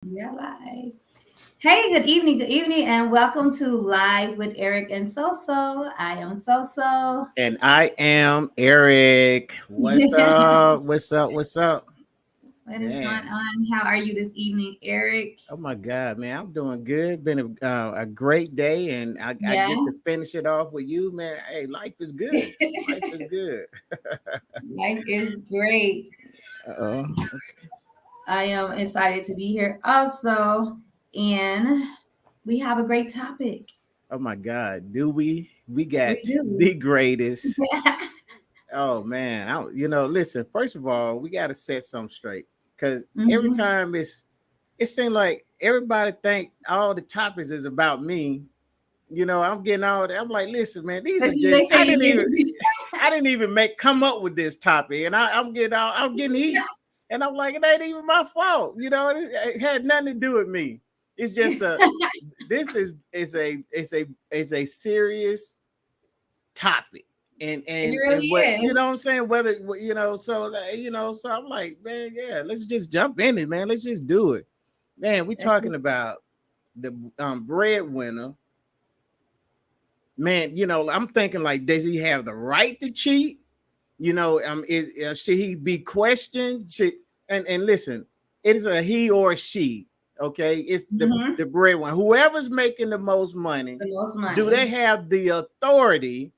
Yeah, live. Hey, good evening, and welcome to Live with Eric and SoSo. I am SoSo. And I am Eric. What's up? What's up? What's up? What is going Man. on? How are you this evening, Eric? Oh my God, man. I'm doing good. Been a great day, and I Yeah, get to finish it off with you, man. Hey, life is good. Life is good. life is great. Oh, I am excited to be here also, and we have a great topic. oh my God. Do we? We got We do. the greatest. Oh man. Listen, first of all, we got to set something straight. Because every Mhm. time it seems like everybody think all the topics is about me. I'm getting all that. I'm like, listen, man, these But are they just say you get I didn't even make come up with this topic. And I'm getting heat. And I'm like, it ain't even my fault. It had nothing to do with me. It's just this is a serious topic. And it and really and what is. I'm saying, whether so I'm like, man, yeah, let's just jump in it, man. Let's just do it. Man, we That's talking about the breadwinner. Man, I'm thinking like, does he have the right to cheat? Should he be questioned? And listen, it is a he or a she. Okay, it's mhm, the breadwinner. Whoever's making the most money, the most do they money have the authority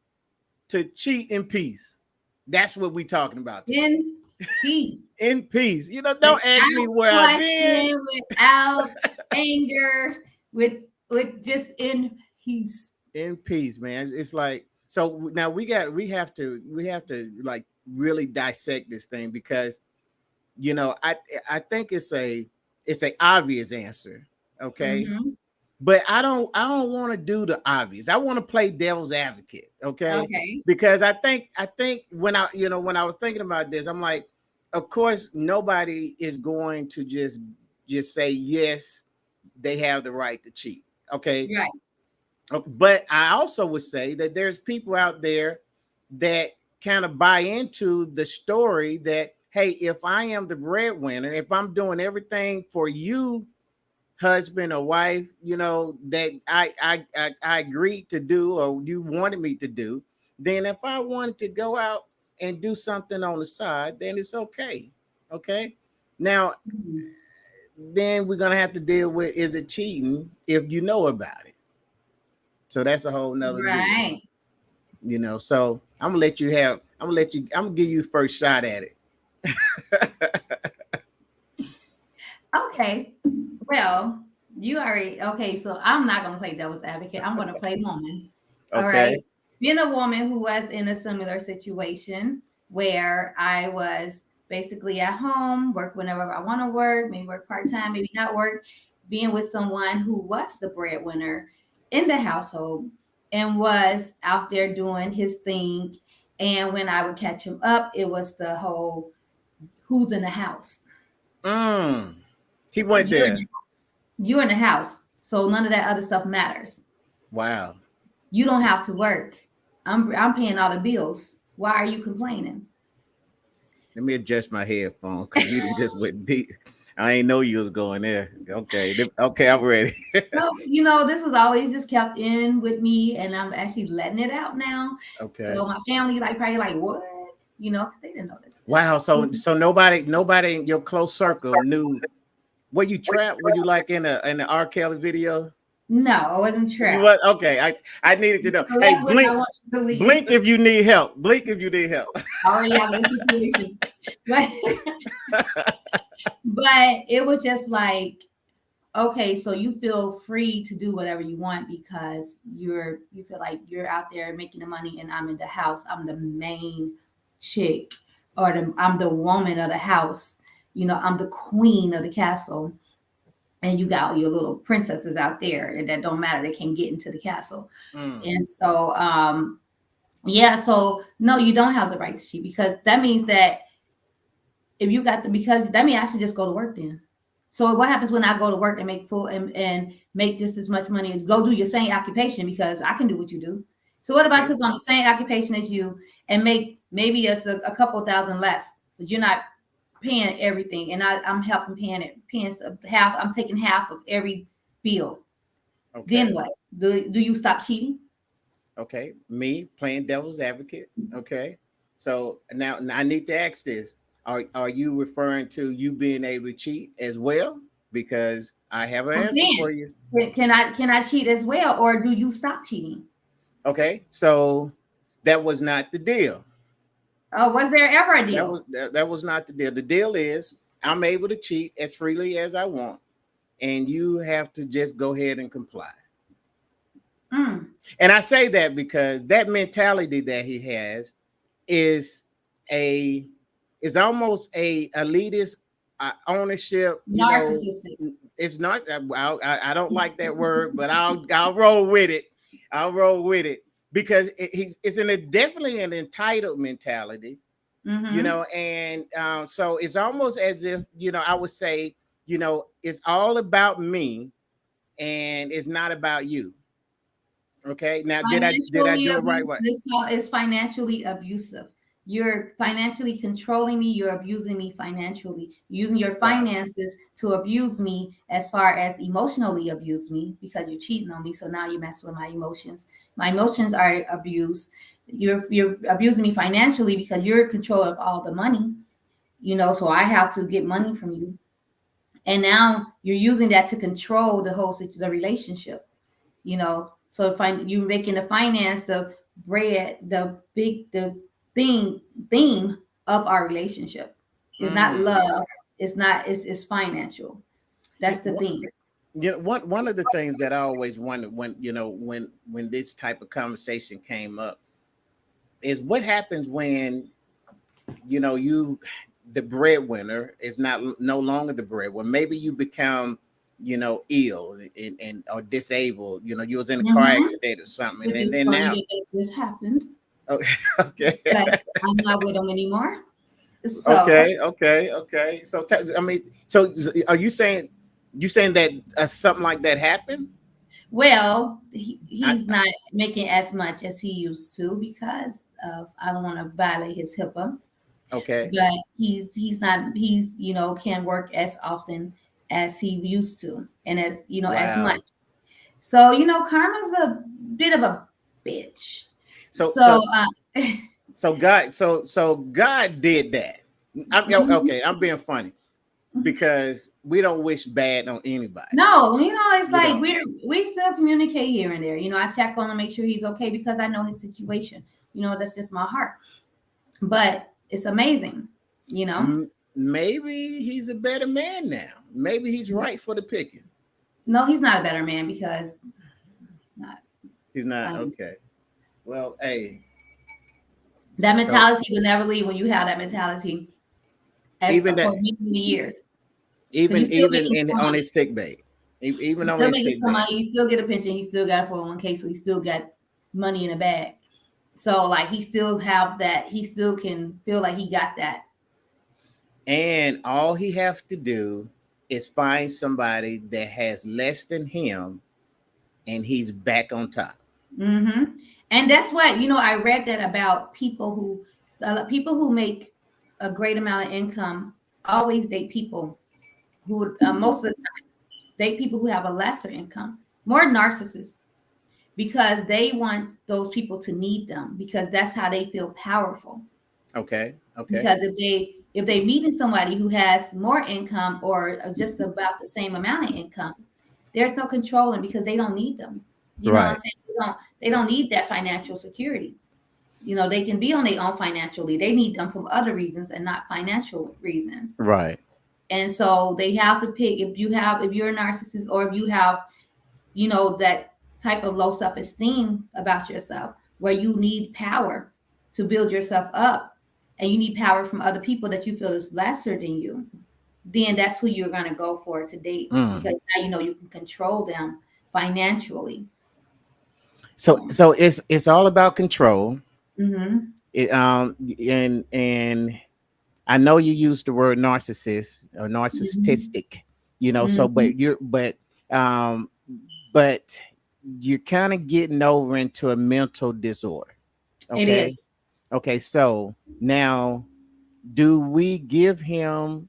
to cheat in peace? That's what we're talking about today. in peace. In peace. Don't ask me Without where I've been. question, without anger, with just in peace. In peace, man. It's like, so now we have to like really dissect this thing, because I think it's a obvious answer. Okay. Mm-hmm. But I don't want to do the obvious. I want to play devil's advocate. Okay. Okay. Because I think when I was thinking about this, I'm like, of course nobody is going to just say yes, they have the right to cheat. Okay. Right. But I also would say that there's people out there that kind of buy into the story that, hey, if I am the breadwinner, if I'm doing everything for you, husband or wife, that I agreed to do, or you wanted me to do, then if I wanted to go out and do something on the side, then it's okay. Okay. Now, Mhm. then we're gonna have to deal with, is it cheating if you know about it? So that's a whole nother deal. Right. So I'm gonna give you first shot at it. Okay. Well, you already okay. So I'm not gonna play devil's advocate. I'm gonna play woman. All right. Okay. Being a woman who was in a similar situation where I was basically at home, work whenever I want to work, maybe work part time, maybe not work, being with someone who was the breadwinner in the household and was out there doing his thing. And when I would catch him up, it was the whole who's in the house. Mm. He went You're in there. the house. You're in the house. So none of that other stuff matters. Wow. You don't have to work. I'm paying all the bills. Why are you complaining? Let me adjust my headphones, because you just went deep. I ain't know you was going there. Okay. Okay, I'm ready. No, this was always just kept in with me, and I'm actually letting it out now. Okay. So my family, like, probably like, what? Because they didn't know this. Wow. So nobody in your close circle knew. Were you trapped? Were you like in the R. Kelly video? No, I wasn't You trapped. what? Okay. I needed to know. I Hey, left when I blink, wanted to leave. blink if you need help. Blink if you need help. Already out of the situation. But but it was just like, okay, so you feel free to do whatever you want because you feel like you're out there making the money and I'm in the house. I'm the main chick, or I'm the woman of the house. I'm the queen of the castle. And you got all your little princesses out there, and that don't matter. They can't get into the castle. Mm. And so yeah, so no, you don't have the right to cheat, because that means that if you got the because that means I should just go to work then. So what happens when I go to work and make full and make just as much money as go do your same occupation, because I can do what you do. So what if I Okay. took on the same occupation as you and make maybe it's a couple thousand less, but you're not paying everything, and I'm helping paying it, half. I'm taking half of every bill. Then Okay. what? Do you stop cheating? Okay. Me playing devil's advocate. Okay. So now I need to ask this. Are you referring to you being able to cheat as well? Because I have an I'm answer saying, for you. can I cheat as well, or do you stop cheating? Okay. So that was not the deal. Oh, was there ever a That deal? was that was not the deal. The deal is I'm able to cheat as freely as I want, and you have to just go ahead and comply. Mm. And I say that because that mentality that he has is a is almost a elitist ownership. You know, Narcissistic. it's not. I don't like that word, but I'll roll with it. I'll roll with it because it's definitely an entitled mentality. You Mm-hmm. know, and so it's almost as if I would say it's all about me and it's not about you. Okay, now did I Financially do it right? abuse. What? This call is financially abusive. You're financially controlling me. You're abusing me financially. You're using your Wow. finances to abuse me, as far as emotionally abuse me, because you're cheating on me. So now you mess with my emotions. My emotions are abused. You're abusing me financially because you're in control of all the money. So I have to get money from you, and now you're using that to control the relationship. So you're making the finance the bread, the theme of our relationship. It's not Mm. love. It's financial. You That's the know, theme. one of the things that I always wondered when when this type of conversation came up is what happens when you the breadwinner is not no longer the breadwinner. Maybe you become ill and or disabled. You was in a car Hmm. accident or something, Which and is then funny now. that this happened, Okay. Okay. but I'm not with them anymore. So, Okay. So I mean, so are you saying that something like that happened? well, I, he's not making as much as he used to because of, I don't want to violate his HIPAA, okay. but he's not, can work as often as he used to, and as much. Wow. So karma's a bit of a bitch. So So so God did that. mhm. Okay. I'm being funny because we don't wish bad on anybody. No, it's We like don't. we still communicate here and there. I check on him, make sure he's okay, because I know his situation. That's just my heart. But it's amazing, you know. Maybe he's a better man now. Maybe he's right for the picking. No, he's not a better man, because he's not. He's not Um, okay. Well, hey. that So mentality will never leave when you have that mentality as even for that, many, many years, because even even in on his sick bay, even you on still his making sick some bay. money. You still get a pension. He still got a 401k, so he still got money in the bag. So like he still have that. He still can feel like he got that. And all he have to do is find somebody that has less than him, and he's back on top. Hmm. And that's what I read that about people who make a great amount of income always date people who most of the time date people who have a lesser income, more narcissists, because they want those people to need them, because that's how they feel powerful. Okay. Okay. Because if they meeting somebody who has more income, or just about the same amount of income, there's no controlling, because they don't need them. You know what I'm Right. saying? They don't need that financial security. They can be on their own financially. They need them for other reasons and not financial reasons. Right. And so they have to pick, if you're a narcissist, or if you have that type of low self-esteem about yourself, where you need power to build yourself up, and you need power from other people that you feel is lesser than you, then that's who you're going to go for to date, Mm. because now you can control them financially. So it's all about control. Mm-hmm. And I know you use the word narcissist or Mm-hmm. narcissistic, so Mm-hmm. um but you're kind of getting over into a mental disorder. It Okay. is. Okay, so now do we give him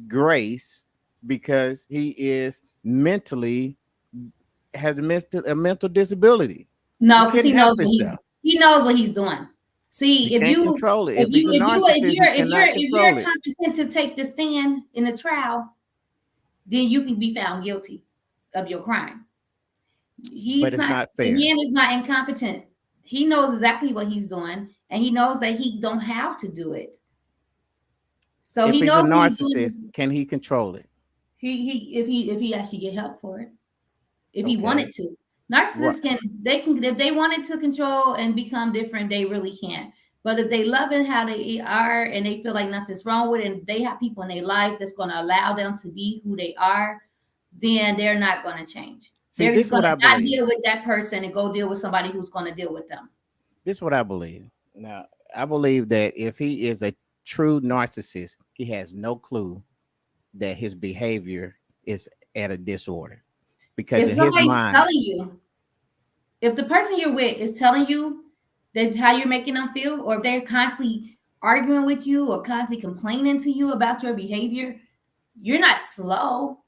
grace because he is mentally has a mental disability? He No, because couldn't he help knows what he's himself. he knows what he's doing. He See, can't control it. If he's a if narcissist, he cannot you're control it. competent to take the stand in the trial, then you can be found guilty of your crime. But He's it's not not the fair. man is not incompetent. He knows exactly what he's doing, and he knows that he don't have to do it. So If he he's a knows what he's narcissist, doing. can he control it? If he actually get help for it, if he Okay. wanted to. Right. Narcissists can if they wanted to control and become different, they really can. But if they love it how they are and they feel like nothing's wrong with it, and they have people in their life that's going to allow them to be who they are, then they're not going to change. See, They're this just is going what to I not believe. deal with that person and go deal with somebody who's going to deal with them. This is what I believe. Now, I believe that if he is a true narcissist, he has no clue that his behavior is at a disorder because If in his somebody's mind, telling you, if the person you're with is telling you that how you're making them feel, or if they're constantly arguing with you or constantly complaining to you about your behavior, you're not slow.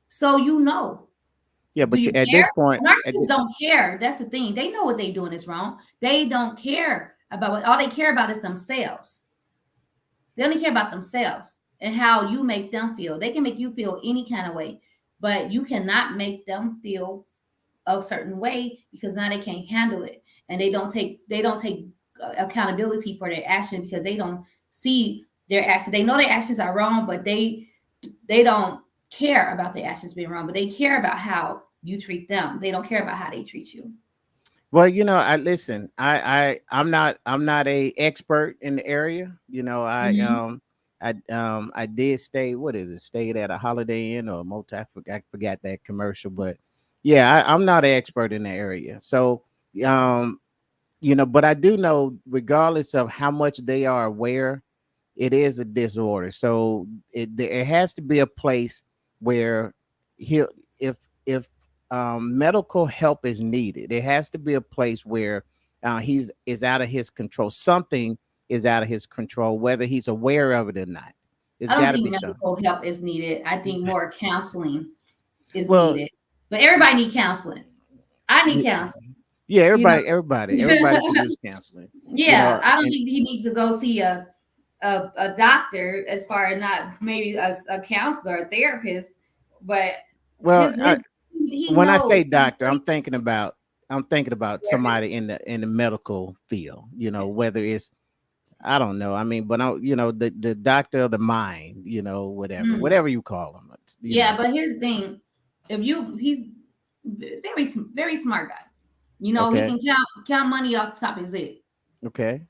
So you know. yeah, Do but you at care? this point, Narcissists don't care. That's the thing. They know what they're doing is wrong. They don't care about what all they care about is themselves. They only care about themselves and how you make them feel. They can make you feel any kind of way, but you cannot make them feel a certain way because now they can't handle it, and they don't take accountability for their action because they don't see their actions. They know their actions are wrong, but they don't care about their actions being wrong, but they care about how you treat them. They don't care about how they treat you. well, I listen. I'm not a expert in the area. Mhm. I did stay. What is it? Stayed at a Holiday Inn or a motel. I forgot that commercial, but yeah, I'm not an expert in the area. So, um, but I do know, regardless of how much they are aware, it is a disorder. So it has to be a place where he if medical help is needed, it has to be a place where he's is out of his control. Something is out of his control, whether he's aware of it or not. It's I don't got to think be something. medical help is needed. I think more counseling is Well, needed. But everybody need counseling. I need y- counseling. yeah, You know. everybody could use counseling. Yeah, I don't And think he needs to go see a doctor as far as not maybe a counselor, a therapist, but well, his he when I knows say he's doctor, I'm thinking about therapist. somebody in the medical field. Whether it's, I don't know. I mean, but the doctor of the mind. Whatever, Mm. whatever you call him. Yeah, but here's the thing: if you he's very smart guy. You know, he Okay, can count money off the top of his head. okay,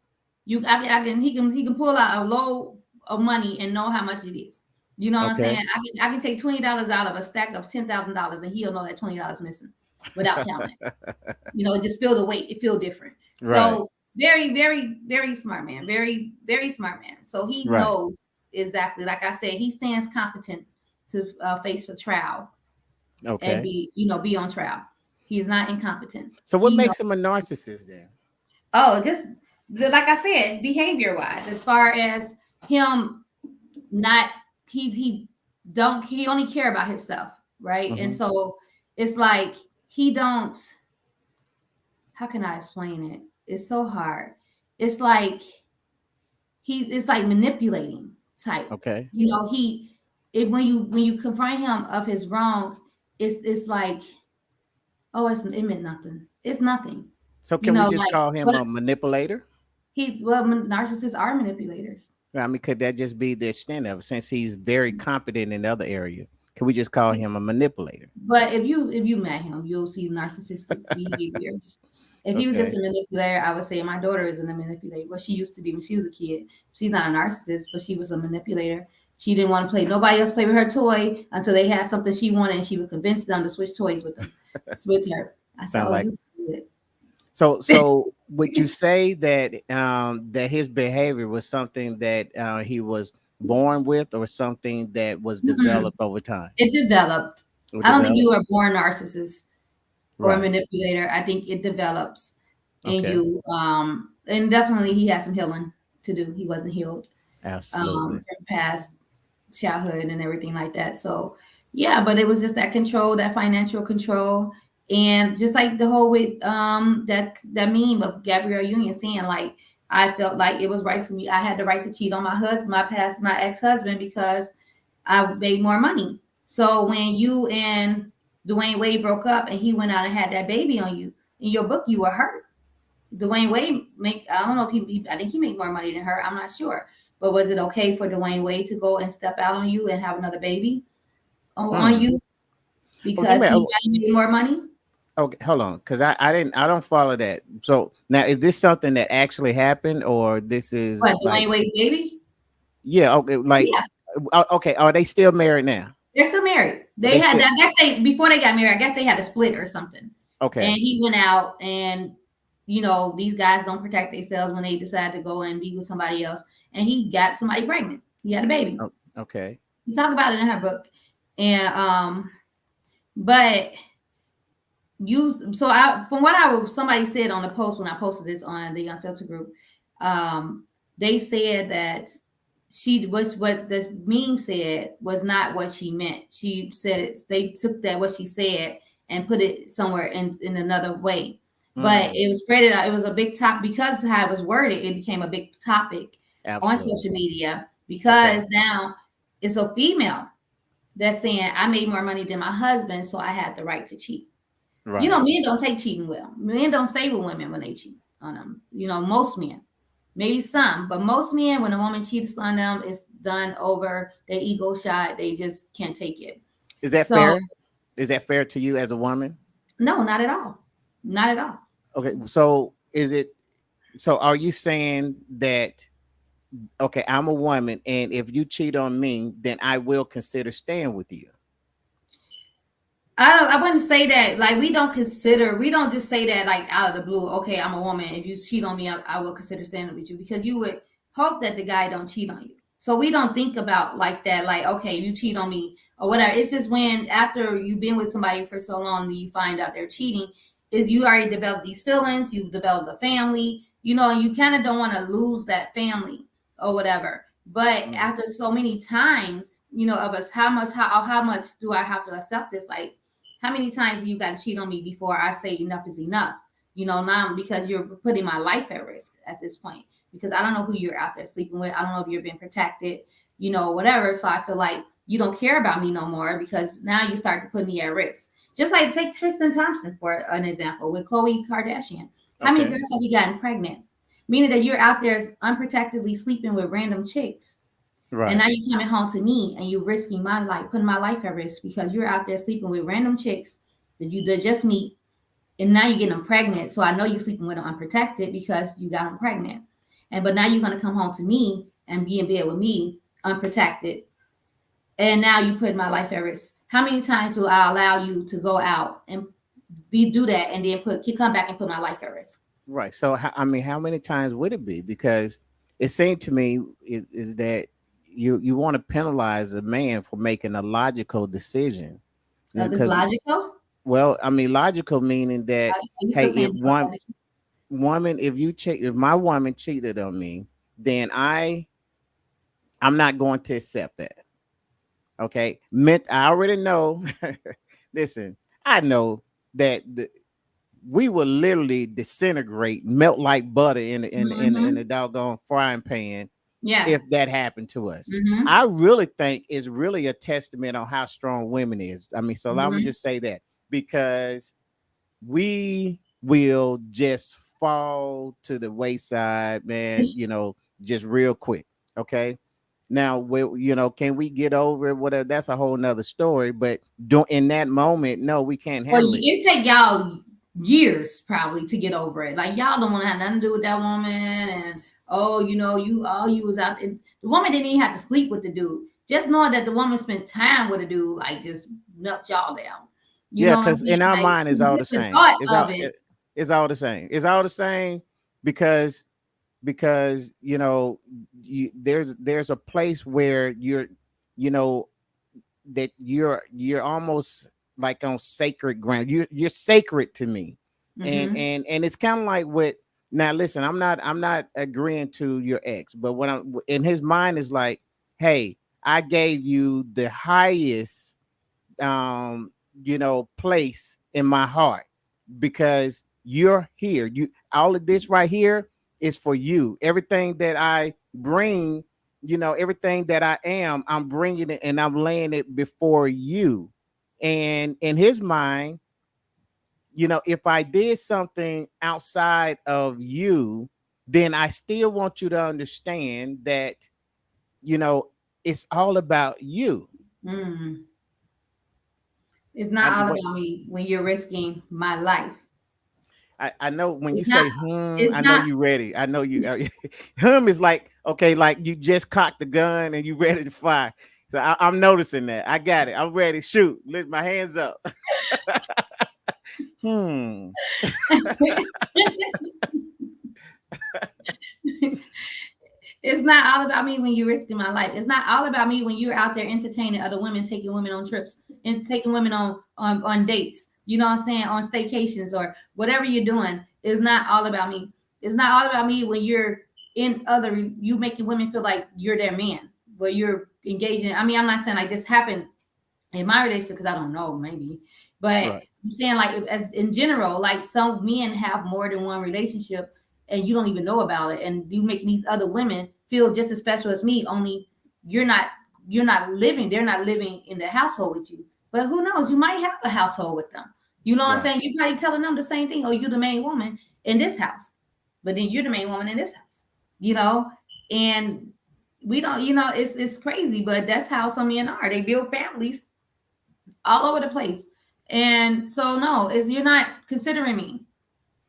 I can he can pull out a load of money and know how much it is. You know what I'm saying? okay. I can take $20 out of a stack of $10,000 and he'll know that $20 missing without counting. You know, it just feel the weight. It feel different. Right, So very smart man. Very smart man. So he right. knows exactly. Like I said, he stands competent to face a trial and Okay. be on trial. He's not incompetent. So what He knows. makes him a narcissist then? Oh, just like I said, behavior wise, as far as him not he only care about himself, right? And Hmm. so it's like he don't. How can I explain it? It's so hard. It's like it's like manipulating type. Okay. When you confront him of his wrong, it's like, oh, it meant nothing. It's nothing. So can we just Like, call him but a manipulator? narcissists are manipulators. I mean, could that just be the extent of it? Since he's very competent in other areas, can we just call him a manipulator? But if you met him, you'll see narcissistic behaviors. If he was just Okay. a manipulator, I would say my daughter isn't a manipulator. What she used to be when she was a kid. She's not a narcissist, but she was a manipulator. She didn't want to play. Nobody else play with her toy until they had something she wanted, and she would convince them to switch toys with them. With her. I said, Sound "Oh, like you good." so. Would you say that his behavior was something that he was born with, or something that was Mm-mm. developed over time? It developed. Or I don't think developed? you are born narcissist or a Right. manipulator. I think it develops in Okay. you. And definitely he has some healing to do. He wasn't healed. Absolutely. from past childhood and everything like that. So yeah, but it was just that control, that financial control, and just like the whole with that meme of Gabrielle Union saying like I felt like it was right for me. I had the right to cheat on my husband, my ex-husband, because I made more money. So when you and Dwayne Wade broke up and he went out and had that baby on you, in your book you were hurt. Dwayne Wade make I don't know if I think he made more money than her. I'm not sure. But was it okay for Dwayne Wade to go and step out on you and have another baby on Hmm. you Well, let because me. he made more money? Okay, hold on, because I don't follow that. So now, is this something that actually happened, or this is What, like, Dwayne Wade's baby? yeah, okay, like, Yeah, okay, are they still married now? they're still married. Are They they had still I guess they before they got married, I guess they had a split or something. And okay? he went out and these guys don't protect themselves when they decide to go and be with somebody else. And he got somebody pregnant. He had a baby. Okay, He talked about it in her book. And but from what somebody said on the post when I posted this on the Unfiltered group, um, they said that she was what this meme said was not what she meant. She said they took that what she said and put it somewhere in another way. But mm, it was spread it out. It was a big top because of how it was worded. It became a big topic on absolutely. social media Okay, because now it's a female that's saying I made more money than my husband, so I had the right to cheat. right. Men don't take cheating well. Men don't stay with women when they cheat on them. Most men, maybe some, but most men, when a woman cheats on them, it's done over their ego shot. They just can't take it. Is that So fair? Is that fair to you as a woman? no, not at all. Not at all. Okay, so is it? So are you saying that? Okay, I'm a woman, and if you cheat on me, then I will consider staying with you. I wouldn't say that. Like we don't just say that like out of the blue. Okay, I'm a woman. If you cheat on me, I will consider standing with you because you would hope that the guy don't cheat on you. So we don't think about like that. Like okay, you cheat on me or whatever. It's just when after you've been with somebody for so long, you find out they're cheating. Is you already developed these feelings. You've developed a family. And you kind of don't want to lose that family or whatever. But Mm, after so many times, of us, how much do I have to accept this? Like how many times do you got to cheat on me before I say enough is enough? Now because you're putting my life at risk at this point because I don't know who you're out there sleeping with. I don't know if you're being protected, whatever. So I feel like you don't care about me no more because now you start to put me at risk. Just like take Tristan Thompson for an example with Khloe Kardashian. How many okay, girls have you gotten pregnant? Meaning that you're out there unprotectedly sleeping with random chicks. And now right, you coming home to me and you risking my life, putting my life at risk because you're out there sleeping with random chicks that you did just meet, and now you're getting them pregnant. So I know you're sleeping with them unprotected because you got them pregnant. But now you're gonna come home to me and be in bed with me unprotected, and now you put my life at risk. How many times do I allow you to go out and do that and then come back and put my life at risk? right. So I mean, how many times would it be? Because it seemed to me is that you want to penalize a man for making a logical decision. This Because, logical? well, I mean, logical meaning that, Are you hey, still if saying one woman, if my woman cheated on me, then I'm not going to accept that. Okay, meant I already know. Listen, I know that we will literally disintegrate, melt like butter in the mm-hmm. doggone frying pan Yes. if that happened to us. Mm-hmm. I really think it's really a testament on how strong women is. I mean, so let me Mm-hmm. just say that because we will just fall to the wayside, man, just real quick. Okay. Now, can we get over it? Whatever, that's a whole nother story. But in that moment, no, we can't Well, handle it. it take y'all years probably to get over it. Like y'all don't want to have nothing to do with that woman, and you was out there. The woman didn't even have to sleep with the dude. Just knowing that the woman spent time with a dude, like just nuts y'all down. You Yeah, know what I'm because saying? in our Like mind, it's all the just the same. thought of it. It's all the same. It's all the same because there's a place where you know that you're almost like on sacred ground. You're sacred to me, and Mm-hmm. and and it's kind of like what Now listen, I'm not agreeing to your ex, but what I'm in his mind is like, hey, I gave you the highest place in my heart because you're here. You all of this right here is for you. Everything that I bring, everything that I am, I'm bringing it and I'm laying it before you. And in his mind, if I did something outside of you, then I still want you to understand that, you know, it's all about you. Mm. It's I, not all what about me when you're risking my life. I know when you It's not. say It's I know not. you ready. I know you is like, okay, like you just cocked the gun and you ready to fire. So I'm noticing that. I got it. I'm ready. Shoot. Lift my hands up. hmm. It's not all about me when you're risking my life. It's not all about me when you're out there entertaining other women, taking women on trips and taking women on dates. You know what I'm saying? On staycations or whatever you're doing. It's not all about me. It's not all about me when you're you making women feel like you're their man, where you're engaging. I mean, I'm not saying like this happened in my relationship because I don't know, maybe, but Right. I'm saying like as in general, like some men have more than one relationship and you don't even know about it, and you make these other women feel just as special as me. Only you're not you're not living. They're not living in the household with you. But who knows? You might have a household with them. You know what I'm Right. saying? You're probably telling them the same thing. Oh, you're the main woman in this house, but then you're the main woman in this house. You know, and we don't. You know, it's crazy, but that's how some men are. They build families all over the place. And so no, is you're not considering me.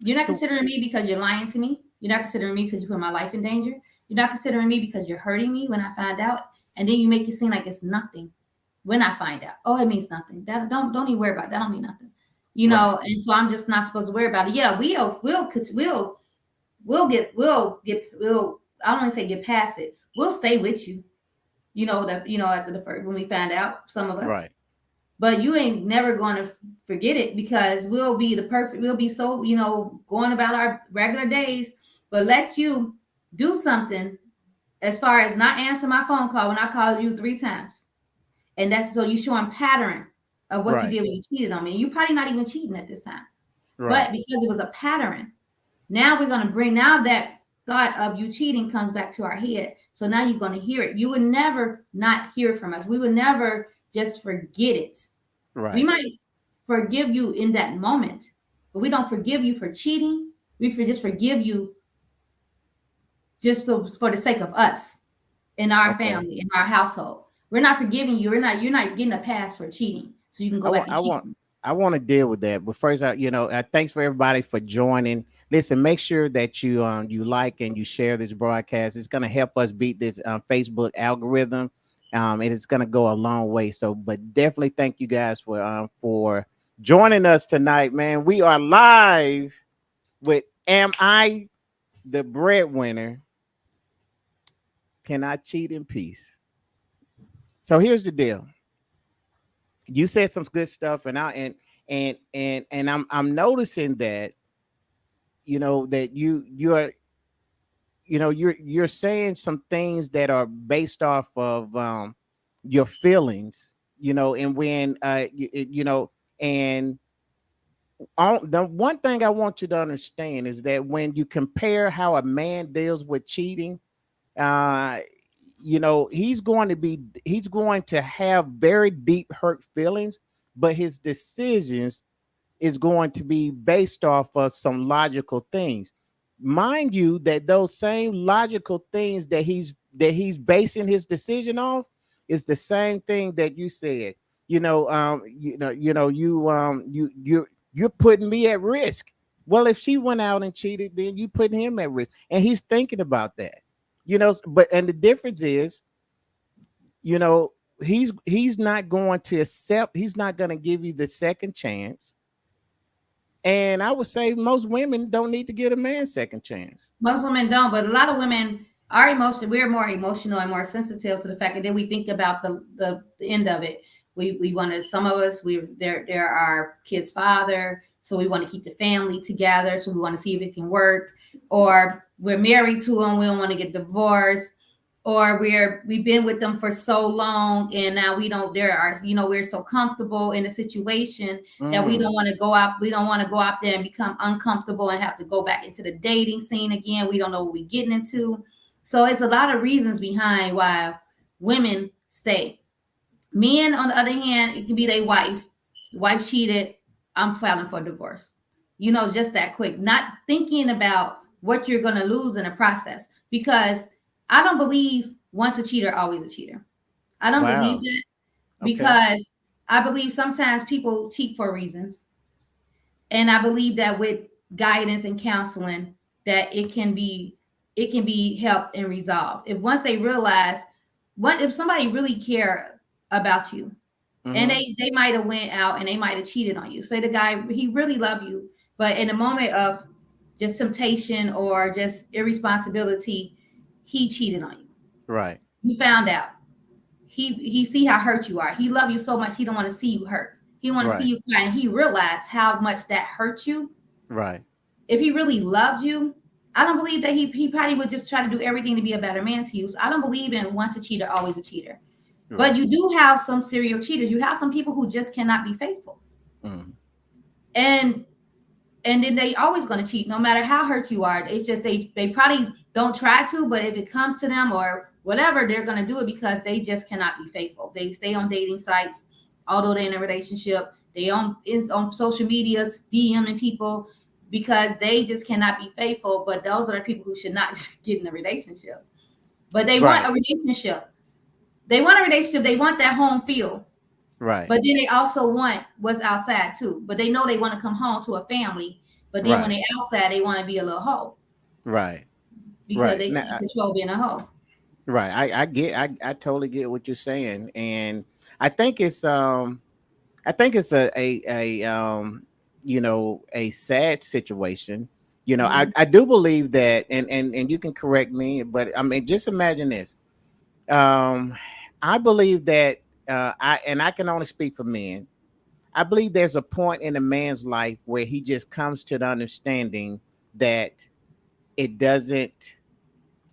You're not So considering me because you're lying to me. You're not considering me because you put my life in danger. You're not considering me because you're hurting me when I find out. And then you make it seem like it's nothing when I find out. Oh, it means nothing. That don't even worry about it. That don't mean nothing. You right. know, and so I'm just not supposed to worry about it. Yeah, we'll I don't want to say get past it. We'll stay with you. You know that after the first when we find out, some of us, Right. but you ain't never going to forget it because we'll be so going about our regular days, but let you do something as far as not answer my phone call when I called you 3 times, and that's so you showing pattern of what you Right. did when you cheated on me. You probably not even cheating at this time, Right. but because it was a pattern, now we're going to bring now that thought of you cheating comes back to our head. So now you're going to hear it. You would never not hear from us. We would never just forget it. We Right. might forgive you in that moment, but we don't forgive you for cheating. Just forgive you just for the sake of us in our Okay. family, in our household. We're not forgiving you. You're not getting a pass for cheating. So you can I go back want and I cheat. want I want to deal with that. But first, thanks for everybody for joining. Listen, make sure that you like and you share this broadcast. It's going to help us beat this Facebook algorithm, and it's going to go a long way. So, but definitely thank you guys for joining us tonight, man. We are live with "Am I the Breadwinner? Can I cheat in peace?" So here's the deal. You said some good stuff, and I'm noticing that that you're saying some things that are based off of your feelings, and when and the one thing I want you to understand is that when you compare how a man deals with cheating, uh he's going to have very deep hurt feelings, but his decisions is going to be based off of some logical things. Mind you, that those same logical things that he's basing his decision off is the same thing that you said. You're putting me at risk. Well, if she went out and cheated, then you put him at risk, and he's thinking about that. But and the difference is, you know, he's not going to accept. He's not going to give you the second chance, and I would say most women don't need to give a man second chance. Most women don't, but a lot of women are emotional. We're more emotional and more sensitive to the fact, and then we think about the end of it. We want to. Some of us they're our kids' father, so we want to keep the family together. So we want to see if it can work. or we're married to them, we don't want to get divorced, or we've been with them for so long and now we don't there are we're so comfortable in a situation that we Mm, don't want to go out, we don't want to go out there and become uncomfortable and have to go back into the dating scene again. We don't know what we're getting into. So it's a lot of reasons behind why women stay. Men, on the other hand, it can be their wife. Wife cheated. I'm filing for divorce. Just that quick. Not thinking about what you're going to lose in the process. Because I don't believe once a cheater, always a cheater. I don't believe wow. that Okay. because I believe sometimes people cheat for reasons. And I believe that with guidance and counseling, that it can be helped and resolved. If once they realize, what if somebody really care about you, and Mm-hmm. they might have went out and they might have cheated on you. Say the guy, he really loved you, but in a moment of just temptation or just irresponsibility, he cheated on you. Right. You found out. He see how hurt you are. He loved you so much he don't want to see you hurt. He want to see Right. you cry, and he realized how much that hurt you. Right. If he really loved you, I don't believe that he probably would just try to do everything to be a better man to you. So I don't believe in once a cheater, always a cheater. But Right. you do have some serial cheaters. You have some people who just cannot be faithful. Mm, And then they always going to cheat no matter how hurt you are. It's just they probably don't try to, but if it comes to them or whatever, they're going to do it because they just cannot be faithful. They stay on dating sites, although they're in a relationship. They is on social media DMing people because they just cannot be faithful. But those are the people who should not get in a relationship. But they want right. a relationship. They want a relationship. They want that home feel. Right. But then they also want what's outside too. But they know they want to come home to a family. But then when Right. they outside, they want to be a little hoe Right. because Right. they Now, can't control being a hoe. right. I totally get what you're saying. And I think it's a sad situation. Mm-hmm. I do believe that, and you can correct me, but I mean, just imagine this. Um, I believe that I can only speak for men. I believe there's a point in a man's life where he just comes to the understanding that it doesn't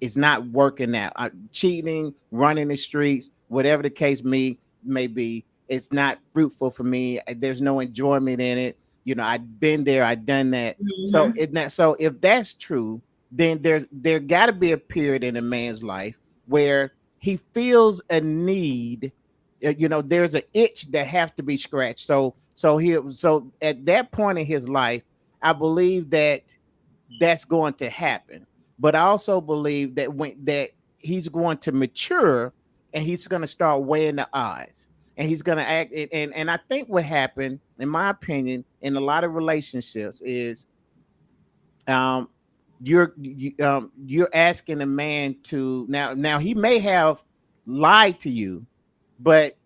it's not working out. Cheating, running the streets, whatever the case may be, it's not fruitful for me. There's no enjoyment in it. I've been there, I've done that. So Mm-hmm. so if that's true, then there got to be a period in a man's life where he feels a need. There's an itch that has to be scratched. So at that point in his life, I believe that that's going to happen. But I also believe that he's going to mature and he's going to start weighing the odds and he's going to act. And I think what happened, in my opinion, in a lot of relationships is um, you're asking a man to now he may have lied to you, but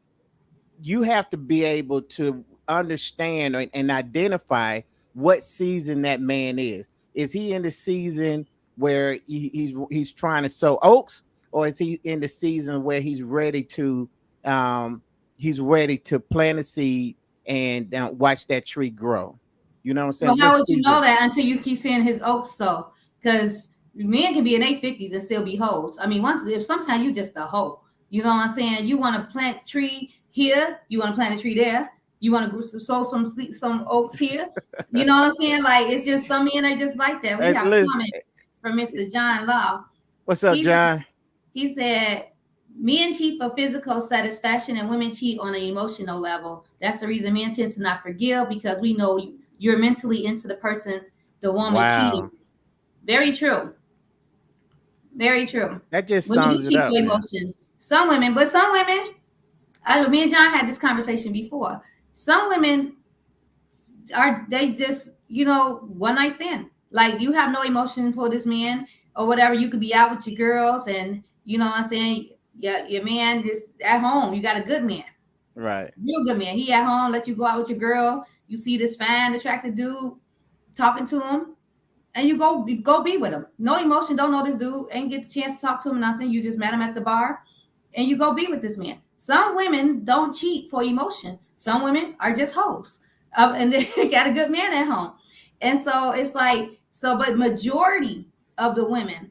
you have to be able to understand and identify what season that man is. Is he in the season where he's trying to sow oats, or is he in the season where um he's ready to plant a seed and watch that tree grow? You know what I'm Well, saying? What how would you know season? that until you keep seeing his oaks so? Because men can be in their 50s and still be hoes. I mean, once if sometimes you just a hoe. You know what I'm saying? You want to plant a tree here, you want to plant a tree there, you want to sow some oaks here. You know what I'm saying? Like it's just some men are just like that. We have a Liz, comment from Mr. John Law. what's up, He John? he said, men cheat for physical satisfaction and women cheat on an emotional level. That's the reason men tend to not forgive because we know you're mentally into the person, the woman cheating. Wow, Very true. Very true. that just Women do sums it cheat up, for man. emotion. Some women, me and John had this conversation before. Some women they just one night stand. Like you have no emotion for this man or whatever. You could be out with your girls and you know what I'm saying. Yeah, your man is at home. You got a good man, Right. real good man. He at home, let you go out with your girl. You see this fine, attractive dude talking to him, and you go be with him. No emotion. Don't know this dude. Ain't get the chance to talk to him. Nothing. You just met him at the bar, and you go be with this man. Some women don't cheat for emotion. Some women are just hoes, and they got a good man at home. And so it's like So, but majority of the women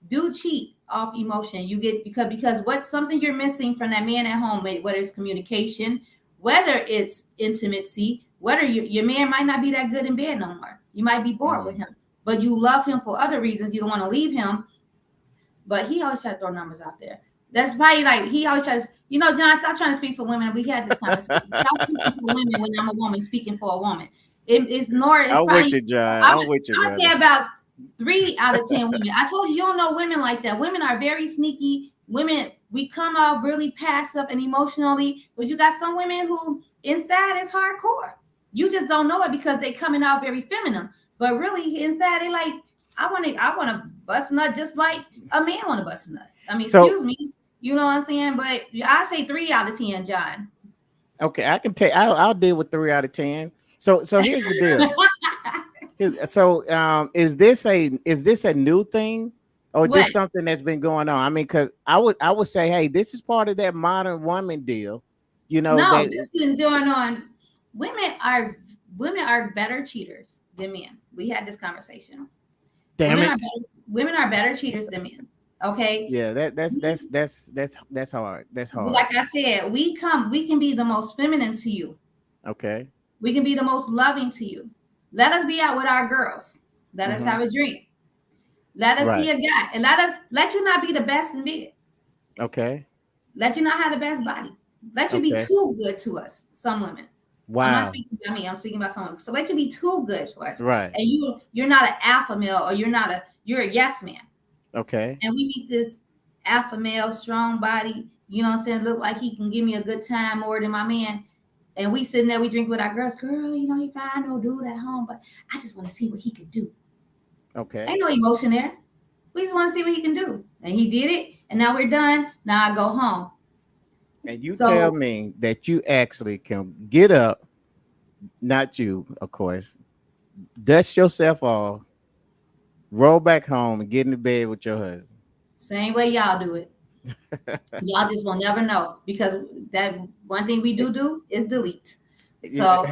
do cheat off emotion. You get because what something you're missing from that man at home, whether it's communication, whether it's intimacy, whether your man might not be that good in bed no more. You might be bored with Mm. him, but you love him for other reasons. You don't want to leave him, but he always try to throw numbers out there. That's probably like he always tries. You know, John, stop trying to speak for women. We had this conversation. Stop speaking for women when I'm a woman speaking for a woman. It's nor it's I'm with probably you, John. I'm, I'm with you, I'm gonna brother. say about 3 out of 10 women. I told you don't know women like that. Women are very sneaky. Women, we come out really passive and emotionally, but you got some women who inside is hardcore. You just don't know it because they coming out very feminine, but really inside they like I want to bust a nut just like a man want to bust a nut. I mean, So, excuse me, you know what I'm saying? But I say 3 out of 10, John. okay, I can take. I'll deal with 3 out of 10. So here's the deal. Is this a new thing, or What? this something that's been going on? I mean, because I would say, hey, this is part of that modern woman deal. No, That this is going on. Women are women are better cheaters than men. We had this conversation. damn Women are it. better, women are better cheaters than men. Okay. Yeah, that's hard. That's hard. Like I said, we can be the most feminine to you. Okay. We can be the most loving to you. Let us be out with our girls. Let us Mm-hmm. have a drink. Let us see Right. a guy. And let you not be the best in bed. Okay. Let you not have the best body. Let you be Okay. too good to us, some women. I'm not Wow. speaking about me, I'm speaking about someone. So let you be too good to us. Right. And you're not an alpha male or you're a yes man. Okay. And we meet this alpha male, strong body, you know what I'm saying, look like he can give me a good time more than my man. And we sitting there, we drink with our girls. Girl, you know, he fine, no dude at home, but I just want to see what he can do. Okay. Ain't no emotion there. We just want to see what he can do. And he did it, and now we're done. Now I go home. And you tell So me that you actually can get up, not you, of course, dust yourself off, roll back home, and get into bed with your husband. same way y'all do it. Y'all just will never know because that one thing we do is delete. So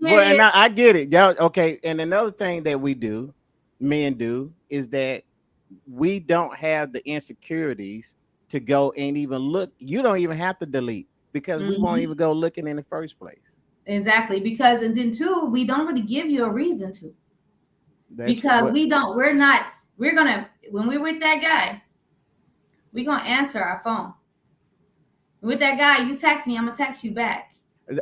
Well, and period. I get it. Y'all, okay. And another thing that we do, men do, is that we don't have the insecurities to go and even look. You don't even have to delete because we won't Mhm. even go looking in the first place. Exactly. Because and then two, we don't really give you a reason to. That's Because what. we're gonna when we're with that guy, we're gonna answer our phone. With that guy, you text me, I'm gonna text you back.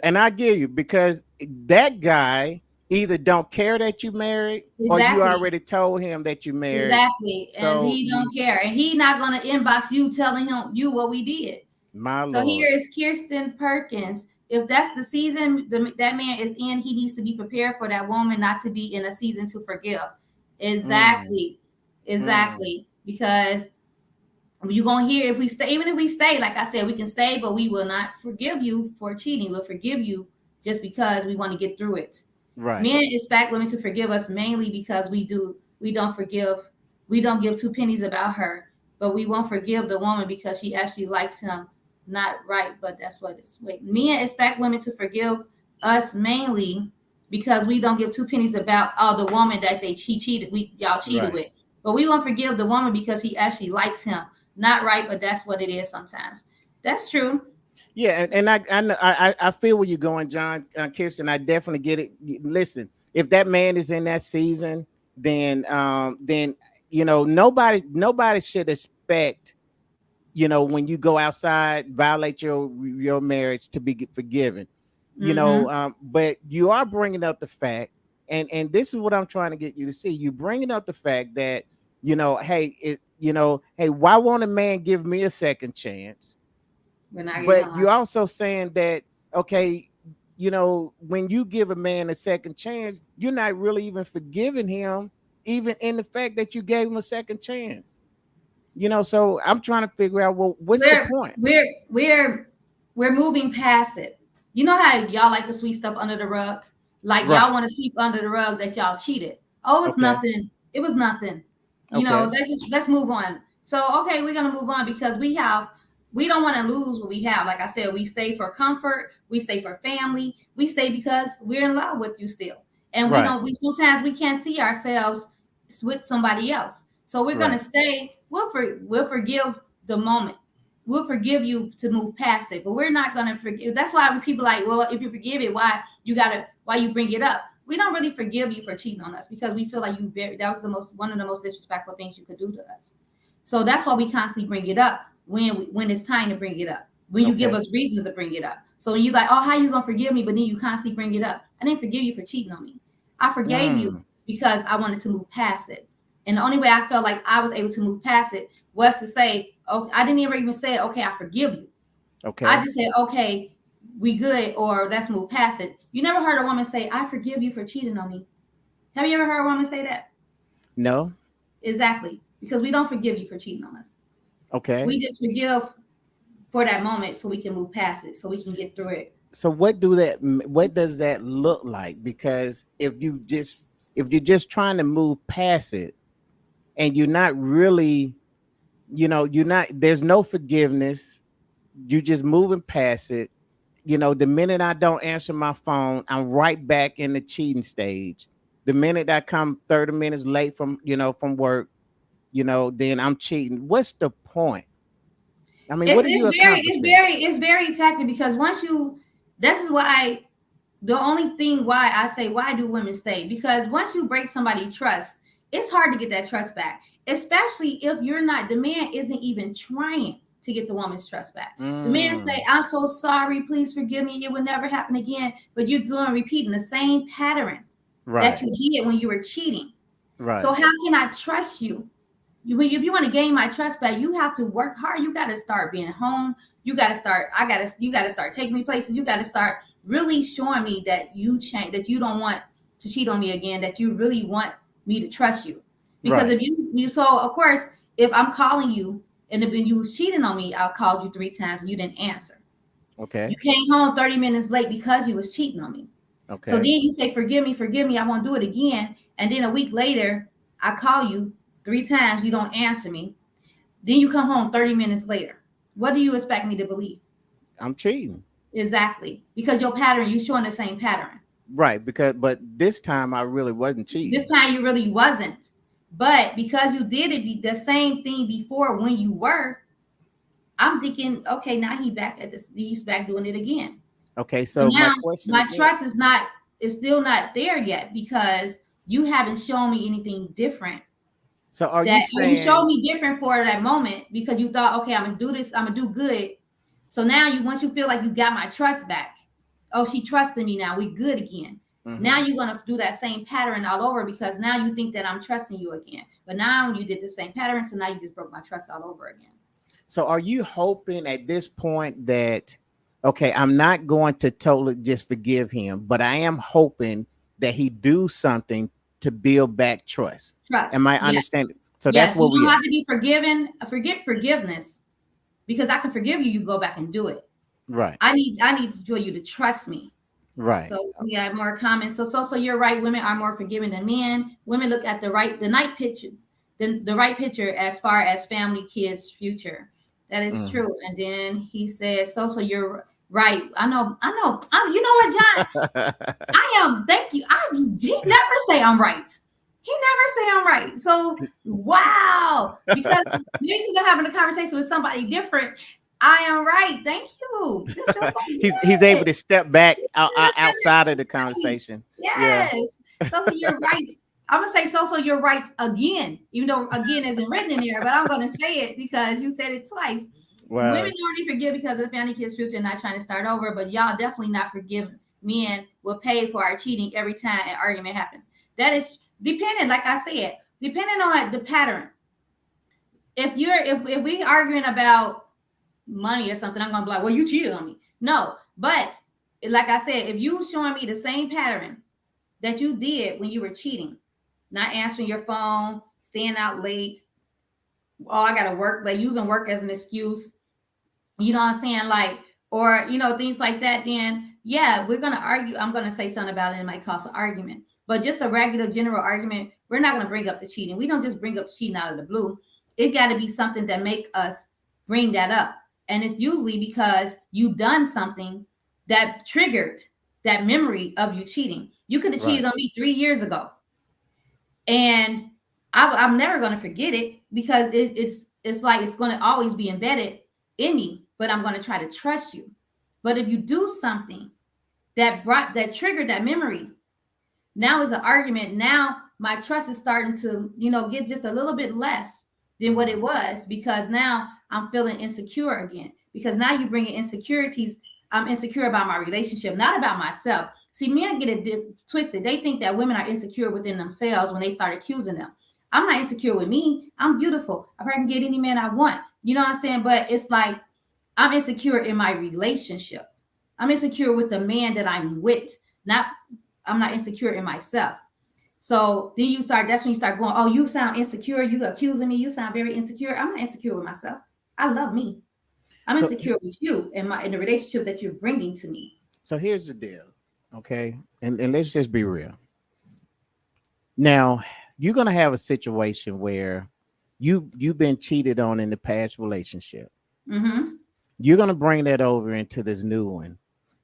And I get you because that guy either don't care that you married or you Exactly. already told him that you married. Exactly. And So he he, don't care. And he not gonna inbox you telling him you what we did. my So here lord, is Kirsten Perkins. If that's the season that man is in, he needs to be prepared for that woman not to be in a season to forgive. mm, Exactly. mm, Exactly. Because you're gonna hear if we stay, even if we stay, like I said, we can stay, but we will not forgive you for cheating. We'll forgive you just because we want to get through it. right, Men expect women to forgive us mainly because we don't forgive, we don't give two pennies about her, but we won't forgive the woman because she actually likes him. Not right, but that's what it's. Wait, men expect women to forgive us mainly because we don't give two pennies about the woman that y'all cheated right. with, but we won't forgive the woman because he actually likes him. Not right, but that's what it is sometimes. That's true. Yeah, and I feel where you're going, John, Kirsten. I definitely get it. Listen, if that man is in that season, then nobody should expect when you go outside, violate your marriage to be forgiven. Mm-hmm. But you are bringing up the fact, and this is what I'm trying to get you to see. You bringing up the fact that hey, why won't a man give me a second chance? We're not getting But along. you're also saying that, okay, when you give a man a second chance, you're not really even forgiving him, even in the fact that you gave him a second chance. So I'm trying to figure out, well, what's the we're point? we're we're we're moving past it. You know how y'all like to sweep stuff under the rug? Like y'all Right. want to sweep under the rug that y'all cheated. Oh, it's Okay. nothing. It was nothing. Okay. Let's move on. So okay, we're gonna move on because we don't want to lose what we have. Like I said, we stay for comfort, we stay for family, we stay because we're in love with you still. And Right. we sometimes we can't see ourselves with somebody else. So we're gonna Right. stay. We'll forgive the moment. We'll forgive you to move past it, but we're not gonna forgive. That's why when people like, well, if you forgive it, why you bring it up? We don't really forgive you for cheating on us because we feel like that was one of the most disrespectful things you could do to us. So that's why we constantly bring it up when it's time to bring it up. When you give Okay. us reasons to bring it up. So when you like, oh, how you gonna forgive me? But then you constantly bring it up. I didn't forgive you for cheating on me. I forgave you Mm, because I wanted to move past it. And the only way I felt like I was able to move past it was to say, okay, I didn't even say, okay, I forgive you. I okay. just said, okay, we good, or let's move past it. You never heard a woman say, I forgive you for cheating on me. Have you ever heard a woman say that? No. Exactly. Because we don't forgive you for cheating on us. Okay. We just forgive for that moment so we can move past it, so we can get S- through it. So what does that look like? Because if you're just trying to move past it and you're not really, you're not there's no forgiveness, you just moving past it. The minute I don't answer my phone, I'm right back in the cheating stage. The minute I come 30 minutes late from work, then I'm cheating. What's the point? I mean, what are you accomplishing? It's very tactic because once you this is why the only thing why I say why do women stay? Because once you break somebody's trust, it's hard to get that trust back, especially if you're not the man isn't even trying to get the woman's trust back. The man say, Mm, I'm so sorry, please forgive me, it will never happen again. But you're doing repeating the same pattern that right, you did when you were cheating. So right, how can I trust you? If you want to gain my trust back, you have to work hard. You got to start being home. You got to start. You got to start taking me places. You got to start really showing me that you change, that you don't want to cheat on me again, that you really want me to trust you. Because right. if so of course, if I'm calling you and if you was cheating on me, I called you 3 times and you didn't answer. You Okay, came home 30 minutes late because you was cheating on me. So then okay. you say, forgive me, I won't do it again. And then a week later, I call you 3 times, you don't answer me. Then you come home 30 minutes later. What do you expect me to believe? I'm cheating. Exactly. Because your pattern, you showing the same pattern. Right, but this time I really wasn't This cheating. time you really wasn't. But because you did it the same thing before when you were, I'm thinking, okay, now he's back doing it again. Okay, So so my now question my again. trust is still not there yet because you haven't shown me anything different So are you that you showed saying me different for that moment because you thought, okay, I'm gonna do this, I'm gonna do good. So now once you feel like you got my trust back, oh, she trusted me now, we good again. Now mhm. you're gonna do that same pattern all over because now you think that I'm trusting you again. But now you did the same pattern, so now you just broke my trust all over again. So are you hoping at this point that okay, I'm not going to totally just forgive him, but I am hoping that he do something to build back trust. Am Trust, I yes, understanding? So that's yes. where You we don't at. have to be forgiven. Forget forgiveness because I can forgive you. You go back and do it. Right. I need for you to trust me. Right. So we got more comments. So you're right. Women are more forgiving than men. Women look at the night picture, the right picture as far as family, kids, future. That is Mhm. true. And then he said, so you're right. I know. You know what, John? I am. Thank you. He never say I'm right. He never say I'm right. So wow, because maybe because I'm having a conversation with somebody different. I am right. Thank you. This feels so He's good. able to step back outside of the Right. conversation. Yeah. Yes. So you're right. I'm gonna say so you're right again, even though again isn't written in there, but I'm gonna say it because you said it twice. Women Well, already forgive because of the family kids future and not trying to start over, but y'all definitely not forgiving men will pay for our cheating every time an argument happens. That is dependent, like I said, depending on the pattern. If we arguing about money or something, I'm gonna be like, well, you cheated on me. No, but like I said, if you showing me the same pattern that you did when you were cheating, not answering your phone, staying out late, oh, I gotta work, like using work as an excuse, you know what I'm saying? Like, or things like that, then yeah, we're gonna argue. I'm gonna say something about it, and it might cause an argument. But just a regular general argument, we're not gonna bring up the cheating. We don't just bring up cheating out of the blue. It gotta be something that make us bring that up. And it's usually because you done something that triggered. that memory of you cheating. You could have cheated Right. on me 3 years ago, and I'm never going to forget it because it's like it's going to always be embedded in me. But I'm going to try to trust you. But if you do something that triggered that memory, now is an argument. Now my trust is starting to, get just a little bit less than what Mhm. it was because now I'm feeling insecure again. Because now you bring in insecurities. I'm insecure about my relationship, not about myself. See, men get it twisted. They think that women are insecure within themselves when they start accusing them. I'm not insecure with me. I'm beautiful. I can get any man I want. You know what I'm saying? But it's like I'm insecure in my relationship. I'm insecure with the man that I'm with. Not I'm not insecure in myself. So then that's when you start going, oh, you sound insecure. You accusing me. You sound very insecure. I'm not insecure with myself. I love me. I'm So insecure with you in the relationship that you're bringing to me. so here's the deal, okay? And let's just be real. Now, you're gonna have a situation where you've been cheated on in the past relationship. Mm-hmm. You're gonna bring that over into this new one,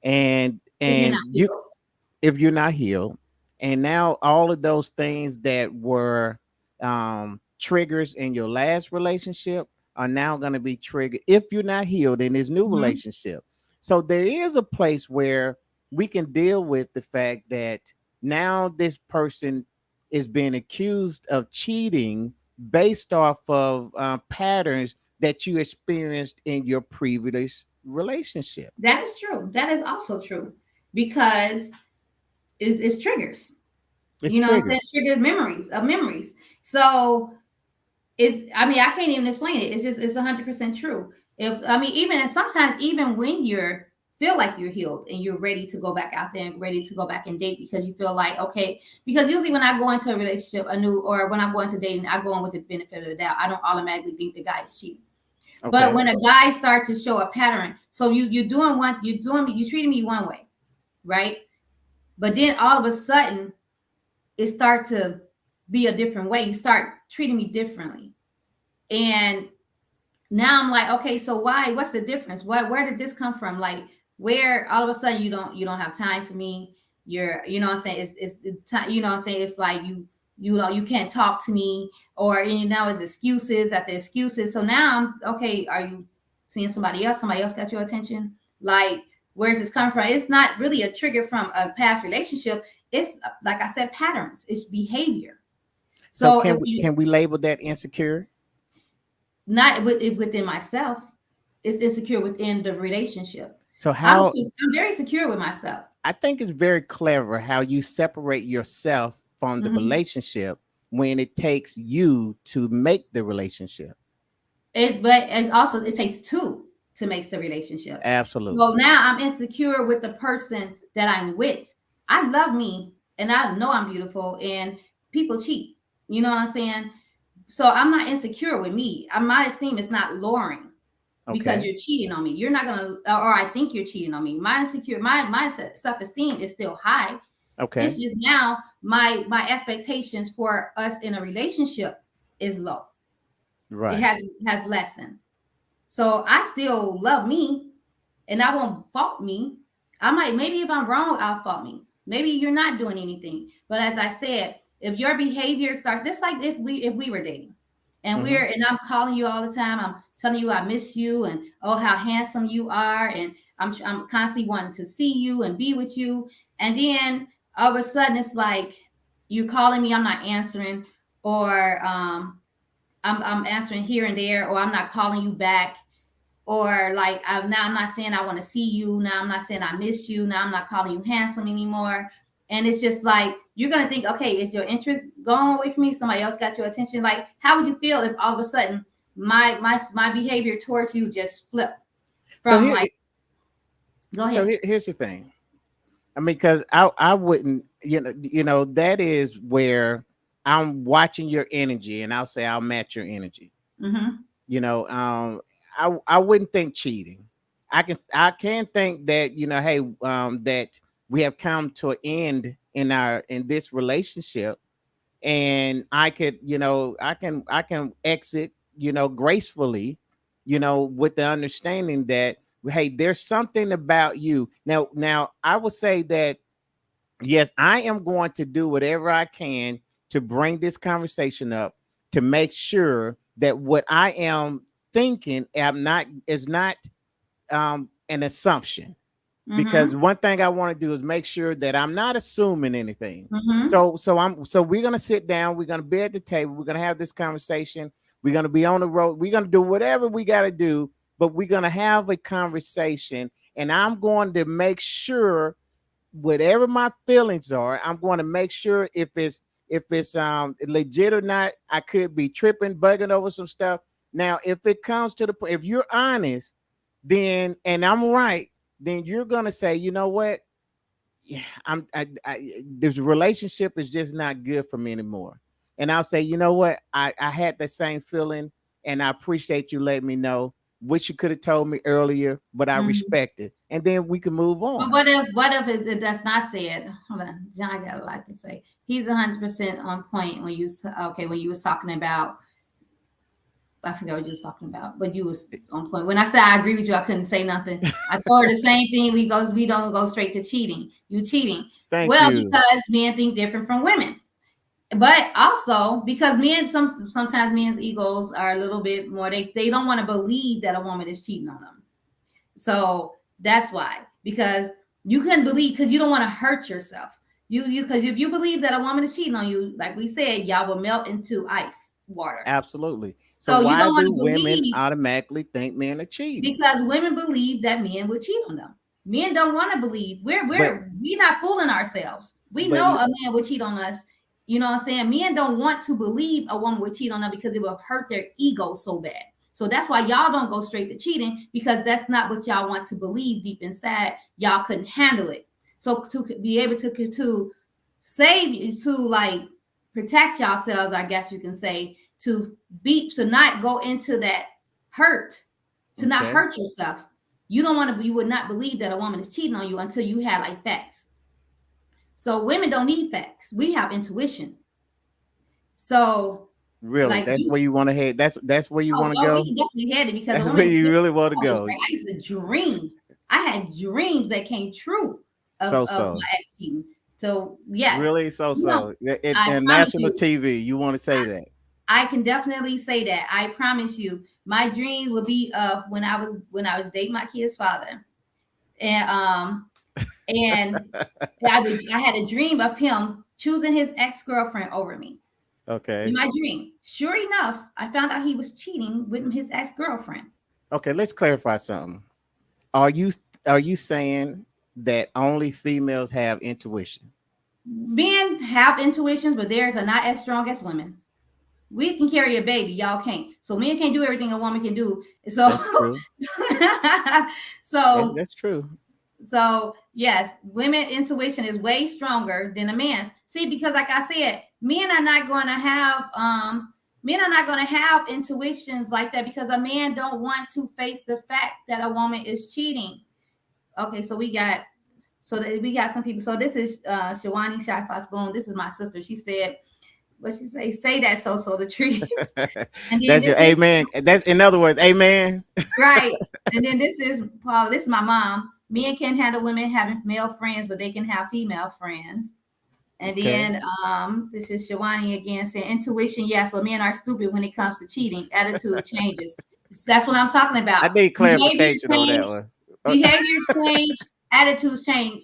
and If you're not and you healed. if you're not healed, and now all of those things that were triggers in your last relationship are now going to be triggered if you're not healed in this new Mm-hmm. relationship. So there is a place where we can deal with the fact that now this person is being accused of cheating based off of patterns that you experienced in your previous relationship. That is true. That is also true because it's triggers. It's You know what I'm saying? triggers. Triggered memories. So I mean, I can't even explain it. It's 100% true. If I mean, even and sometimes even when you're feel like you're healed and you're ready to go back out there and ready to go back and date because you feel like okay, because usually when I go into a relationship, or when I'm going to dating, I go in with the benefit of the doubt. I don't automatically think the guy is cheating. But Okay. when a guy starts to show a pattern, so you treating me one way, right? But then all of a sudden it start to be a different way. You start treating me differently. And now I'm like, okay, so why? What's the difference? Where did this come from? Like, where all of a sudden you don't have time for me. You know what I'm saying? It's the time. You know what I'm saying? It's like you can't talk to me, or now it's excuses after excuses. So now I'm okay. Are you seeing somebody else? Somebody else got your attention? Like, where's this coming from? It's not really a trigger from a past relationship. It's like I said, patterns. It's behavior. So So if you can we label that insecure? not within myself, it's insecure within the relationship. So I'm how I'm very secure with myself. I think it's very clever how you separate yourself from the Mhm. relationship when it takes you to make the relationship. But also it takes two to make the relationship. So Absolutely. now I'm insecure with the person that I'm with. I love me and I know I'm beautiful and people cheat. You know what I'm saying? So I'm not insecure with me. My esteem is not lowering because Okay. you're cheating on me. You're not gonna, or I think you're cheating on me. My self esteem is still high. It's Okay. just now my expectations for us in a relationship is low. It Right. has lessened. So I still love me, and I won't fault me. I might maybe if I'm wrong, I'll fault me. Maybe you're not doing anything. But as I said, if your behavior starts just like if we were dating Hmm. and I'm calling you all the time, I'm telling you I miss you and oh how handsome you are, and I'm constantly wanting to see you and be with you. And then all of a sudden it's like you're calling me, I'm not answering, or I'm answering here and there, or I'm not calling you back, or like I'm not saying I want to see you. Now I'm not saying I miss you. Now I'm not calling you handsome anymore. And it's just like you're gonna think, okay, is your interest going away from me? Somebody else got your attention. Like, how would you feel if all of a sudden my behavior towards you just flipped So from here like, go ahead. here's the thing. I mean, because I wouldn't, that is where I'm watching your energy, and I'll say I'll match your energy. Mm-hmm. You know, I wouldn't think cheating. I can think that hey, that we have come to an end in this relationship, and I could, I can exit, gracefully, with the understanding that Hey, there's something about you. Now I would say that yes, I am going to do whatever I can to bring this conversation up to make sure that what I am thinking am not is not an assumption, because Mm-hmm. one thing I want to do is make sure that I'm not assuming anything. Mm-hmm. So we're gonna sit down, we're gonna be at the table, we're gonna have this conversation, we're gonna be on the road, we're gonna do whatever we gotta do, but we're gonna have a conversation, and I'm going to make sure whatever my feelings are, I'm going to make sure if it's legit or not. I could be tripping, bugging over some stuff. Now, if it comes to the point, if you're honest, then and I'm right, then you're gonna say, you know what? Yeah, this relationship is just not good for me anymore. And I'll say, you know what? I had that same feeling, and I appreciate you letting me know. Wish you could have told me earlier, but I Mm-hmm. respect it, and then we can move But on. what if that's not said? Hold on, John got a lot to say. He's 100% on point when okay, when you was talking about, I forgot what you was talking about, but you was on point. When I said I agree with you, I couldn't say nothing. I told her the same thing. We don't go straight to cheating. You cheating. Thank Well, you. because men think different from women. But also because men sometimes men's egos are a little bit more, they don't want to believe that a woman is cheating on them. So that's why, because you couldn't believe, because you don't want to hurt yourself. You because if you believe that a woman is cheating on you, like we said, y'all will melt into ice water. Absolutely. So So you why don't want do to women believe, automatically think men are cheating? because women believe that men would cheat on them. Men don't want to believe. But We're not fooling ourselves. We but know a man would cheat on us. You know what I'm saying? Men don't want to believe a woman would cheat on them because it will hurt their ego so bad. So that's why y'all don't go straight to cheating, because that's not what y'all want to believe deep inside. Y'all couldn't handle it. So to be able to save you, to like protect yourselves, I guess you can say, to not go into that hurt, to not okay, hurt yourself. You don't want to, you would not believe that a woman is cheating on you until you had like facts. So women don't need facts. We have intuition. So really, like that's you, where you want to head. That's where you want to we go. can definitely had it, because a That's woman where is you different really want to on this, go. right? I used to dream. I had dreams that came true of So my ex cheating. So yes, really, no, I and promise national you, TV. You want to say that? I can definitely say that. I promise you, my dream would be of when I was dating my kid's father, and and I had a dream of him choosing his ex girlfriend over me in Okay, my dream. Sure enough, I found out he was cheating with his ex girlfriend. okay. Let's clarify something. Are you are you saying that only females have intuition? Men have intuitions, but theirs are not as strong as women's. We can carry a baby, y'all can't. So men can't do everything a woman can do. So That's true. so That's true. So yes, women intuition is way stronger than a man's. See, because like I said, men are not going to have intuitions like that, because a man don't want to face the fact that a woman is cheating. Okay, we got some people. So this is Shawani Shy Fox Boom. This is my sister. She said, what she say that so the trees. And then That's your this is amen. That's in other words, amen. right. And then this is Paul. This is my mom. Men can't handle women having male friends, but they can have female friends. And Okay. then this is Shawani again saying intuition, yes, but men are stupid when it comes to cheating. Attitude changes. That's what I'm talking I about. need Behavior clarification on that change, one. behavior change, attitudes change.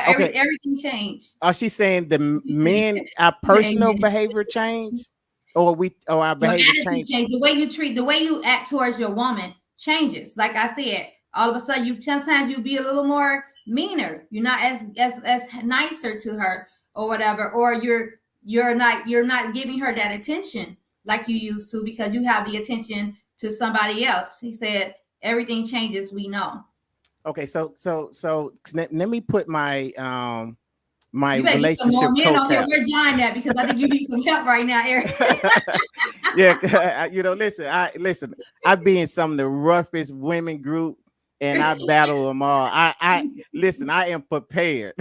Okay. Everything changed. Are she saying the men our personal Amen. behavior change, or our Your behavior attitude change? change. The way you act towards your woman changes. Like I said, all of a sudden you sometimes you be a little more meaner. You're not as nicer to her or whatever, or you're not giving her that attention like you used to, because you have the attention to somebody else. He said everything changes. We know. Okay, so let me put my You better get some more relationship men coach on here. hat. We're John that, because I think you need some help right now, Eric. Yeah, listen, I be in some of the roughest women group, and I battle them all. I listen, I am prepared,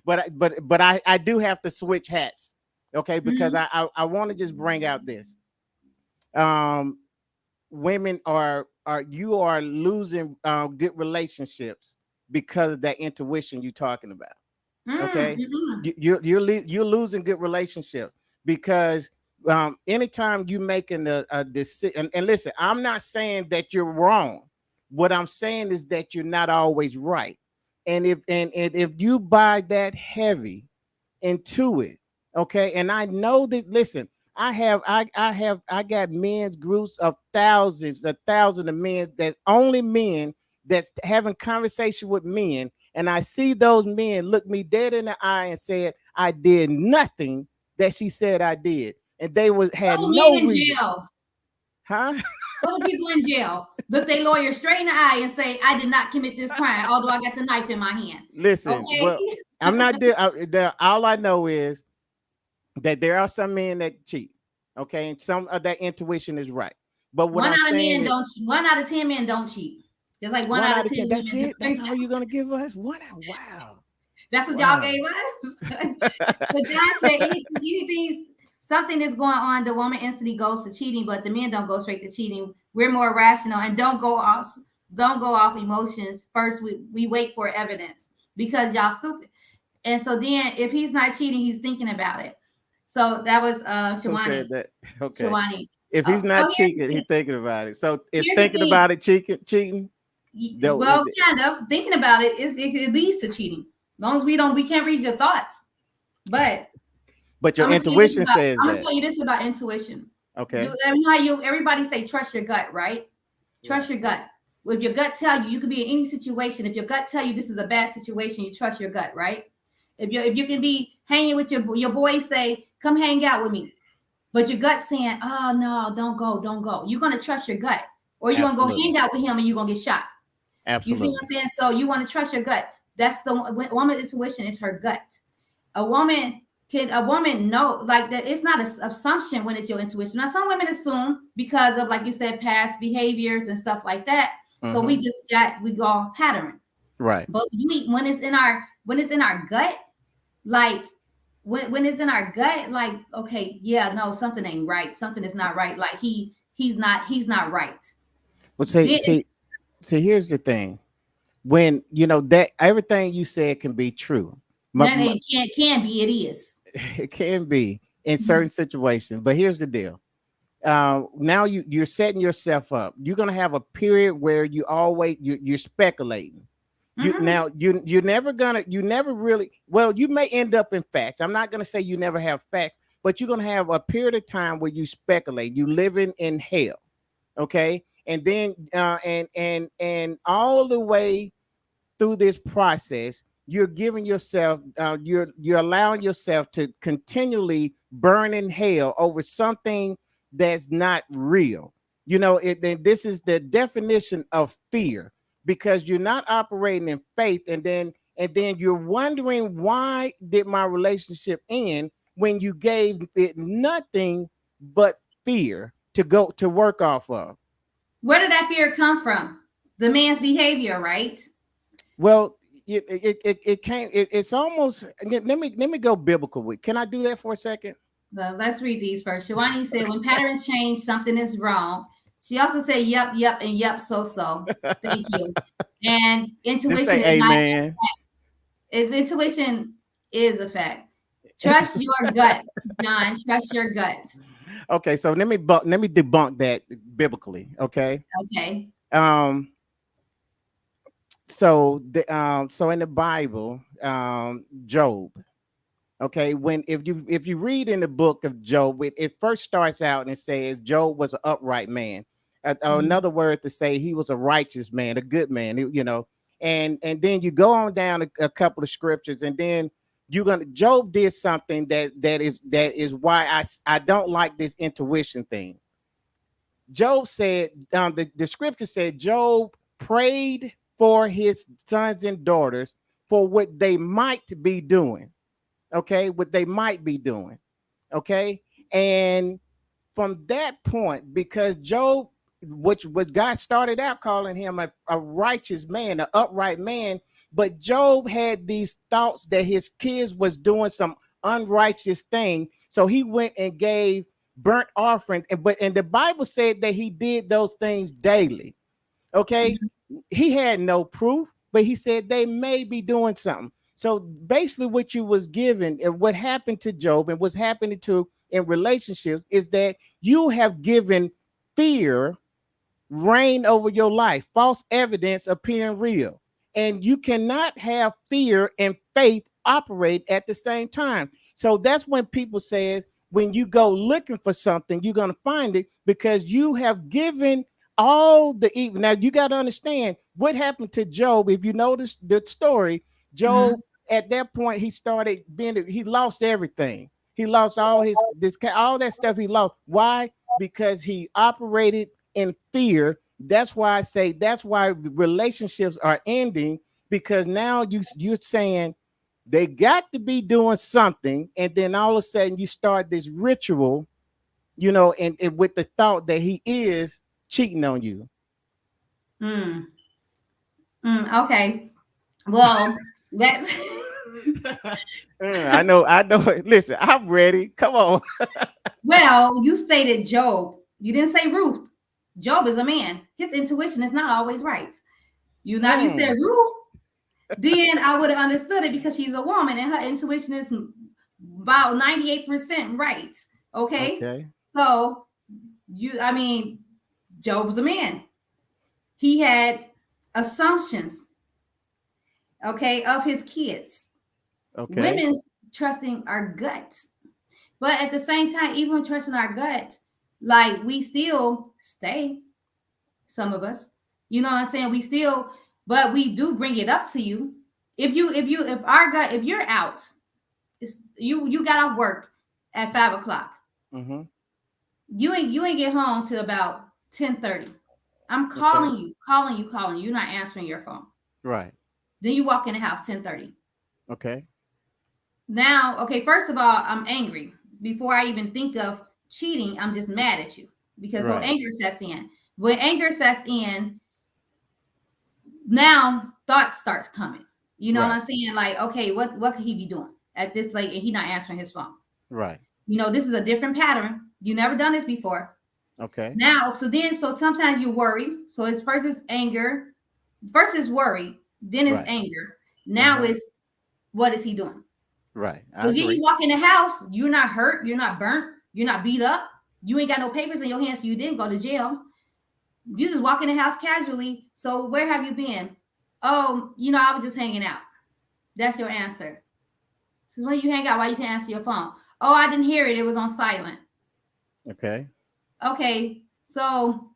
but I do have to switch hats, okay? Because I want to just bring out this. Um, women are losing good relationships because of that intuition you're talking about. Okay, Mm-hmm. you're losing good relationship because anytime you making a decision, and listen, I'm not saying that you're wrong. What I'm saying is that you're not always right. And if you buy that heavy into it, okay, and I know that, listen, I got men's groups of thousands, a thousand of men, that only men that's having conversation with men, and I see those men look me dead in the eye and said, I did nothing that she said I did. And they had Those men no in reason. jail. Huh? Those people in jail look their lawyer straight in the eye and say, "I did not commit this crime, although I got the knife in my hand." Listen, Okay. well, I'm not all I know is that there are some men that cheat. Okay, and some of that intuition is right. But what One I'm out of saying men is don't. 1 out of 10 men don't cheat. Just like one one out out of of ten 10. That's women it. That's do. all you're gonna give us? One out. Wow. That's what y'all Wow. gave us. But God said anything, something is going on, the woman instantly goes to cheating, but the men don't go straight to cheating. We're more rational and don't go off emotions. First, we wait for evidence because y'all stupid. And so then if he's not cheating, he's thinking about it. So that was Who Shawani. said that? Okay. Shawani. If he's So not cheating, he's thinking about it. So is here's the thinking thing. about it cheating? No, Well, kind of thinking about it leads to cheating. As long as we can't read your thoughts. But but your I'm gonna tell you this intuition about says I'm gonna that. tell you this about intuition. Okay. You know how everybody say trust your gut, right? Trust Right. your gut. Well, if your gut tell you, you could be in any situation. If your gut tell you this is a bad situation, you trust your gut, right? If you can be hanging with your boys, say, come hang out with me. But your gut saying, oh no, don't go. You're gonna trust your gut. Or you're gonna go Absolutely. hang out with him and you're gonna get shot. You see what Absolutely. I'm saying? So you want to trust your gut. That's the woman's intuition is her gut. A woman know like that? It's not an assumption when it's your intuition. Now some women assume because of, like you said, past behaviors and stuff like that. So Mm-hmm. we go off pattern. Right. But when it's in our gut, like when it's in our gut, like, okay, yeah, no, something ain't right. Something is not right. Like he's not right. Well, Then see, here's the thing. When you know that everything you said can be true. that ain't can be, it is. It can be in Mhm. certain situations, but here's the deal. Now you're setting yourself up. You're gonna have a period where you're speculating. Mhm. You never really, well, you may end up in facts. I'm not gonna say you never have facts, but you're gonna have a period of time where you speculate. You living in hell, okay? And then and all the way through this process, you're giving yourself, you're allowing yourself to continually burn in hell over something that's not real. Then this is the definition of fear, because you're not operating in faith, and then you're wondering, why did my relationship end, when you gave it nothing but fear to go to work off of. Where did that fear come from? The man's behavior, right? Well, it can't. It's almost. Let me go biblical with. Can I do that for a second? Well, let's read these first. Shawani said, when patterns change, something is wrong. She also said, yep, yep, and yep, so. Thank you. And Just intuition say is not, amen. intuition is a fact. Trust It's- your gut, John. Trust your gut. okay, so let me debunk that biblically. Okay. Okay. Um. So in the Bible, Job. Okay, when if you read in the book of Job, it first starts out and it says Job was an upright man. Mhm. Another word to say he was a righteous man, a good man. And then you go on down a couple of scriptures, and then Job did something that is why I don't like this intuition thing. Job said, the scripture said Job prayed for his sons and daughters for what they might be doing. Okay, what they might be doing. Okay, and from that point, because Job, which was God started out calling him a righteous man, an upright man, but Job had these thoughts that his kids was doing some unrighteous thing, so he went and gave burnt offering, and the Bible said that he did those things daily. Okay. He had no proof, but he said they may be doing something. So basically, what you was given and what happened to Job and what's happening to in relationships is that you have given fear reign over your life, false evidence appearing real. And you cannot have fear and faith operate at the same time. So that's when people says when you go looking for something, you're going to find it because you have given all the evil. Now you got to understand what happened to Job. If you notice the story, Mm-hmm. Job at that point he started being he lost everything. He lost all his this all that stuff he lost. Why? Because he operated in fear. That's why I say that's why relationships are ending because now you're saying they got to be doing something, and then all of a sudden you start this ritual, and with the thought that he is cheating on you. Mm. Okay. Well, that's I know. Listen, I'm ready. Come on. well, you stated Job. You didn't say Ruth. Job is a man. His intuition is not always right. If you said Mm, Ruth, then I would have understood it because she's a woman and her intuition is about 98% right. Okay. okay. So Job was a man. He had assumptions, okay, of his kids. Okay. Women trusting our gut. But at the same time, even trusting our gut, like we still stay, some of us. You know what I'm saying? We still, but we do bring it up to you. If our gut, if you're out, it's you got off work at 5 o'clock. Mm-hmm. You ain't get home till about 10:30. I'm Okay. calling you, calling you, calling you. You're not answering your phone. Right. Then you walk in the house 10:30. Okay. Now, okay, first of all, I'm angry. Before I even think of cheating, I'm just mad at you because so Right. anger sets in. When anger sets in, now thoughts starts coming. You know what Right. I'm saying? Like, okay, what could he be doing at this late and he not answering his phone? Right. This is a different pattern. You never done this before. Okay. Now, so sometimes you worry. So it's first is anger, first is worry, then it's Right. anger. Now Uh-huh. is what is he doing? Right. I So then you agree. walk in the house, you're not hurt, you're not burnt, you're not beat up, you ain't got no papers in your hands, so you didn't go to jail. You just walk in the house casually. So where have you been? Oh, I was just hanging out. That's your answer. Since when you hang out, why you can't answer your phone? Oh, I didn't hear it. It was on silent. Okay. Okay, so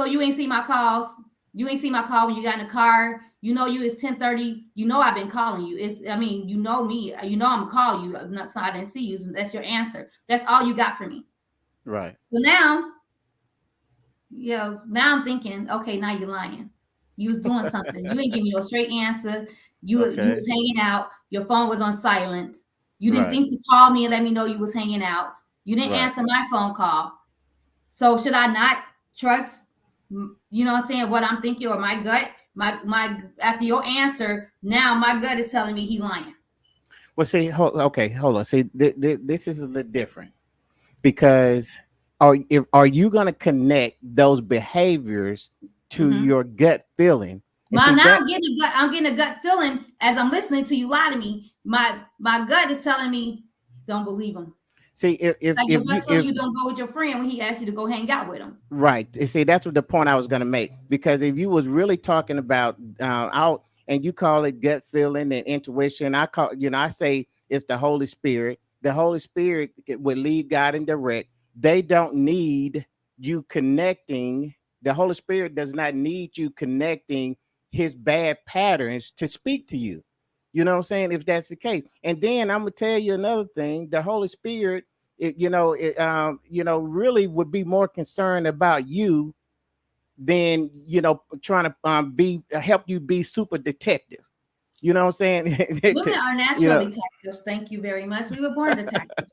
you ain't see my calls. You ain't see my call when you got in the car. You it's 10:30. I've been calling you. You know me. I'm gonna call you. I'm not so I didn't see you. So that's your answer. That's all you got for me. Right. So now I'm thinking, okay, now you're lying. You was doing something. You ain't give me no straight answer. You Okay. was hanging out. Your phone was on silent. You didn't Right. think to call me and let me know you was hanging out. You didn't Right. answer my phone call. So should I not trust, what I'm saying, what I'm thinking or my gut? My after your answer, now my gut is telling me he lying. Well, see, okay, hold on. See, this is a little different because are you going to connect those behaviors to Mm-hmm. your gut feeling? And Well, see now that. I'm getting a gut feeling as I'm listening to you lie to me. My gut is telling me don't believe him. See, Like your if you gut telling if you don't go with your friend when he asked you to go hang out with him. right. See, that's what the point I was going to make. Because if you was really talking about out and you call it gut feeling and intuition, I say it's the Holy Spirit. The Holy Spirit would lead, God, and direct. They don't need you connecting. The Holy Spirit does not need you connecting his bad patterns to speak to you. You know what I'm saying? If that's the case. And then I'm gonna tell you another thing. The Holy Spirit really would be more concerned about you than trying to be help you be super detective. You know what I'm saying? Women are you natural know, detectives. Thank you very much. We were born detectives.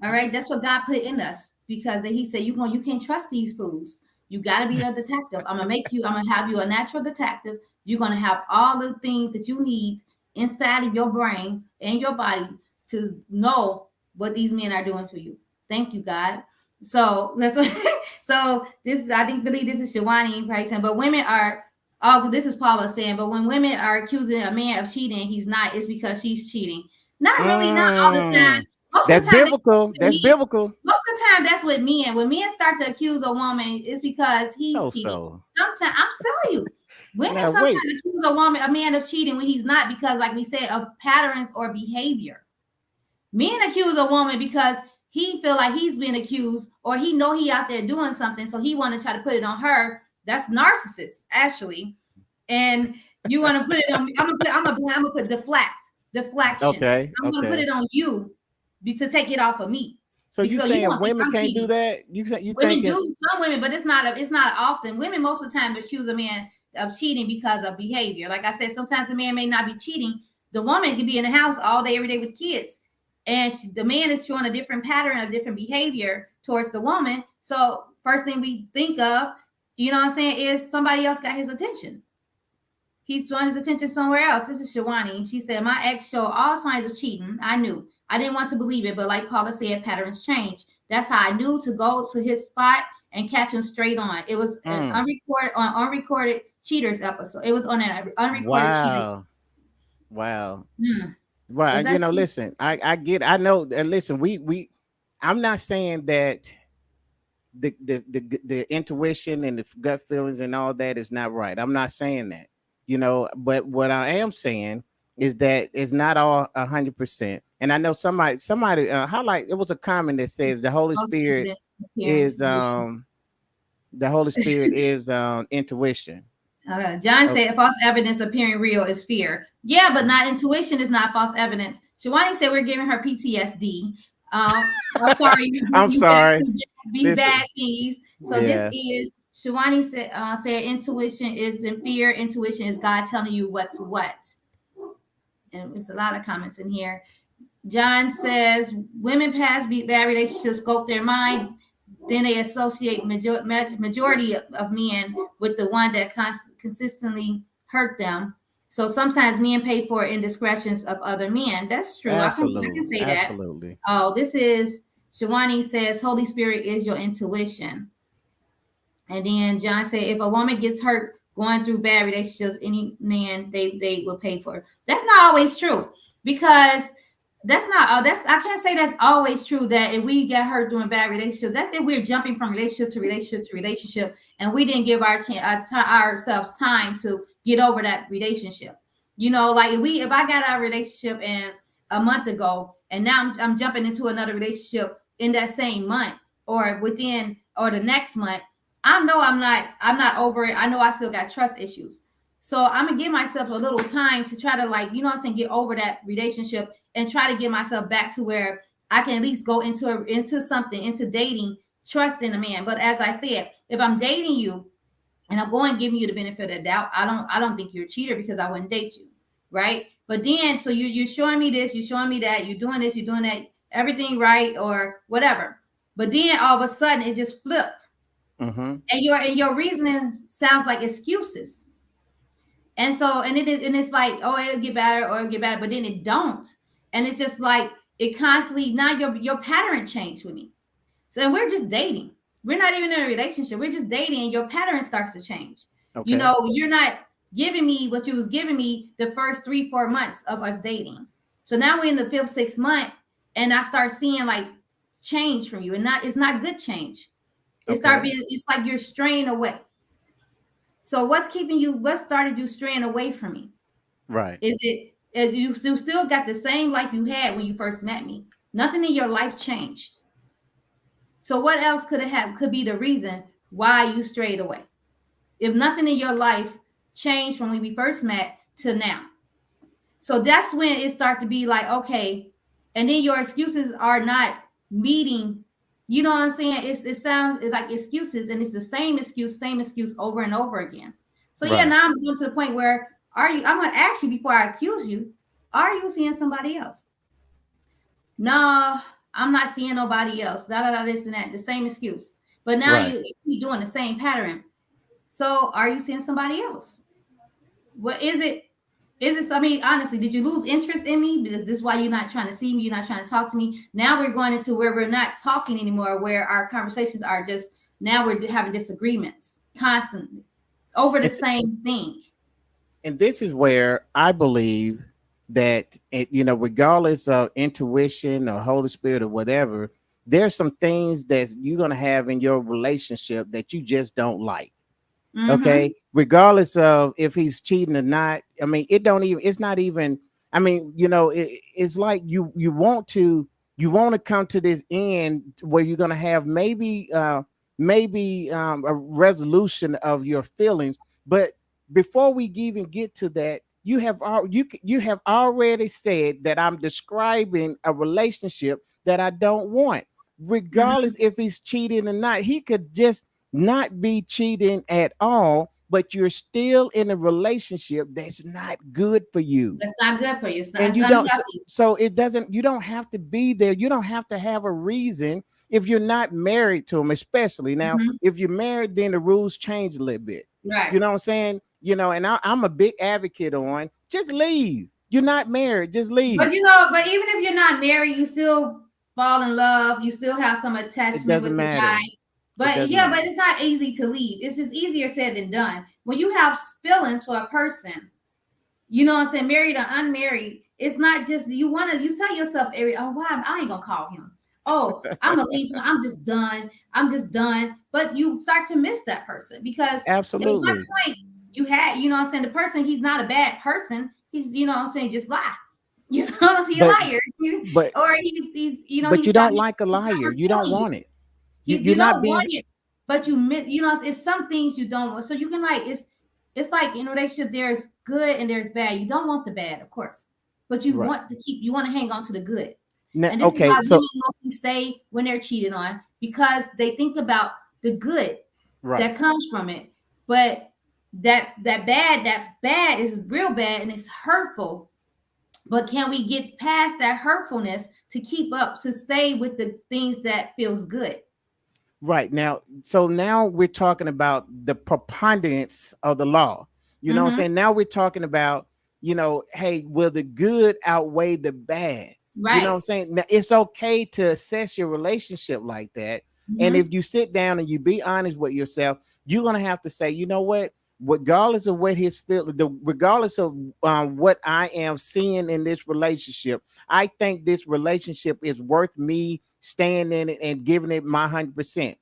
All right, that's what God put in us because He said you can't trust these fools. You got to be a detective. I'm gonna have you a natural detective. You're gonna have all the things that you need inside of your brain and your body to know what these men are doing for you. Thank you, God. So that's what. So this is, I think, believe this is Shawani probably saying, but women are. Oh, this is Paula saying, but when women are accusing a man of cheating, he's not. It's because she's cheating. Not really, not all the time. Mm, Most of that's the time, biblical. That's men. biblical. Most of the time, that's with men. When men start to accuse a woman, it's because he's So cheating. so. Sometimes I'm telling you, women Now sometimes wait. accuse a man of cheating when he's not, because, like we said, of patterns or behavior. Men accuse a woman because he feel like he's been accused, or he know he out there doing something, so he want to try to put it on her. That's narcissist, actually. And you want to put it on. I'm gonna put deflection. Okay. I'm gonna put Okay. it on you to take it off of me, So you because you saying don't think women I'm can't do cheating. that? You say you Women thinking do, some women, but it's not often. Women most of the time accuse a man of cheating because of behavior. Like I said, sometimes the man may not be cheating. The woman can be in the house all day, every day with kids, and the man is showing a different pattern of different behavior towards the woman. So first thing we think of, you know what I'm saying, is somebody else got his attention. He's throwing his attention somewhere else. This is Shawani. She said, my ex showed all signs of cheating. I knew. I didn't want to believe it, but like Paula said, patterns change. That's how I knew to go to his spot and catch him straight on. It was an mm, unrecorded cheaters episode. It was on an unrecorded cheaters. wow. Wow. Hmm. Well, Was that true? listen, I know. Listen, I'm not saying that the intuition and the gut feelings and all that is not right. I'm not saying that, but what I am saying is that it's not all 100%. And I know somebody highlight. It was a comment that says False evidence appearing is real. um the Holy Spirit is intuition. John Oh, said false evidence appearing real is fear. Yeah, but not intuition is not false evidence. Shawani said we're giving her PTSD. I'm sorry, I'm sorry. be This, bad things. So this yeah, is Shawani said intuition is in fear. Intuition is God telling you what's what. And there's a lot of comments in here. John says women past bad relationships scope their mind, then they associate majority of men with the one that consistently hurt them. So sometimes men pay for indiscretions of other men. That's true. I can absolutely, say that. absolutely. Oh, this is Shawani says Holy Spirit is your intuition. And then John said, if a woman gets hurt going through bad relationships, any man they will pay for it. That's not always true, because that's not that's I can't say that's always true, that if we get hurt doing bad relationships, that's if we're jumping from relationship to relationship to relationship, and we didn't give ourselves time to get over that relationship. You know, like if I got our relationship in a month ago, and now I'm jumping into another relationship in that same month, or within, or the next month, I know I'm not over it. I know I still got trust issues. So I'm gonna give myself a little time to try to, like, you know what I'm saying, get over that relationship and try to get myself back to where I can at least go into something, into dating, trusting a man. But as I said, if I'm dating you and I'm going giving you the benefit of the doubt, I don't think you're a cheater, because I wouldn't date you. Right. But then so you're showing me this, you're showing me that, you're doing this, you're doing that, everything right or whatever. But then all of a sudden it just flipped, Mm-hmm. and your reasoning sounds like excuses. And so, and it's like, oh, it'll get better or it'll get better, but then it don't. And it's just like it constantly, now your pattern changed with me. So, and we're just dating. We're not even in a relationship. We're just dating, and your pattern starts to change. You Okay. know, you're not giving me what you was giving me the first 3-4 months of us dating. So now we're in the fifth, 6th month, and I start seeing like change from you, and it's not good change. Okay. It's like you're straying away. So what started you straying away from me? Right. Is it, you still got the same life you had when you first met me? Nothing in your life changed. So what else could be the reason why you strayed away? If nothing in your life changed from when we first met to now. So that's when it starts to be like, okay, and then your excuses are not meeting. You know what I'm saying? It sounds like excuses, and it's the same excuse over and over again. So yeah, Right. now I'm going to the point where, I'm going to ask you before I accuse you, are you seeing somebody else? No, I'm not seeing nobody else. Da da da, this and that, the same excuse. But now Right. you keep doing the same pattern. So are you seeing somebody else? What is it? Is this, I mean, honestly, did you lose interest in me? Because this is why you're not trying to see me, you're not trying to talk to me. Now we're going into where we're not talking anymore, where our conversations are just, now we're having disagreements constantly over the And, same thing. and this is where I believe that regardless of intuition or Holy Spirit or whatever, there's some things that you're gonna have in your relationship that you just don't like. Mm-hmm. Okay, regardless of if he's cheating or not. I mean, it's not even, I mean, it's like you want to come to this end where you're going to have maybe a resolution of your feelings. But before we even get to that, you have already said that I'm describing a relationship that I don't want, Mm-hmm. regardless if he's cheating or not. He could just not be cheating at all, but you're still in a relationship that's not good for you. That's not good for you. It's not, And it's you don't, so, unhealthy. so it doesn't, you don't have to be there. You don't have to have a reason if you're not married to him, especially. Now, Mm-hmm. if you're married, then the rules change a little bit. Right. You know what I'm saying? And I'm a big advocate on just leave. You're not married, just leave. But you know, but even if you're not married, you still fall in love. You still have some It attachment doesn't with the guy. matter. It But doesn't yeah, but matter. it's not easy to leave. It's just easier said than done. When you have feelings for a person, you know what I'm saying, married or unmarried, it's not just you tell yourself every, oh, why I ain't gonna call him. Oh, I'm gonna leave him. I'm just done. I'm just done. But you start to miss that person because at one Absolutely. point you had, you know what I'm saying, the person, he's not a bad person. He's, you know what I'm saying, just lie. You know what I'm saying, But liar. but Or he's you know, but he's you got don't like a he's liar. never You don't feeling you. want it. You You're not don't want being it, but you miss, you know, it's some things you don't want. So you can like, it's like in a relationship, there's good and there's bad. You don't want the bad, of course, but you right want to keep, you want to hang on to the good. now. And this is Okay, why so women mostly stay when they're cheated on, because they think about the good right. that comes from it. But that bad is real bad and it's hurtful. But can we get past that hurtfulness to keep up, to stay with the things that feels good? Right now, so now we're talking about the preponderance of the law. You know what I'm Mm-hmm. saying? Now we're talking about, hey, will the good outweigh the bad? You know what I'm Right. saying? Now, it's okay to assess your relationship like that. And Mm-hmm. if you sit down and you be honest with yourself, you're gonna have to say, you know what? Regardless of what regardless of what I am seeing in this relationship, I think this relationship is worth me staying in it and giving it my 100%.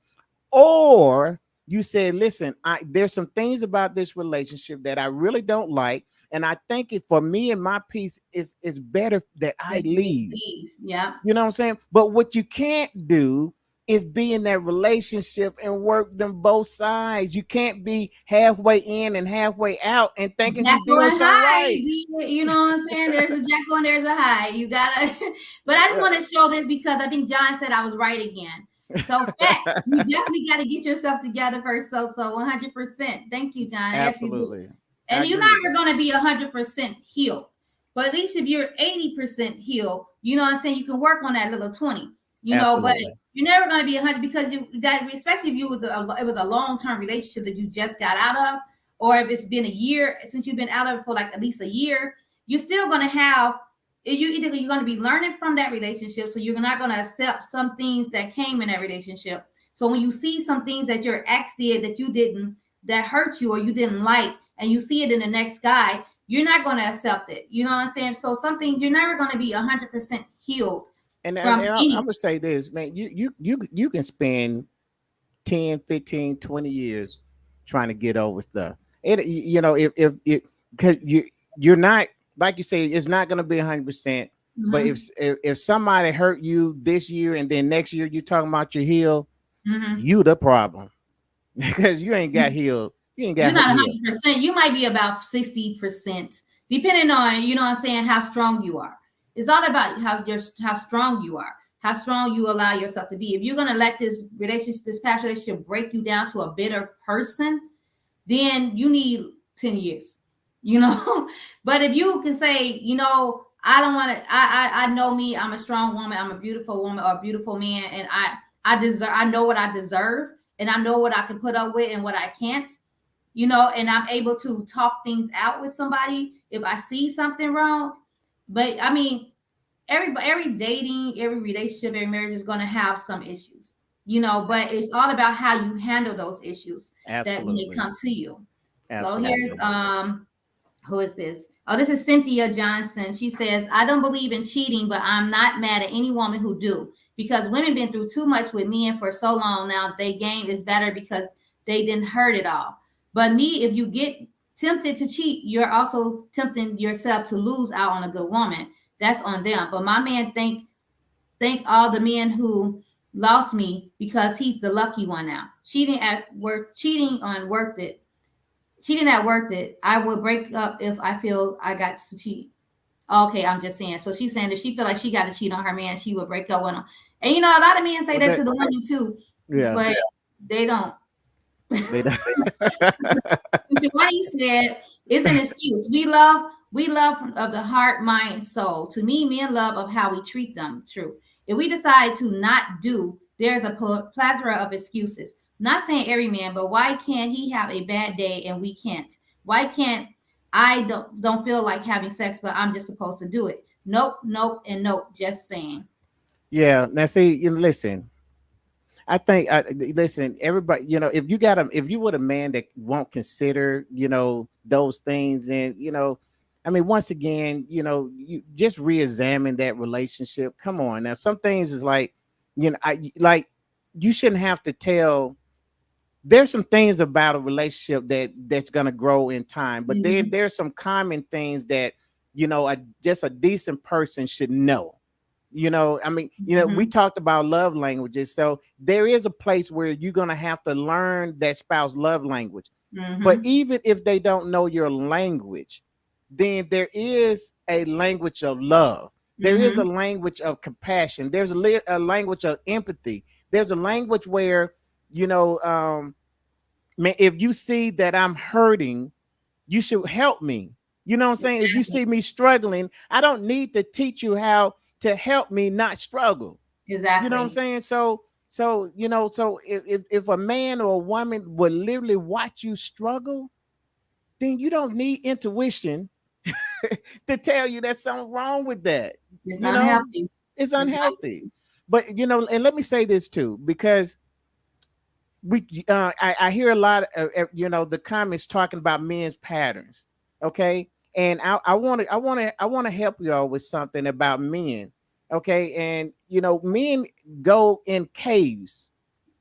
Or you said, listen, there's some things about this relationship that I really don't like, and I think it for me and my peace is better that I That you need to leave. leave. Yeah. You know what I'm saying? But what you can't do is be in that relationship and work them both sides. You can't be halfway in and halfway out and thinking you're Jacko doing and something Hyde. right. You know what I'm saying? There's a Jacko and there's a Hyde. You gotta, but I just want to show this because I think John said I was right again. So facts, you definitely got to get yourself together first. So 100%. Thank you, John. As you do. Absolutely. I And you're agree with never that. going to be 100% healed. But at least if you're 80% healed, you know what I'm saying, you can work on that little 20, but Absolutely. you're never going to be 100 because especially if it was a long-term relationship that you just got out of, or if it's been a year since you've been out of it for like at least a year, you're still going to have, you're going to be learning from that relationship. So you're not going to accept some things that came in that relationship. So when you see some things that your ex did that you didn't, that hurt you or you didn't like, and you see it in the next guy, you're not going to accept it. You know what I'm saying? So some things you're never going to be 100% healed And from I'm anything. gonna say this, man. You can spend 10, 15, 20 years trying to get over stuff. If because you're not, like you say, it's not gonna be 100%. But Mm-hmm. if somebody hurt you this year and then next year you talking about your heel, Mm-hmm. you the problem because you ain't got healed. You ain't You're got not healed. 100%. You might be about 60%, depending on, you know what I'm saying, how strong you are. It's all about how strong you are, how strong you allow yourself to be. If you're gonna let this relationship, this past relationship, break you down to a bitter person, then you need 10 years, But if you can say, I don't want to, I know me, I'm a strong woman, I'm a beautiful woman or a beautiful man, and I know what I deserve, and I know what I can put up with and what I can't, and I'm able to talk things out with somebody, if I see something wrong. But I mean, every dating, every relationship, every marriage is going to have some issues, but it's all about how you handle those issues that when they Absolutely. come to you. So here's Absolutely. who is this? Oh, this is Cynthia Johnson. She says, I don't believe in cheating, but I'm not mad at any woman who do, because women been through too much with men for so long now. They game is better because they didn't hurt it all. But me, if you get tempted to cheat, you're also tempting yourself to lose out on a good woman. That's on them. But my man thank all the men who lost me because he's the lucky one now. Cheating on worth it. Cheating at worth it. I would break up if I feel I got to cheat. Okay, I'm just saying. So she's saying if she feel like she got to cheat on her man, she would break up with him. And a lot of men say Well, that to the women too, yeah, but they don't. they don't. Johnny said, "It's an excuse. We love of the heart, mind, and soul. To me, men love of how we treat them. True. If we decide to not do, there's a plethora of excuses. Not saying every man, but why can't he have a bad day and we can't? Why can't I don't feel like having sex, but I'm just supposed to do it? Nope, nope, and nope. Just saying. Yeah. Now, see, listen. I think, listen, everybody, if you were a man that won't consider, those things, and I mean, once again, you just re-examine that relationship. Come on, now, some things is like, I like, you shouldn't have to tell. There's some things about a relationship that's gonna grow in time, but Mm-hmm. there's some common things that just a decent person should know. I mean, we Mm-hmm. talked about love languages. So there is a place where you're going to have to learn that spouse love language. But Mm-hmm. even if they don't know your language, then there is a language of love. There is a Mm-hmm. language of compassion. There's a language of empathy. There's a language where, man, if you see that I'm hurting, you should help me. You know what I'm saying? If you Exactly. see me struggling, I don't need to teach you how to help me not struggle. You know what I'm Exactly. saying? So if a man or a woman would literally watch you struggle, then you don't need intuition to tell you there's something wrong with that. It's You know, unhealthy. it's It's unhealthy. But and let me say this too, because I hear a lot of the comments talking about men's patterns. Okay, and I want to help y'all with something about men. Okay, and men go in caves.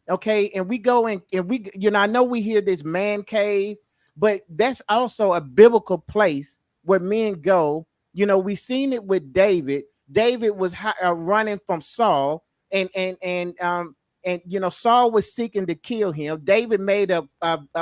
Okay, and we go in, and I know we hear this man cave, but that's also a biblical place where men go. We seen it with David. David was running from Saul, and Saul was seeking to kill him. David made a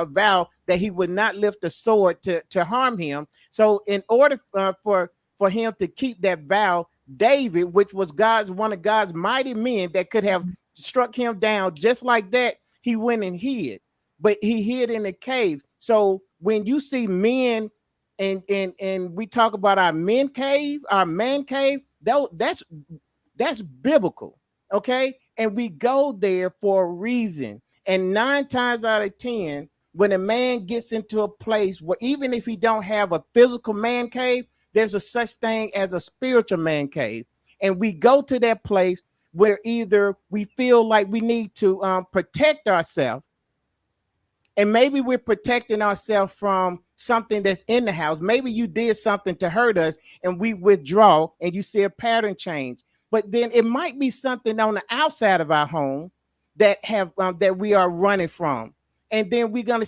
vow that he would not lift the sword to harm him. So in order for him to keep that vow, David, which was one of God's mighty men that could have struck him down just like that, he went and hid. But he hid in the cave. So when you see men, and we talk about our men cave, our man cave, that's biblical. Okay, and we go there for a reason. And 9 times out of 10, when a man gets into a place where, even if he don't have a physical man cave, there's a such thing as a spiritual man cave. And we go to that place where either we feel like we need to protect ourselves, and maybe we're protecting ourselves from something that's in the house. Maybe you did something to hurt us and we withdraw, and you see a pattern change. But then it might be something on the outside of our home that we are running from. And then you're gonna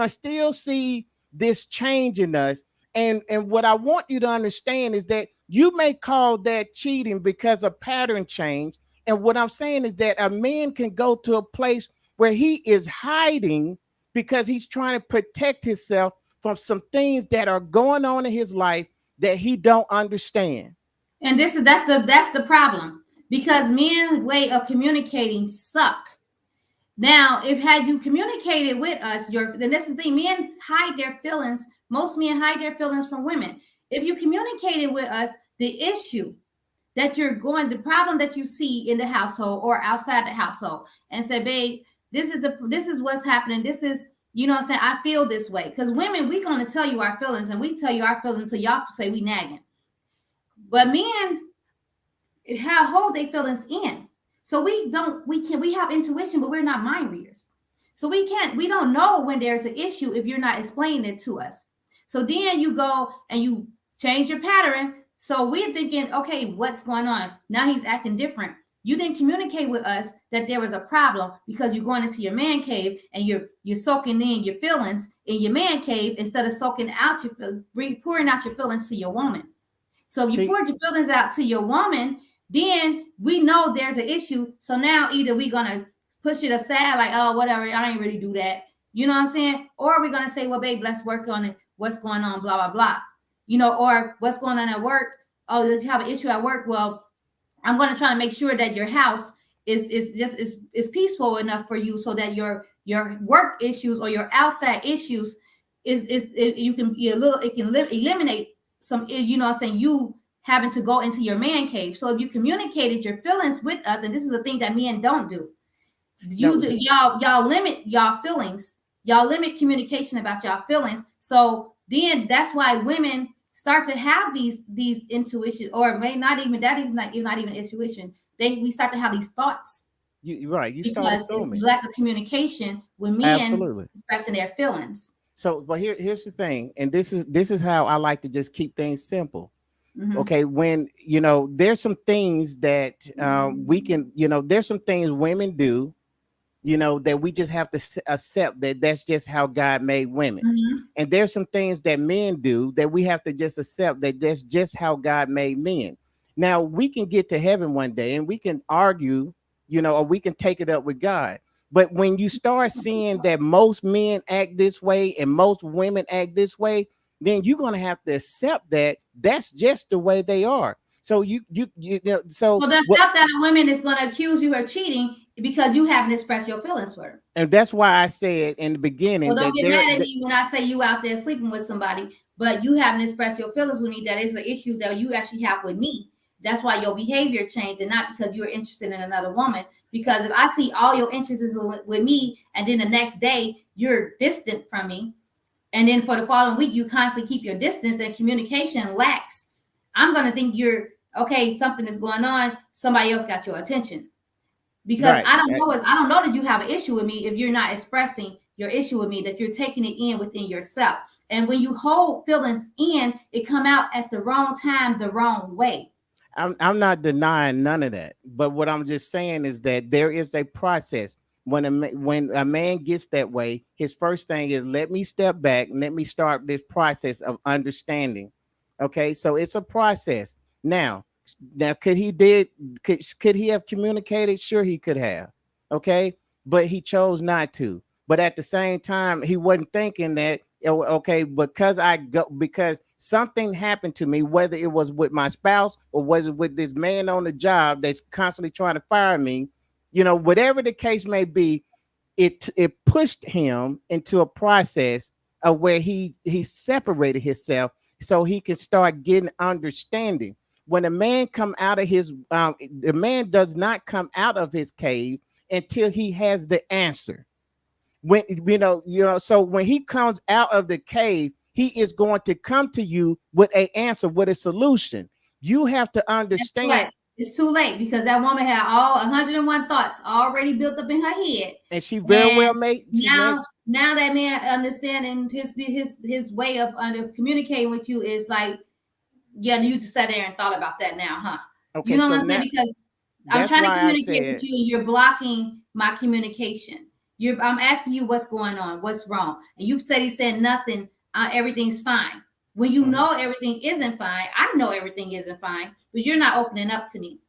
still see this change in us. And what I want you to understand is that you may call that cheating because of pattern change. And what I'm saying is that a man can go to a place where he is hiding because he's trying to protect himself from some things that are going on in his life that he don't understand. And that's the problem, because men way of communicating suck. Now, if had you communicated with us, then that's the thing. Men hide their feelings. Most men hide their feelings from women. If you communicated with us the issue the problem that you see in the household or outside the household, and say, babe, this is what's happening. This is You know what I'm saying? I feel this way. Because women, we gonna tell you our feelings, and we tell you our feelings, so y'all say we nagging. But men have hold their feelings in. So we have intuition, but we're not mind readers. So we don't know when there's an issue if you're not explaining it to us. So then you go and you change your pattern. So we're thinking, okay, what's going on? Now he's acting different. You didn't communicate with us that there was a problem because you're going into your man cave and you're soaking in your feelings in your man cave instead of soaking out pouring out your feelings to your woman. So if you See, poured your feelings out to your woman, then we know there's an issue. So now either we're gonna push it aside, like, oh, whatever, I ain't really do that. You know what I'm saying? Or we're gonna say, well, babe, let's work on it. What's going on? Blah, blah, blah. You know, or what's going on at work? Oh, you have an issue at work. Well, I'm going to try to make sure that your house is peaceful enough for you so that your work issues or your outside issues you can be a little it can eliminate some, you know what I'm saying, you having to go into your man cave. So if you communicated your feelings with us, and this is the thing that men don't do, no, y'all limit y'all feelings, y'all limit communication about y'all feelings. So then that's why women start to have these intuition, or may not even that, even not even intuition. We start to have these thoughts you right. You start because it's assuming. lack of communication with men Absolutely. expressing their feelings. So, but here's the thing, and this is how I like to just keep things simple. Mm-hmm. Okay, when there's some things that we can, there's some things women do, that we just have to accept that that's just how God made women. Mm-hmm. And there's some things that men do that we have to just accept that that's just how God made men. Now, we can get to heaven one day and we can argue, or we can take it up with God. But when you start seeing that most men act this way and most women act this way, then you're going to have to accept that that's just the way they are. So so Well, the what, stuff that a woman is going to accuse you of cheating because you haven't expressed your feelings for her. and that's why I said in the So beginning don't that get mad at me when I say you out there sleeping with somebody, but you haven't expressed your feelings with me. That is an issue that you actually have with me. That's why your behavior changed, and not because you're interested in another woman. Because if I see all your interests is with me, and then the next day you're distant from me, and then for the following week you constantly keep your distance and communication lacks, I'm gonna think you're okay. Something is going on. Somebody else got your attention. Because right. I don't know that you have an issue with me if you're not expressing your issue with me, that you're taking it in within yourself. And when you hold feelings in, it come out at the wrong time, the wrong way. I'm not denying none of that, but what I'm just saying is that there is a process. When a man gets that way, his first thing is let me step back and let me start this process of understanding. Okay, so it's a process. Now, could he have communicated? Sure, he could have. Okay, but he chose not to. But at the same time, he wasn't thinking that, okay, because something happened to me, whether it was with my spouse or was it with this man on the job that's constantly trying to fire me, whatever the case may be, it pushed him into a process of where he separated himself so he can start getting understanding. When a man come out of the man does not come out of his cave until he has the answer. When so when he comes out of the cave, he is going to come to you with an answer, with a solution. You have to understand. What? It's too late because that woman had all 101 thoughts already built up in her head. And she very well And made she made now that man understanding his way of under communicating with you is like, yeah, you just sat there and thought about that now, huh? You okay. know So what I'm saying? now Because I'm that's trying to why I communicate with said you and you're blocking my communication. I'm asking you what's going on, what's wrong. And you said he said nothing, everything's fine. When you mhm, know everything isn't fine, I know everything isn't fine, but you're not opening up to me.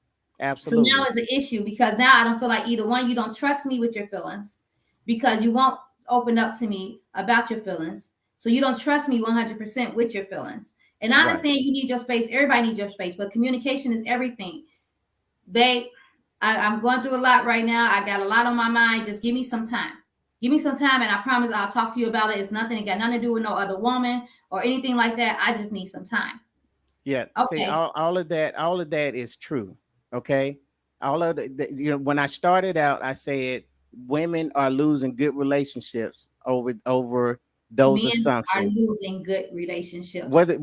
So now absolutely. it's an issue because now I don't feel like either one, you don't trust me with your feelings because you won't open up to me about your feelings. So you don't trust me 100% with your feelings. And I Right. understand you need your space. Everybody needs your space, but communication is everything. Babe, I'm going through a lot right now. I got a lot on my mind. Just give me some time. Give me some time, and I promise I'll talk to you about it. It's nothing. It got nothing to do with no other woman or anything like that. I just need some time. Yeah. See, Okay. all of that is true. Okay. All of when I started out, I said women are losing good relationships over those Men are assumptions. losing good relationships. Whether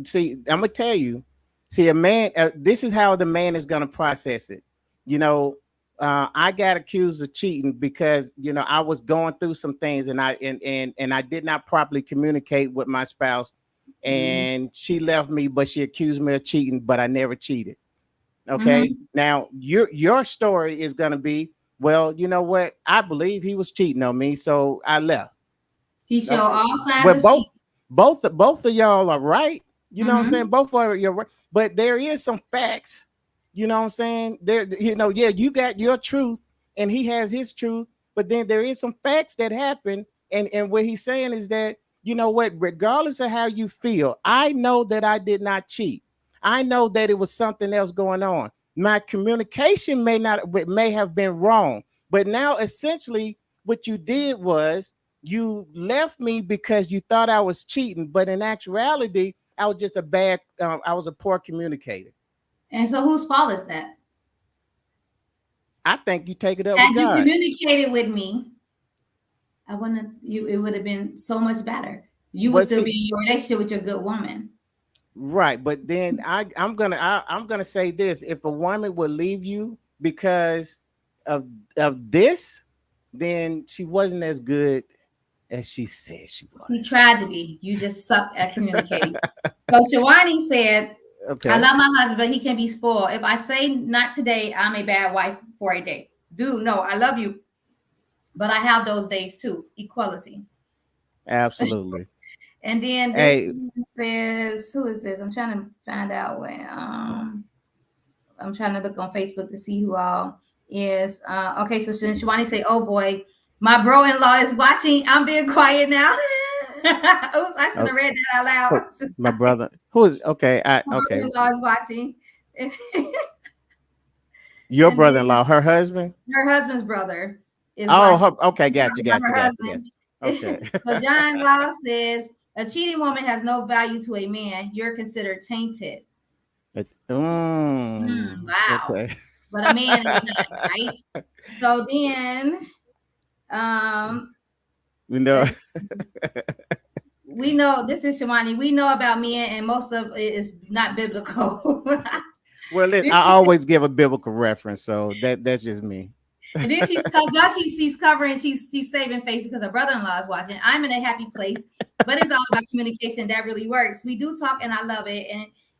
see, I'm gonna tell you, see, a man, this is how the man is gonna process it. You know, I got accused of cheating because I was going through some things, and I did not properly communicate with my spouse, Mhm. and she left me, but she accused me of cheating, but I never cheated. Okay, Mhm. now your story is gonna be, well, you know what? I believe he was cheating on me, so I left. He show Okay. all signs Well, of cheating. both of y'all are right. You know what I'm saying? Mhm. Both of you are right. But there is some facts. You know what I'm saying? Yeah, you got your truth and he has his truth, but then there is some facts that happen. And what he's saying is that, you know what, regardless of how you feel, I know that I did not cheat. I know that it was something else going on. My communication may have been wrong, but now essentially what you did was you left me because you thought I was cheating, but in actuality, I was a poor communicator. And so, whose fault is that? I think you take it up with Had you God. communicated with me, I wouldn't. You. It would have been so much better. You would But still see, be in your relationship with your good woman. right, but then I'm gonna say this: if a woman will leave you because of this, then she wasn't as good as she said she He was. tried to be. You just suck at communicating. So Shawani said, I Okay, love my husband, but he can be spoiled. If I say not today, I'm a bad wife for a day. Dude, no, I love you, but I have those days too. Equality. absolutely. And then this Hey, one says, who is this? I'm trying to find out when I'm trying to look on Facebook to see who all is. Okay, so Shawani say, oh boy, my bro-in-law is watching. I'm being quiet now. Oops, I shouldn't oh, have read that out loud. my brother, who is okay? My Okay, brother-in-law is watching. your And then brother-in-law, her husband. her husband's brother is Oh, watching. okay, She's got you, talking about got you, her got you, got husband. you. Okay. So John Law says a cheating woman has no value to a man. You're considered tainted. Wow. Okay. But a man is not, right? So then um We know. let's we know this is Shimani. We know about men, and most of it is not biblical. Well, Then I she always give a biblical reference, so that's just me. And then she's covering, she's saving face because her brother-in-law is watching. I'm in a happy place, but it's all about communication. That really works. We do talk, and I love it,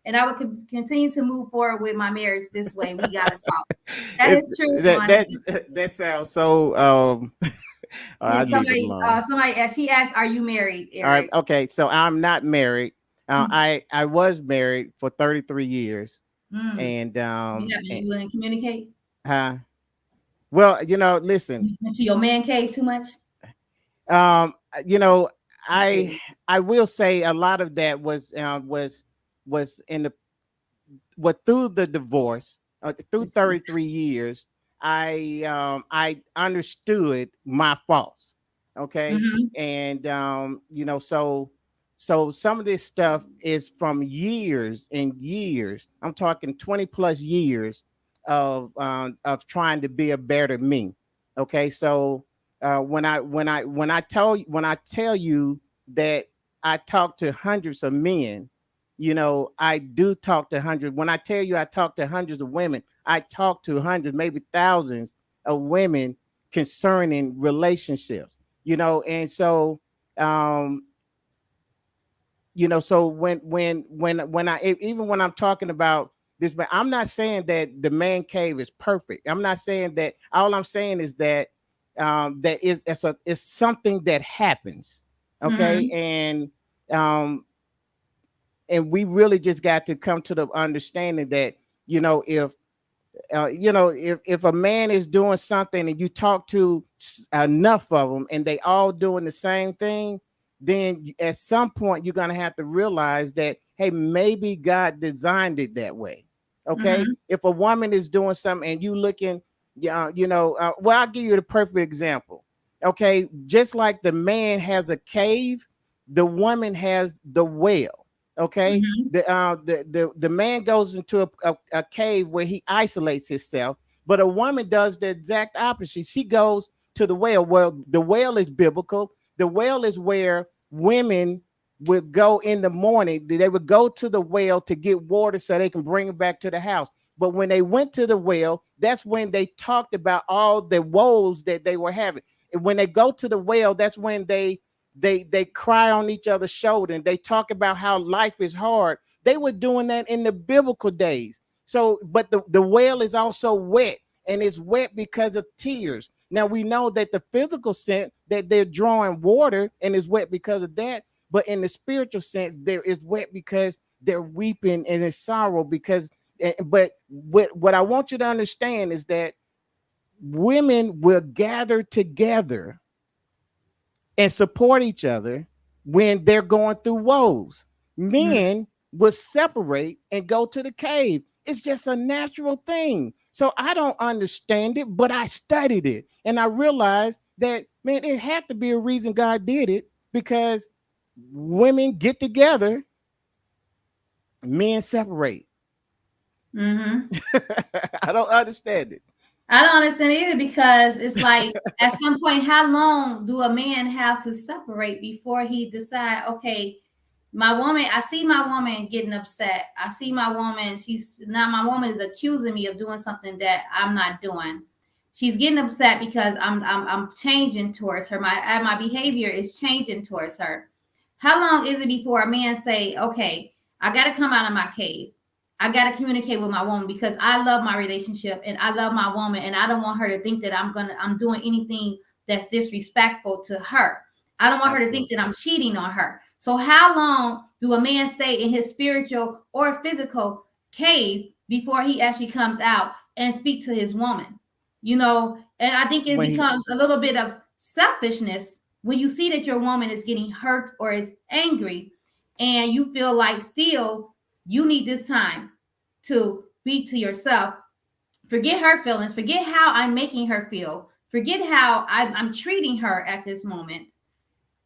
and I would continue to move forward with my marriage this way. We gotta talk. That It, is true, that Shimani. that sounds so. I And leave it alone. somebody asked, she asked, "Are you married, All right. Eric?" Okay. So I'm not married. I was married for 33 years, Mm. and You wouldn't communicate. huh. Well, listen. You went to your man cave too much. Um, you know, I Maybe. I will say a lot of that was in the what through the divorce, through 33 years, I understood my faults. Okay. Mm-hmm. And so some of this stuff is from years and years. I'm talking 20 plus years of trying to be a better me. Okay. So when I tell you that I talk to hundreds of men, I do talk to hundreds. When I tell you I talk to hundreds of women, I talk to hundreds, maybe thousands of women concerning relationships. And so um so when even when I'm talking about this, but I'm not saying that the man cave is perfect. I'm not saying that. All I'm saying is that that is it's something that happens. Okay. Mm-hmm. Um and we really just got to come to the understanding that if if a man is doing something and you talk to enough of them and they all doing the same thing, then at some point you're going to have to realize that, hey, maybe God designed it that way. Okay. Mm-hmm. If a woman is doing something and you looking, well, I'll give you the perfect example. Okay. Just like the man has a cave, the woman has the well. Okay. Mm-hmm. The man goes into a cave where he isolates himself, but a woman does the exact opposite. She goes to the well. Well, the well is biblical. The well is where women would go in the morning. They would go to the well to get water so they can bring it back to the house. But when they went to the well, that's when they talked about all the woes that they were having. And when they go to the well, that's when they cry on each other's shoulder and they talk about how life is hard. They were doing that in the biblical days. So, but the well is also wet, and it's wet because of tears. Now we know that the physical sense that they're drawing water and it's wet because of that, but in the spiritual sense, there is wet because they're weeping and it's sorrow because. But what I want you to understand is that women will gather together and support each other when they're going through woes. Mhm. Men will separate and go to the cave. It's just a natural thing. So I don't understand it, but I studied it and I realized that, man, it had to be a reason God did it because women get together, men separate. Mhm. I don't understand it. I don't understand either because it's like at some point, how long do a man have to separate before he decide, okay, my woman, I see my woman getting upset. I see my woman, she's now my woman is accusing me of doing something that I'm not doing. She's getting upset because I'm changing towards her. My behavior is changing towards her. How long is it before a man say, okay, I got to come out of my cave. I got to communicate with my woman because I love my relationship and I love my woman and I don't want her to think that I'm doing anything that's disrespectful to her. I don't want her to think that Absolutely. I'm cheating on her. So how long do a man stay in his spiritual or physical cave before he actually comes out and speak to his woman? And I think it When he becomes a little bit of selfishness when you see that your woman is getting hurt or is angry and you feel like still you need this time to be to yourself. Forget her feelings, forget how I'm making her feel, forget how I'm treating her at this moment.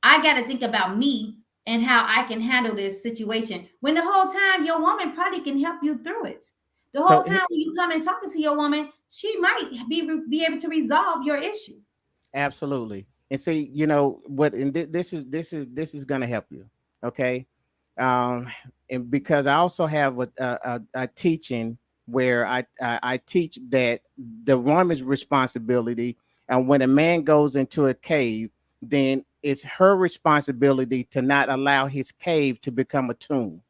I got to think about me and how I can handle this situation. When the whole time your woman probably can help you through it. The so whole time when you come and talking to your woman, she might be able to resolve your issue. Absolutely. And see, you know what, and this is going to help you. Okay. Um, and because I also have a teaching where I teach that the woman's responsibility, and when a man goes into a cave, then it's her responsibility to not allow his cave to become a tomb.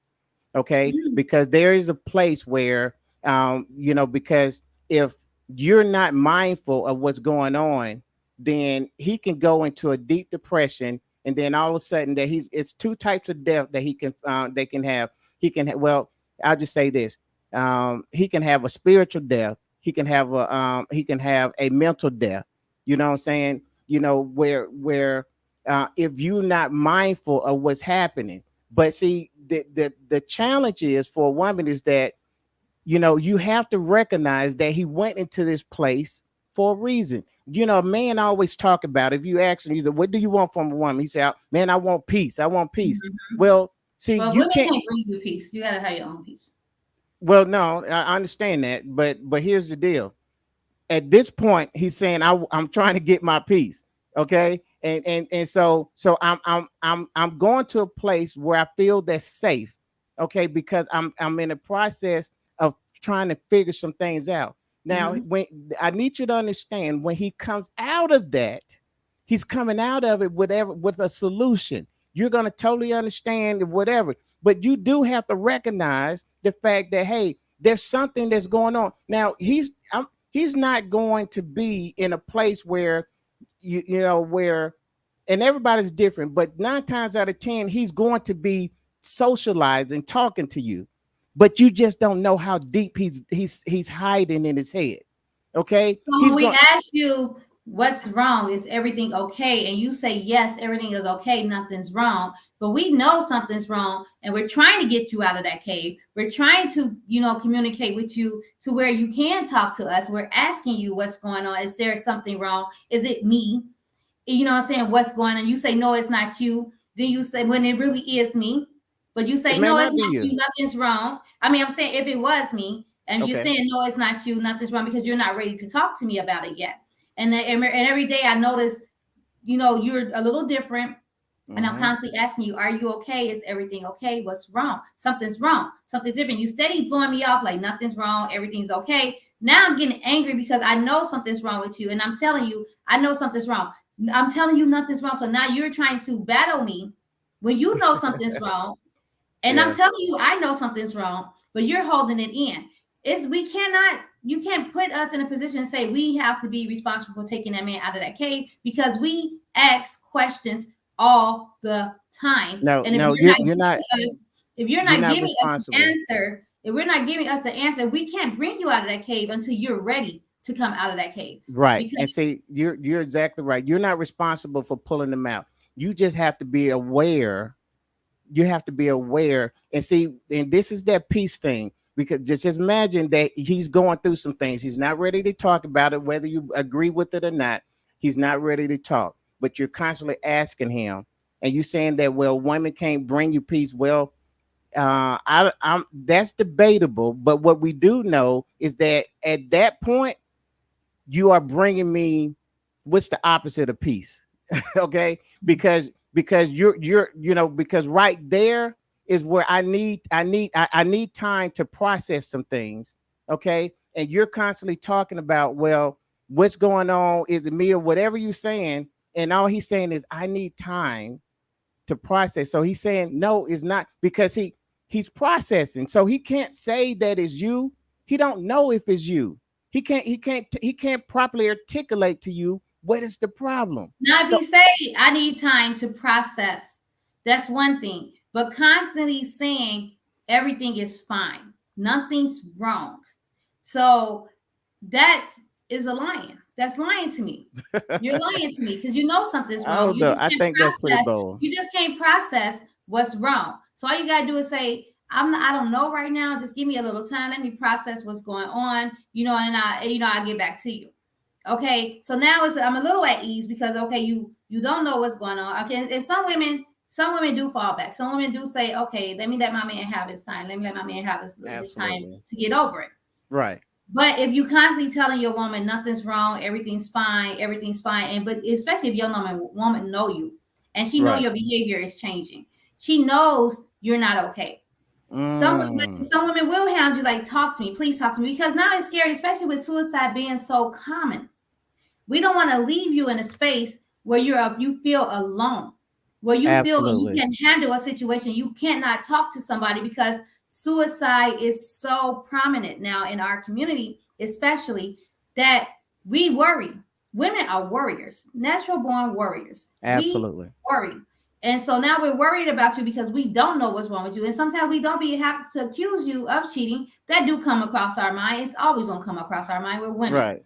Okay, Mm, because there is a place where because if you're not mindful of what's going on, then he can go into a deep depression, and then all of a sudden that it's two types of death that they can have. Well, I'll just say this. He can have a spiritual death. He can have a mental death. You know what I'm saying? Where if you're not mindful of what's happening. But see, the challenge is for a woman is that you have to recognize that he went into this place for a reason. A man always talk about, if you ask him, what do you want from a woman? He said, man, I want peace. I want peace. mhm. Well, see, Well, you women can't. can't bring you peace. You got to have your own peace. Well, no, I understand that, but here's the deal. At this point he's saying I'm trying to get my peace. Okay, and so I'm going to a place where I feel that's safe. Okay, because I'm in the process of trying to figure some things out. Now Hmm. when I need you to understand, when he comes out of that, he's coming out of it with a solution. You're going to totally understand whatever, but you do have to recognize the fact that, hey, there's something that's going on. Now he's not going to be in a place where where, and everybody's different, but 9 times out of 10 he's going to be socializing, talking to you, but you just don't know how deep he's hiding in his head. Okay, So when he's we going. ask you what's wrong, is everything okay? And you say yes, everything is okay, nothing's wrong. But we know something's wrong, and we're trying to get you out of that cave. We're trying to, communicate with you to where you can talk to us. We're asking you what's going on. Is there something wrong? Is it me? You know what I'm saying? What's going on? You say no, it's not you. Then you say when it really is me, but you It say may no, it's not be not you. you, nothing's wrong. I mean, I'm saying if it was me and you're Okay. saying no, it's not you, nothing's wrong because you're not ready to talk to me about it yet. and every day I notice, you're a little different. And I'm Mm-hmm. constantly asking you, are you okay? Is everything okay? What's wrong? Something's wrong. Something's different. You steady blowing me off like nothing's wrong. Everything's okay. Now I'm getting angry because I know something's wrong with you. And I'm telling you, I know something's wrong. I'm telling you nothing's wrong. So now you're trying to battle me when you know something's wrong. And I'm Yeah. telling you, I know something's wrong, but you're holding it in. You can't put us in a position and say we have to be responsible for taking that man out of that cave because we ask questions all the time. No, And no, if you're you're not not giving us an responsible. answer, if we're not giving us an answer, we can't bring you out of that cave until you're ready to come out of that cave. Right. Because And see, you're exactly right. You're not responsible for pulling them out. You just have to be aware. You have to be aware and see, and this is that peace thing. Because just imagine that he's going through some things. He's not ready to talk about it, whether you agree with it or not. He's not ready to talk. But you're constantly asking him, and you saying that, well, women can't bring you peace. Well, I'm that's debatable. But what we do know is that at that point you are bringing me what's the opposite of peace. Okay, because because right there is where I need time to process some things. Okay, and you're constantly talking about, well, what's going on, is it me or whatever you're saying, and all he's saying is I need time to process. So he's saying no, it's not, because he's processing. So he can't say that it's you. He don't know if it's you. He can't properly articulate to you what is the problem. now, if So he say, I need time to process, that's one thing. But constantly saying everything is fine, nothing's wrong. So that is a lying. That's lying to me. You're lying to me because you know something's I wrong. don't You know. just I can't think that's pretty process. bold. You just can't process what's wrong. So all you gotta do is say, I don't know right now. Just give me a little time. Let me process what's going on. I'll get back to you. Okay, so now I'm a little at ease because okay, you don't know what's going on. Okay, and some women do fall back. Some women do say, okay, let me let my man have his time. Let me let my man have his time Absolutely. to get over it. Right. But if you constantly telling your woman nothing's wrong, everything's fine, and but especially if your woman know you and she know Right. your behavior is changing, she knows you're not okay. Mm, Some women will hound you like, talk to me, please talk to me, because now it's scary, especially with suicide being so common. We don't want to leave you in a space where you feel alone, where you feel like you absolutely. can handle a situation. You cannot talk to somebody because suicide is so prominent now in our community, especially that we worry. Women are warriors, natural born warriors. We Absolutely. worry. And so now we're worried about you because we don't know what's wrong with you. And sometimes we don't be have to accuse you of cheating. That do come across our mind. It's always gonna come across our mind. We're women, Right.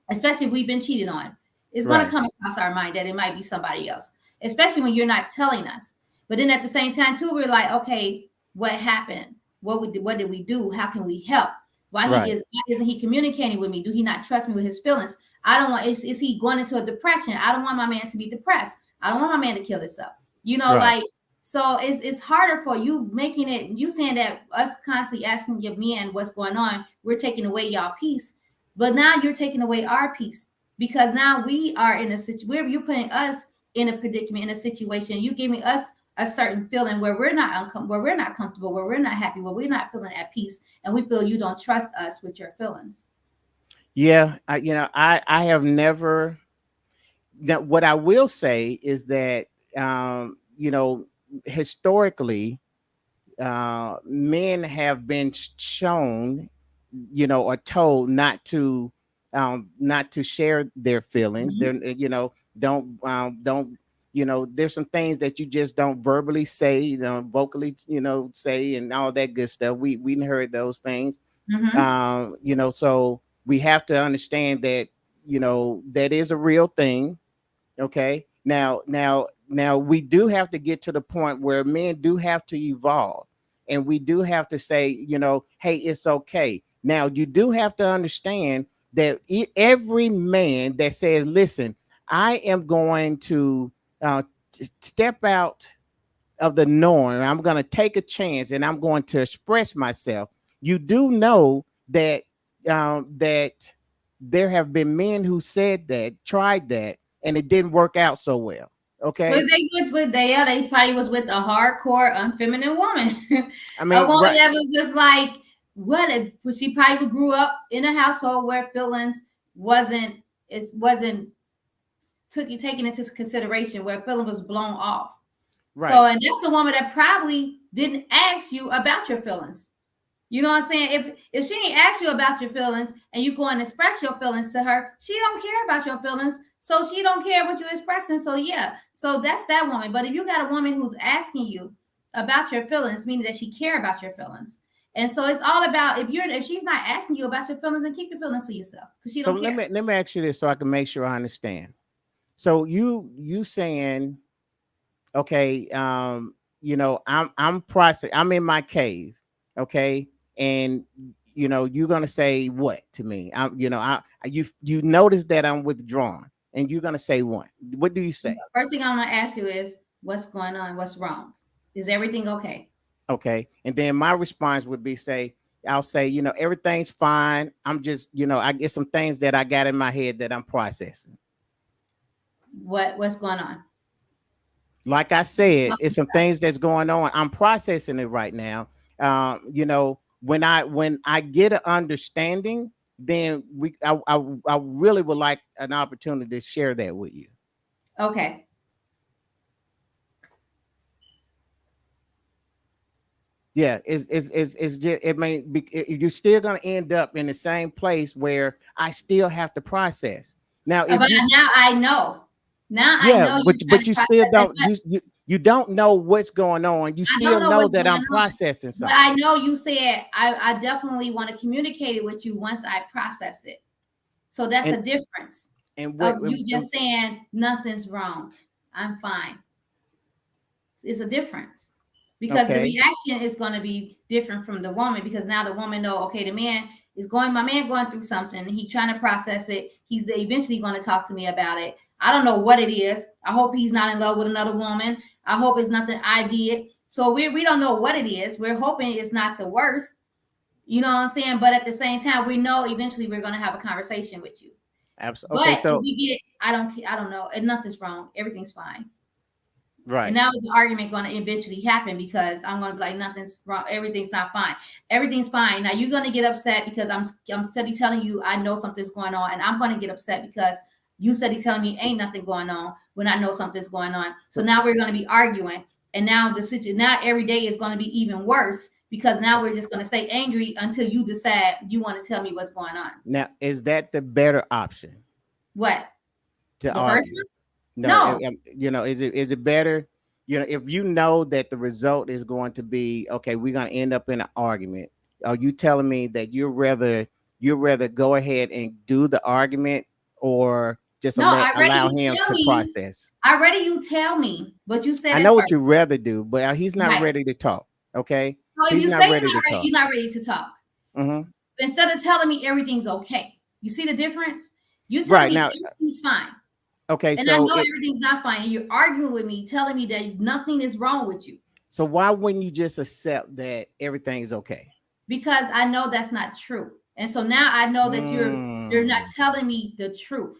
especially if we've been cheated on. It's going to Right. come across our mind that it might be somebody else, especially when you're not telling us. But then at the same time, too, we're like, okay, what happened? What did we do? How can we help? Right. Why isn't he communicating with me? Do he not trust me with his feelings? I don't want, is he going into a depression? I don't want my man to be depressed. I don't want my man to kill himself. Right. Like, so it's harder for you making it, you saying that us constantly asking your men what's going on, we're taking away y'all peace. But now you're taking away our peace because now we are in a situation where you're putting us in a predicament, in a situation. You giving us a certain feeling where we're not where we're not comfortable, where we're not happy, where we're not feeling at peace, and we feel you don't trust us with your feelings. Yeah. I have never. Now, what I will say is that, historically, men have been shown, or told not to share their feelings. Mm-hmm. They're, don't, there's some things that you just don't verbally say, vocally, say, and all that good stuff. We heard those things. Mm-hmm. So we have to understand that, that is a real thing. Okay. Now we do have to get to the point where men do have to evolve, and we do have to say, hey, it's okay. Now you do have to understand that every man that says, listen, I am going to step out of the norm, I'm going to take a chance, and I'm going to express myself. You do know that that. there have been men who said that, tried that, and it didn't work out so well. But Okay. they with they yeah, they probably was with a hardcore unfeminine woman. I A mean, woman right, that was just like what if she probably grew up in a household where feelings wasn't it wasn't took you taken into consideration, where feeling was blown off. So, right. and that's the woman that probably didn't ask you about your feelings. You know what I'm saying? If she ain't asked you about your feelings and you go and express your feelings to her, she don't care about your feelings. So she don't care what you're expressing. So yeah, so that's that woman. But if you got a woman who's asking you about your feelings, meaning that she care about your feelings. And so it's all about if she's not asking you about your feelings, then keep your feelings to yourself because she So don't let care. me let me ask you this so I can make sure I understand. So you saying, okay, I'm process, I'm in my cave, okay, and you're gonna say what to me? You notice that I'm withdrawn, and you're gonna say what do you say? First thing I'm gonna ask you is what's going on? What's wrong? Is everything okay? Okay, and then my response would be I'll say, everything's fine. I'm just, I get some things that I got in my head that I'm processing. What's going on? Like I said, it's some things that's going on. I'm processing it right now. When I get an understanding, then I really would like an opportunity to share that with you. Okay. Yeah, it's just, you're still gonna end up in the same place where I still have to process. Now, if But you now I know. Now I yeah, know but you're trying but to you process still it, don't but you don't know what's going on. You I still don't know know what's that going I'm on. processing But I something. know you said I definitely want to communicate it with you once I process it. So that's And a difference and of what you just saying nothing's wrong. I'm fine. It's a difference because the okay. reaction is going to be different from the woman because now the woman know okay the man is going my man going through something he trying to process it he's eventually going to talk to me about it. I don't know what it is. I hope he's not in love with another woman. I hope it's nothing I did. So we don't know what it is. We're hoping it's not the worst. You know what I'm saying? But at the same time we know eventually we're going to have a conversation with you. Absolutely. Okay, But if so we get I don't know and nothing's wrong, everything's fine. And right. now is the argument going to eventually happen because I'm going to be like, nothing's wrong. Everything's not fine. Everything's fine. Now you're going to get upset because I'm steady telling you I know something's going on. And I'm going to get upset because you steady telling me ain't nothing going on when I know something's going on. So So now we're going to be arguing. And now the situation, now every day is going to be even worse because now we're just going to stay angry until you decide you want to tell me what's going on. now, is that the better option What? to The first argue? one? No, No. is it better? If you know that the result is going to be okay, we're going to end up in an argument. Are you telling me that you rather go ahead and do the argument, or just No, I ready allow you him tell to me. process? I ready you tell me what you said I at know what you first. rather do, but he's not Right. ready to talk. Okay, So if he's you say not ready to talk. you're not ready to talk. Hmm. Instead of telling me everything's okay, you see the difference? You telling Right me now, everything's fine, okay. and I So know everything's not fine, and you're arguing with me, telling me that nothing is wrong with you why wouldn't you just accept that everything is okay? because I know that's not true. And so now I know that you're not Mm, telling me the truth.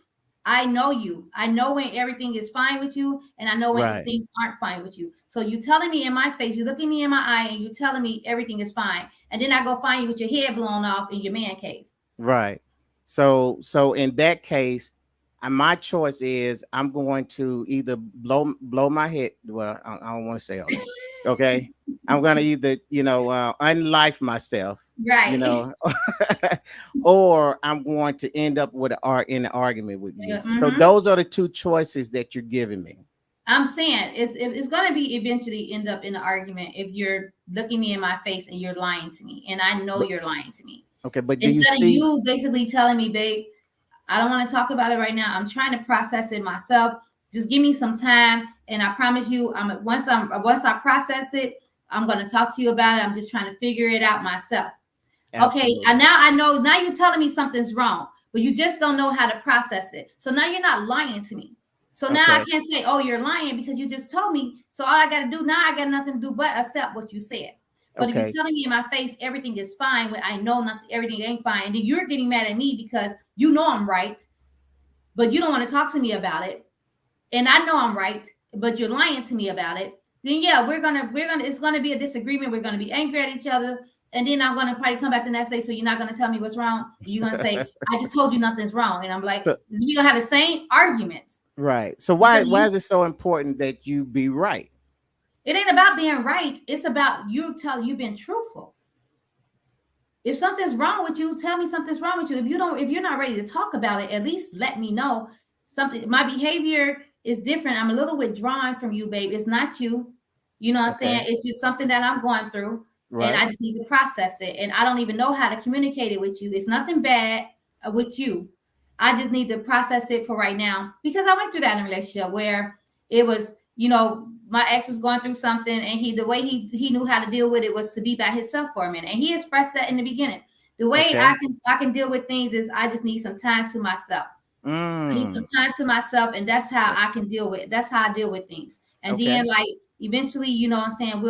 I know you. I know when everything is fine with you, and I know when right. things aren't fine with you. So you telling me in my face, you looking me in my eye, and you telling me everything is fine, and then I go find you with your head blown off in your man cave. Right. So in that case, my choice is I'm going to either blow my head. Well, I don't want to say all that. Okay. I'm gonna either unlife myself, you Right. know, or I'm going to end up with in an argument with you. So Hmm. those are the two choices that you're giving me. I'm saying it's going to be eventually end up in an argument if you're looking me in my face and you're lying to me, and I know But you're lying to me. okay, but do you Instead of see? you basically telling me, babe, I don't want to talk about it right now. I'm trying to process it myself. Just give me some time, and I promise you, once I process it, I'm going to talk to you about it. I'm just trying to figure it out myself. Okay, and Absolutely. now I know. Now you're telling me something's wrong, but you just don't know how to process it. So now you're not lying to me. So now I Okay. can't say, "Oh, you're lying," because you just told me. So all I got to do now, I got nothing to do but accept what you said. But if you're Okay. telling me in my face everything is fine when I know not everything ain't fine, and then you're getting mad at me because you know I'm right, but you don't want to talk to me about it, and I know I'm right, but you're lying to me about it, then yeah, we're gonna it's gonna be a disagreement. We're gonna be angry at each other, and then I'm gonna probably come back the next day. So you're not gonna tell me what's wrong. You're gonna say I just told you nothing's wrong, and I'm like, So, we're gonna have the same arguments. right. So Because why is it so important that you be right? it ain't about being right. It's about you being truthful. If something's wrong with you, tell me something's wrong with you. If you're not ready to talk about it, at least let me know something. My behavior is different. I'm a little withdrawn from you, babe. It's not you. You know what I'm saying? Okay. It's just something that I'm going through, and I Right. just need to process it. And I don't even know how to communicate it with you. It's nothing bad with you. I just need to process it for right now because I went through that in a relationship where it was, my ex was going through something, and the way he knew how to deal with it was to be by himself for a minute, and he expressed that in the beginning. The way I Okay. can I can deal with things is I just need some time to myself. I need some Mm. time to myself, and that's how I can deal with. That's how I deal with things. And then, Okay. like, eventually, what I'm saying,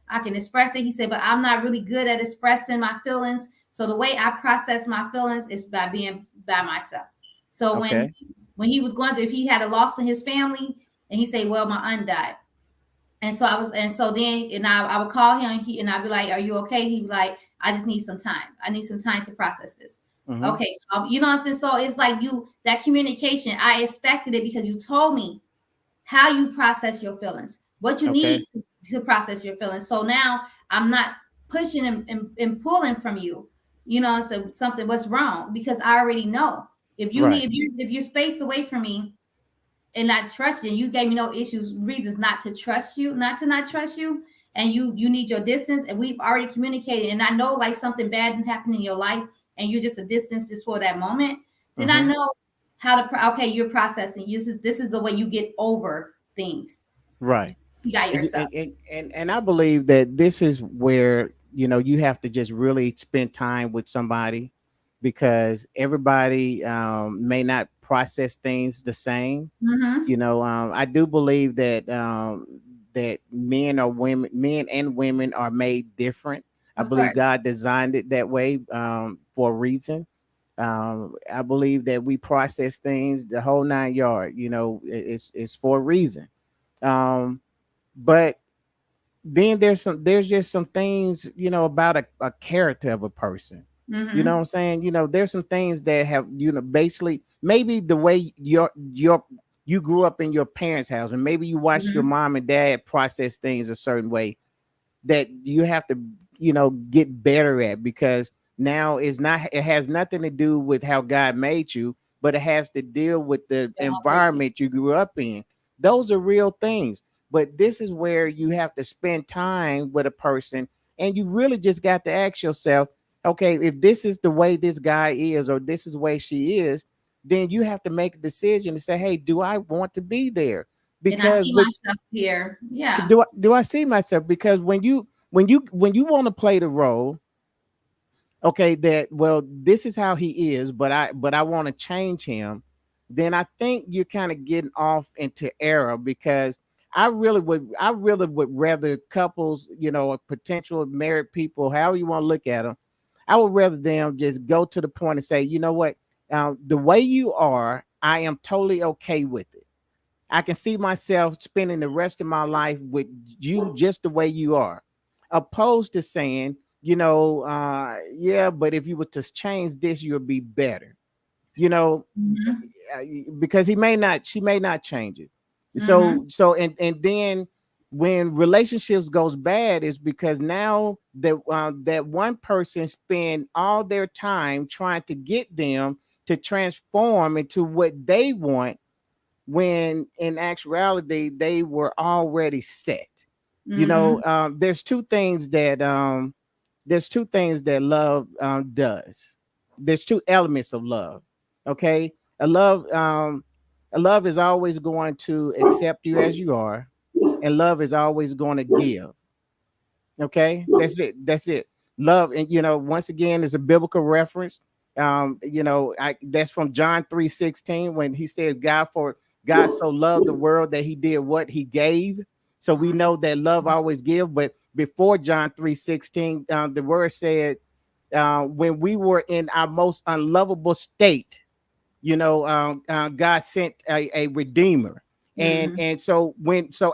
I can express it. He said, but I'm not really good at expressing my feelings. So the way I process my feelings is by being by myself. So Okay. when he was going through, if he had a loss in his family, and he said, well, my aunt died. And so I was, and so then, and I would call him, and I'd be like, "Are you okay?" He'd be like, "I just need some time. I need some time to process this." Mm-hmm. Okay, you know what I'm saying. So it's like that communication. I expected it because you told me how you process your feelings, what you Okay. need to process your feelings. So now I'm not pushing and pulling from you. So something what's wrong because I already know. Right. If you're spaced away from me and not trust you. And you gave me no issues, reasons not to trust you, not trust you. And you need your distance. And we've already communicated. And I know like something bad didn't happen in your life, and you're just a distance just for that moment. Then I Mm-hmm. know how to. Okay, you're processing. This is the way you get over things. Right. You got and, yourself. and and I believe that this is where you have to just really spend time with somebody, because everybody may not process things the same. Mm-hmm. I do believe that that men and women are made different. I Of believe course. God designed it that way for a reason. I believe that we process things the whole nine yard. It's for a reason. um, but then there's just some things about a character of a person. You know what Mm-hmm. I'm saying? There's some things that have basically, maybe the way you grew up in your parents' house, and maybe you watched your Mm-hmm. mom and dad process things a certain way, that you have to get better at, because now it has nothing to do with how God made you, but it has to deal with the environment you grew up in. Those are real things. But this is where you have to spend time with a person, and you really just got to ask yourself, okay, if this is the way this guy is, or this is the way she is, then you have to make a decision to say, hey, do I want to be there? And I Because see myself here. Yeah. do I see myself? Because when you want to play the role, okay, that, well, this is how he is, but I want to change him, then I think you're kind of getting off into error, because I really would rather couples, potential married people, however you want to look at them, I would rather them just go to the point and say, you know what, the way you are, I am totally okay with it. I can see myself spending the rest of my life with you just the way you are, opposed to saying, yeah, but if you were to change this, you'll be better. You know, Mm-hmm. uh, because she may not change it. Mm-hmm. And then when relationships goes bad, is because now that one person spend all their time trying to get them to transform into what they want, when in actuality they were already set. Mm-hmm. There's two things that love does. There's two elements of love. Okay, a love um, a love is always going to accept you as you are, and love is always going to give. Okay, that's it. Love, and once again, is a biblical reference. That's from John 3:16, when he says, God so loved the world that he did what he gave. So we know that love always give, but before John 3:16. The word said, when we were in our most unlovable state, God sent a redeemer. Mm-hmm. And so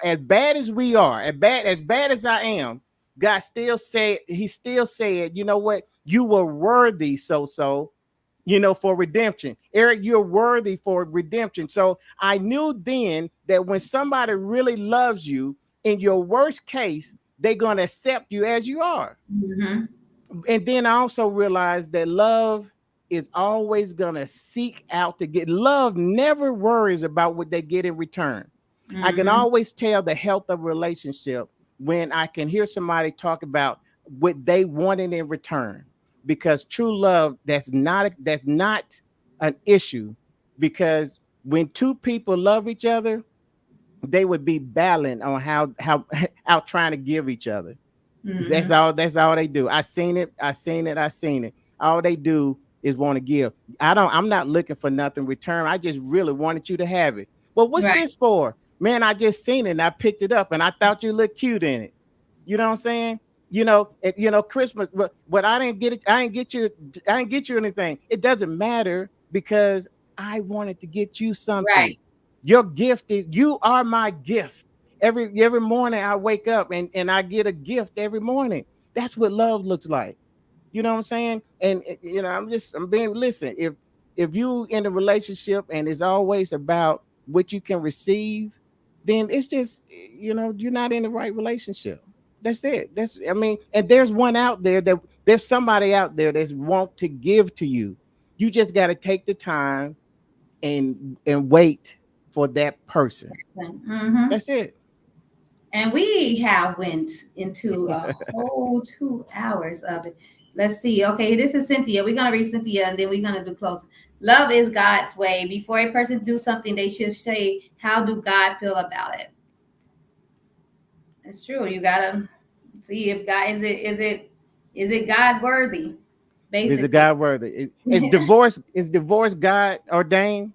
as bad as we are, as bad as I am, God still said, he still said, you know what, you were worthy, so for redemption. Eric, you're worthy for redemption. So I knew then that when somebody really loves you, in your worst case, they're going to accept you as you are. Mm-hmm. And then I also realized that love is always gonna seek out to get. Love never worries about what they get in return. I can Mm-hmm. always tell the health of a relationship when I can hear somebody talk about what they wanted in return. Because true love, that's not an issue. Because when two people love each other, they would be battling on how out trying to give each other. Mm-hmm. That's all they do. I seen it. I seen it. I seen it. All they do is want to give. I'm not looking for nothing in return. I just really wanted you to have it. Well, what's Right. this for? Man, I just seen it and I picked it up and I thought you looked cute in it. You know what I'm saying? Christmas, but I didn't get it. I didn't get you anything. It doesn't matter because I wanted to get you something. Right. Your gift is, you are my gift. Every morning I wake up and I get a gift every morning. That's what love looks like. You know what I'm saying? And I'm being, listen, if you in a relationship and it's always about what you can receive, then it's just, you're not in the right relationship. That's it. And there's one out there, that there's somebody out there that's want to give to you. You just got to take the time and wait for that person. Mm-hmm. That's it. And we have went into a whole 2 hours of it. Let's see. Okay, this is Cynthia. We're gonna read Cynthia, and then we're gonna do closing. Love is God's way. Before a person do something, they should say, "How do God feel about it?" It's true. You gotta see if God is it God worthy, Is it basically. God worthy? Is divorce God ordained?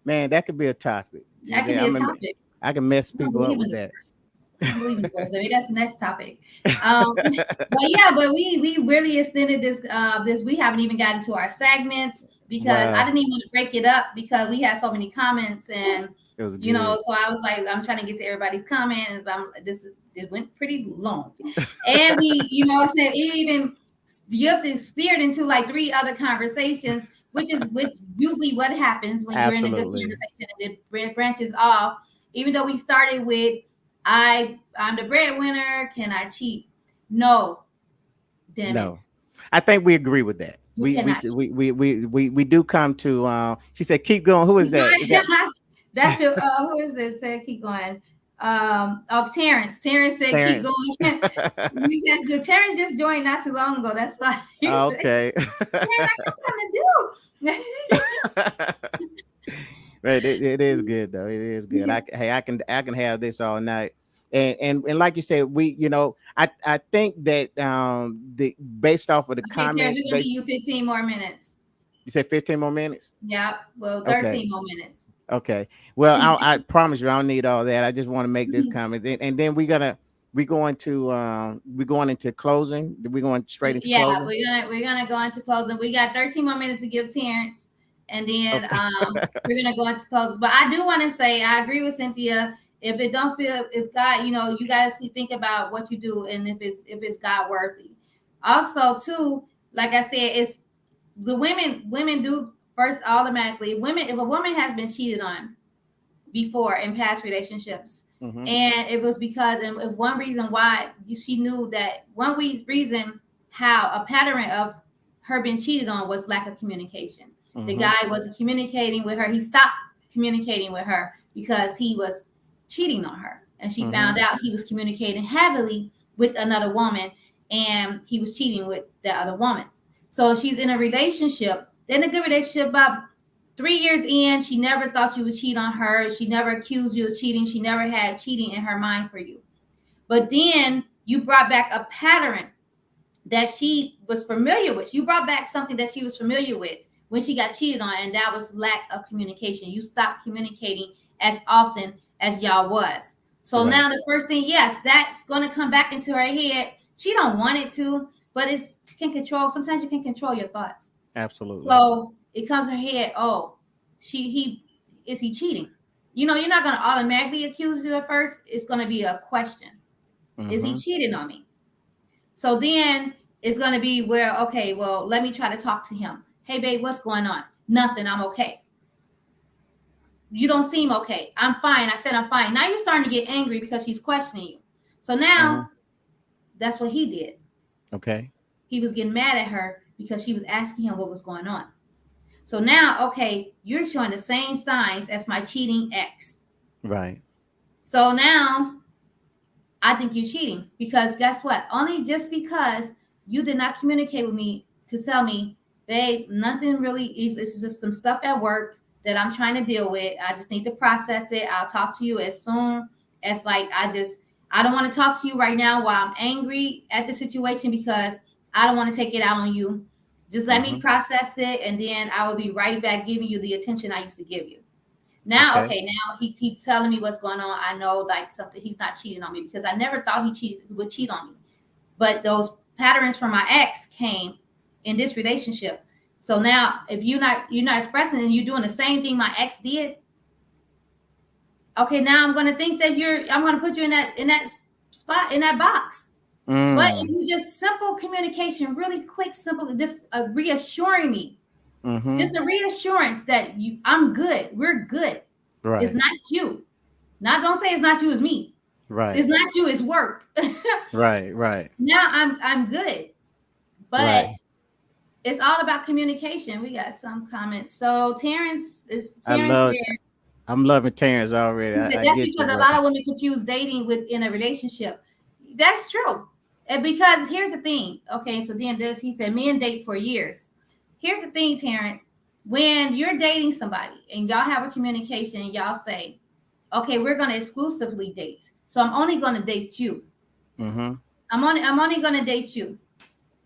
Man, that could be a topic. That could be a topic. I can mess I don't people up believe in with the that. divorce. I don't believe in divorce. I mean, that's the next topic. But yeah, but we really extended this. We haven't even gotten to our segments because I Wow, didn't even want to break it up because we had so many comments and it was good. so I was like, I'm trying to get to everybody's comments. It went pretty long, and what I'm saying, it even you have to steered into like three other conversations, which usually what happens when you're in a good Absolutely. conversation and it branches off. Even though we started with I'm the breadwinner. Can I cheat? No, damn No, it. I think we agree with that. You cannot cheat. We do come to. She said, "Keep going." Who is that? Is that That's your who is this? Said keep going. Terrence. Terrence said keep Terrence? going. Terrence just joined not too long ago. That's why Terrence, Okay. I got something to do. Right, it is good though. It is good. I can have this all night. And like you said, I think that the based off of the Okay, Terrence, comments, we're gonna give based, you 15 more minutes. you said 15 more minutes. Yep. Well, Okay. 13 more minutes. Okay. Well, I promise you, I don't need all that. I just want to make this comment, and then we're going into closing. We're going straight into Yeah, closing. we're gonna go into closing. We got 13 more minutes to give Terrence, and then Okay. we're gonna go into closing. But I do want to say I agree with Cynthia. If it don't feel, if God, you gotta think about what you do, and if it's God worthy. Also, too, like I said, it's the women do first automatically. Women, if a woman has been cheated on before in past relationships. Mm-hmm. And it was because, and one reason why she knew that one reason how a pattern of her being cheated on was lack of communication. The Mm-hmm. guy wasn't communicating with her. He stopped communicating with her because he was cheating on her. And she Mm-hmm. found out he was communicating heavily with another woman and he was cheating with the other woman. So she's in a relationship, in a good relationship, about 3 years in, she never thought you would cheat on her. She never accused you of cheating. She never had cheating in her mind for you. But then you brought back a pattern that she was familiar with. You brought back something that she was familiar with when she got cheated on, and that was lack of communication. You stopped communicating as often as y'all was. So Right. now the first thing, yes, that's going to come back into her head. She don't want it to, but she can control. Sometimes you can control your thoughts. Absolutely. So it comes to her head. Oh, he cheating? You know, you're not going to automatically accuse you at first. It's going to be a question. Is he cheating on me? So then it's going to be where, okay, well, let me try to talk to him. Hey, babe, what's going on? Nothing. I'm okay. You don't seem okay. I'm fine. I said I'm fine. Now you're starting to get angry because she's questioning you. So now that's what he did. Okay. He was getting mad at her because she was asking him what was going on. So now, okay, you're showing the same signs as my cheating ex. Right. So now I think you're cheating because guess what? Only just because you did not communicate with me to tell me, babe, nothing really is. This is just some stuff at work that I'm trying to deal with. I just need to process it. I'll talk to you as soon as I don't want to talk to you right now while I'm angry at the situation because I don't want to take it out on you. Just let me process it, and then I will be right back giving you the attention I used to give you. Now, okay, now he keeps telling me what's going on. I know like something, he's not cheating on me because I never thought he would cheat on me. But those patterns from my ex came in this relationship. So now if you're not expressing and you're doing the same thing my ex did, okay, now I'm gonna think that I'm gonna put you in that spot, in that box. But if you just simple communication, really quick, simple, just reassuring me. Just a reassurance that I'm good. We're good. Right. It's not you. Don't say it's not you, it's me. Right. It's not you, it's work. Right. Right. Now I'm good. But Right. it's all about communication. We got some comments. So Terrence I'm here. loving Terrence already. I That's get you, because a bro. lot of women confuse dating with in a relationship. That's true. And because here's the thing. Okay, so then he said men date for years. Here's the thing, Terrence. When you're dating somebody and y'all have a communication and y'all say, okay, we're gonna exclusively date. So I'm only gonna date you. I'm only gonna date you.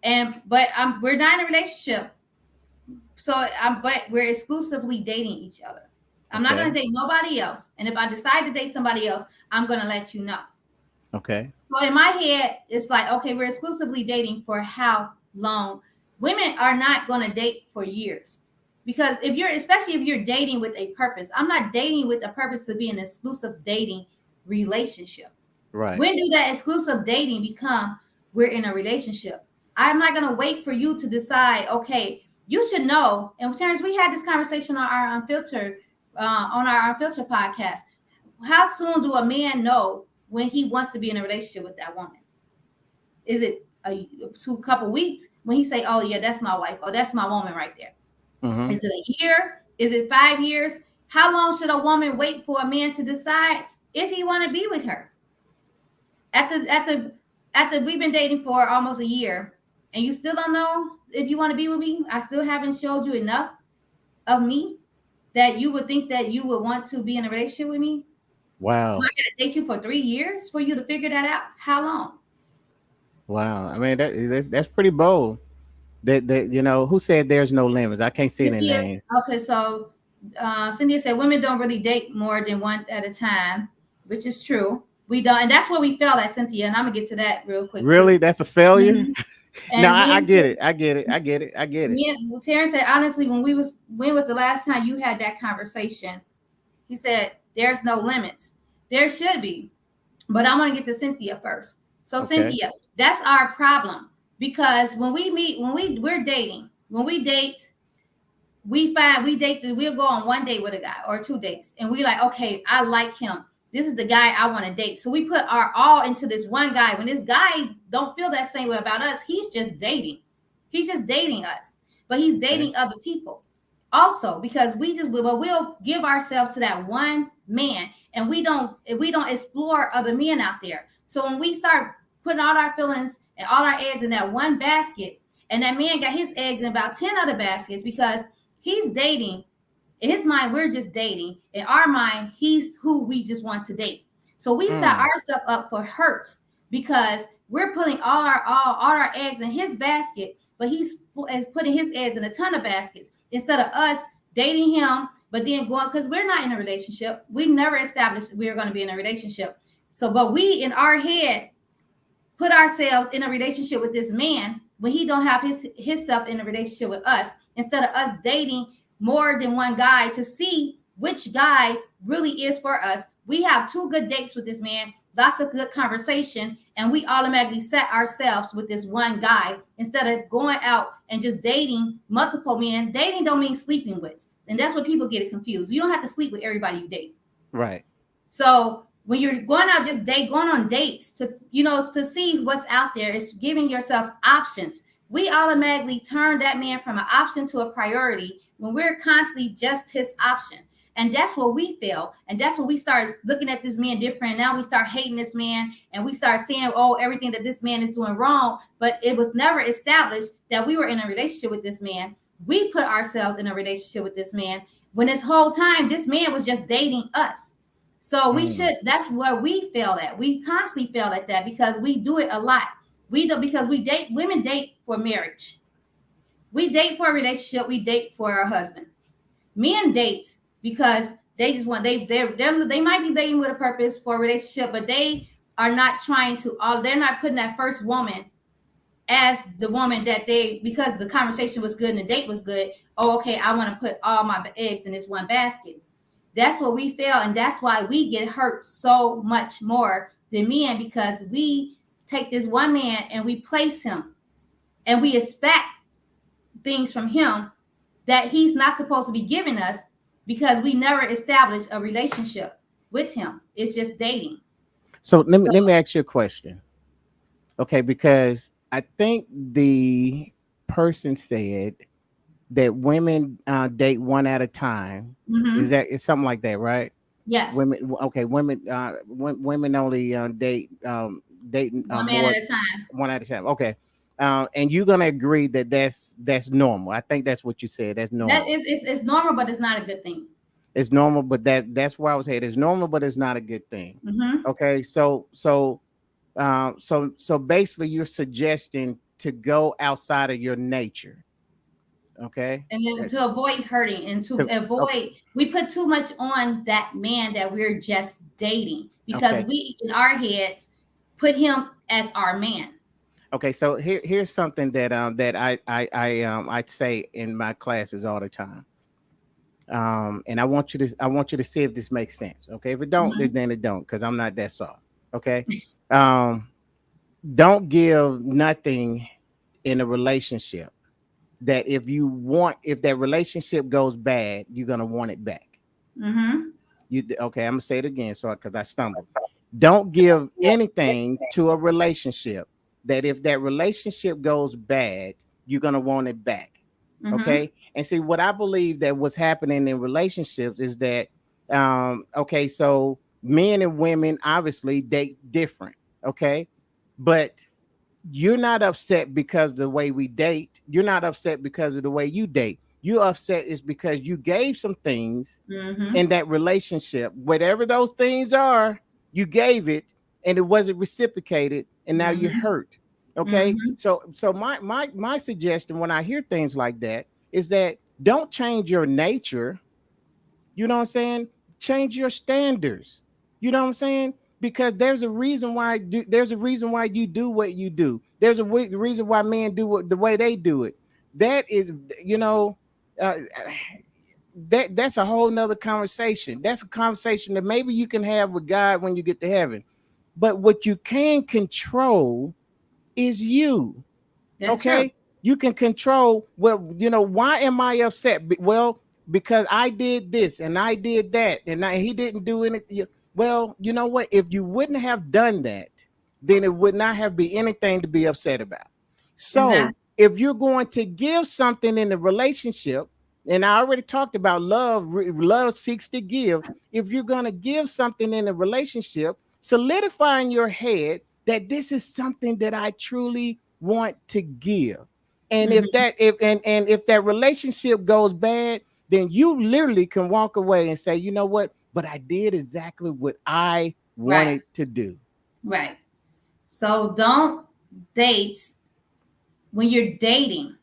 But we're not in a relationship. But we're exclusively dating each other. I'm not going to date nobody else. And if I decide to date somebody else, I'm going to let you know. Okay. So in my head, it's like, okay, we're exclusively dating for how long? Women are not going to date for years. Because especially if you're dating with a purpose, I'm not dating with a purpose to be an exclusive dating relationship. Right. When do that exclusive dating become we're in a relationship? I'm not going to wait for you to decide, okay, you should know. And Terrence, we had this conversation on our Unfiltered podcast. How soon do a man know when he wants to be in a relationship with that woman? Is it a couple weeks when he say, oh yeah, that's my wife, or that's my woman right there? Is it a year? Is it 5 years? How long should a woman wait for a man to decide if he want to be with her? After we've been dating for almost a year, and you still don't know if you want to be with me, I still haven't showed you enough of me that you would think that you would want to be in a relationship with me. Wow. I gotta date you for 3 years for you to figure that out? How long? Wow. I mean, that's pretty bold. That who said there's no limits? I can't see any name. Okay, so Cynthia said women don't really date more than one at a time, which is true. We don't, and that's where we fell at, Cynthia. And I'm gonna get to that real quick. Really, too. that's a failure. No, And I get it. I get it. Terrence said, honestly, when was the last time you had that conversation? He said, there's no limits. There should be. But I want to get to Cynthia first. So Cynthia, that's our problem. Because when we meet, we're dating, when we date, we'll go on one date with a guy or 2 dates. And we like, okay, I like him. This is the guy I want to date. So we put our all into this one guy. When this guy don't feel that same way about us, he's just dating. He's just dating us. But he's dating other people also, because we'll give ourselves to that one man, and we don't explore other men out there. So when we start putting all our feelings and all our eggs in that one basket, and that man got his eggs in about 10 other baskets because he's dating. In his mind, we're just dating. In our mind, he's who we just want to date. So we set ourselves up for hurt because we're putting all our eggs in his basket, but he's putting his eggs in a ton of baskets instead of us dating him, but then going, because we're not in a relationship. We never established we were going to be in a relationship. So, but we in our head put ourselves in a relationship with this man when he don't have his self in a relationship with us, instead of us dating more than one guy to see which guy really is for us. We have two good dates with this man, lots of good conversation, and we automatically set ourselves with this one guy instead of going out and just dating multiple men. Dating don't mean sleeping with, and that's what people get it confused. You don't have to sleep with everybody you date. Right. So when you're going out, going on dates to, to see what's out there, it's giving yourself options. We automatically turn that man from an option to a priority when we're constantly just his option. And that's what we feel. And that's when we start looking at this man different. Now we start hating this man and we start saying, oh, everything that this man is doing wrong. But it was never established that we were in a relationship with this man. We put ourselves in a relationship with this man when this whole time this man was just dating us. So that's where we fail at. We constantly fail at that because we do it a lot. We don't, because women date for marriage. We date for a relationship. We date for a husband. Men date because they just want, they might be dating with a purpose for a relationship, but they are not trying to, they're not putting that first woman as the woman that because the conversation was good and the date was good. Oh, okay, I want to put all my eggs in this one basket. That's what we fail, and that's why we get hurt so much more than men, because we take this one man and we place him and we expect things from him that he's not supposed to be giving us because we never established a relationship with him. It's just dating. So let me ask you a question. Okay, because I think the person said that women date one at a time. Mm-hmm. It's something like that, right? Yes. Women, okay, women only dating One man more at a time. one at a time. Okay, and you're gonna agree that that's normal. I think that's what you said. That's That normal. is, it's normal, but it's not a good thing. It's normal, but that's why I was saying it's normal, but it's not a good thing. Mm-hmm. Okay, so basically, you're suggesting to go outside of your nature. Okay. And then to avoid hurting and to Okay. avoid, we put too much on that man that we're just dating because Okay. we in our heads put him as our man. Okay. So here's something that I say in my classes all the time. And I want you to see if this makes sense. Okay. If it don't, Mm-hmm. then it don't, because I'm not that soft. Okay. Um, don't give nothing in a relationship that if that relationship goes bad, you're gonna want it back. Mm-hmm. Okay, I'm gonna say it again, so because I stumbled. Don't give anything to a relationship that if that relationship goes bad, you're gonna want it back. Mm-hmm. Okay, and see what I believe that what's happening in relationships is that okay, so men and women obviously date different. Okay, but you're not upset because the way we date. You're not upset because of the way you date. You're upset is because you gave some things Mm-hmm. in that relationship, whatever those things are, you gave it and it wasn't reciprocated, and now you're Mm-hmm. hurt. Okay, Mm-hmm. so my suggestion when I hear things like that is that don't change your nature. You know what I'm saying? Change your standards. You know what I'm saying? Because there's a reason why you do what you do. There's a reason why men do the way they do it. That is, you know, uh, that's a whole nother conversation. That's a conversation that maybe you can have with God when you get to heaven. But what you can control is you. That's true. Okay, you can control. Well, why am I upset? Well, because I did this and I did that, and he didn't do anything. Well, you know what? If you wouldn't have done that, then it would not have been anything to be upset about. So Exactly. if you're going to give something in the relationship, and I already talked about love, love seeks to give. If you're going to give something in a relationship, solidify in your head that this is something that I truly want to give. And if Mm-hmm. that if that relationship goes bad, then you literally can walk away and say, you know what? But I did exactly what I Right. wanted to do. Right. So don't date when you're dating.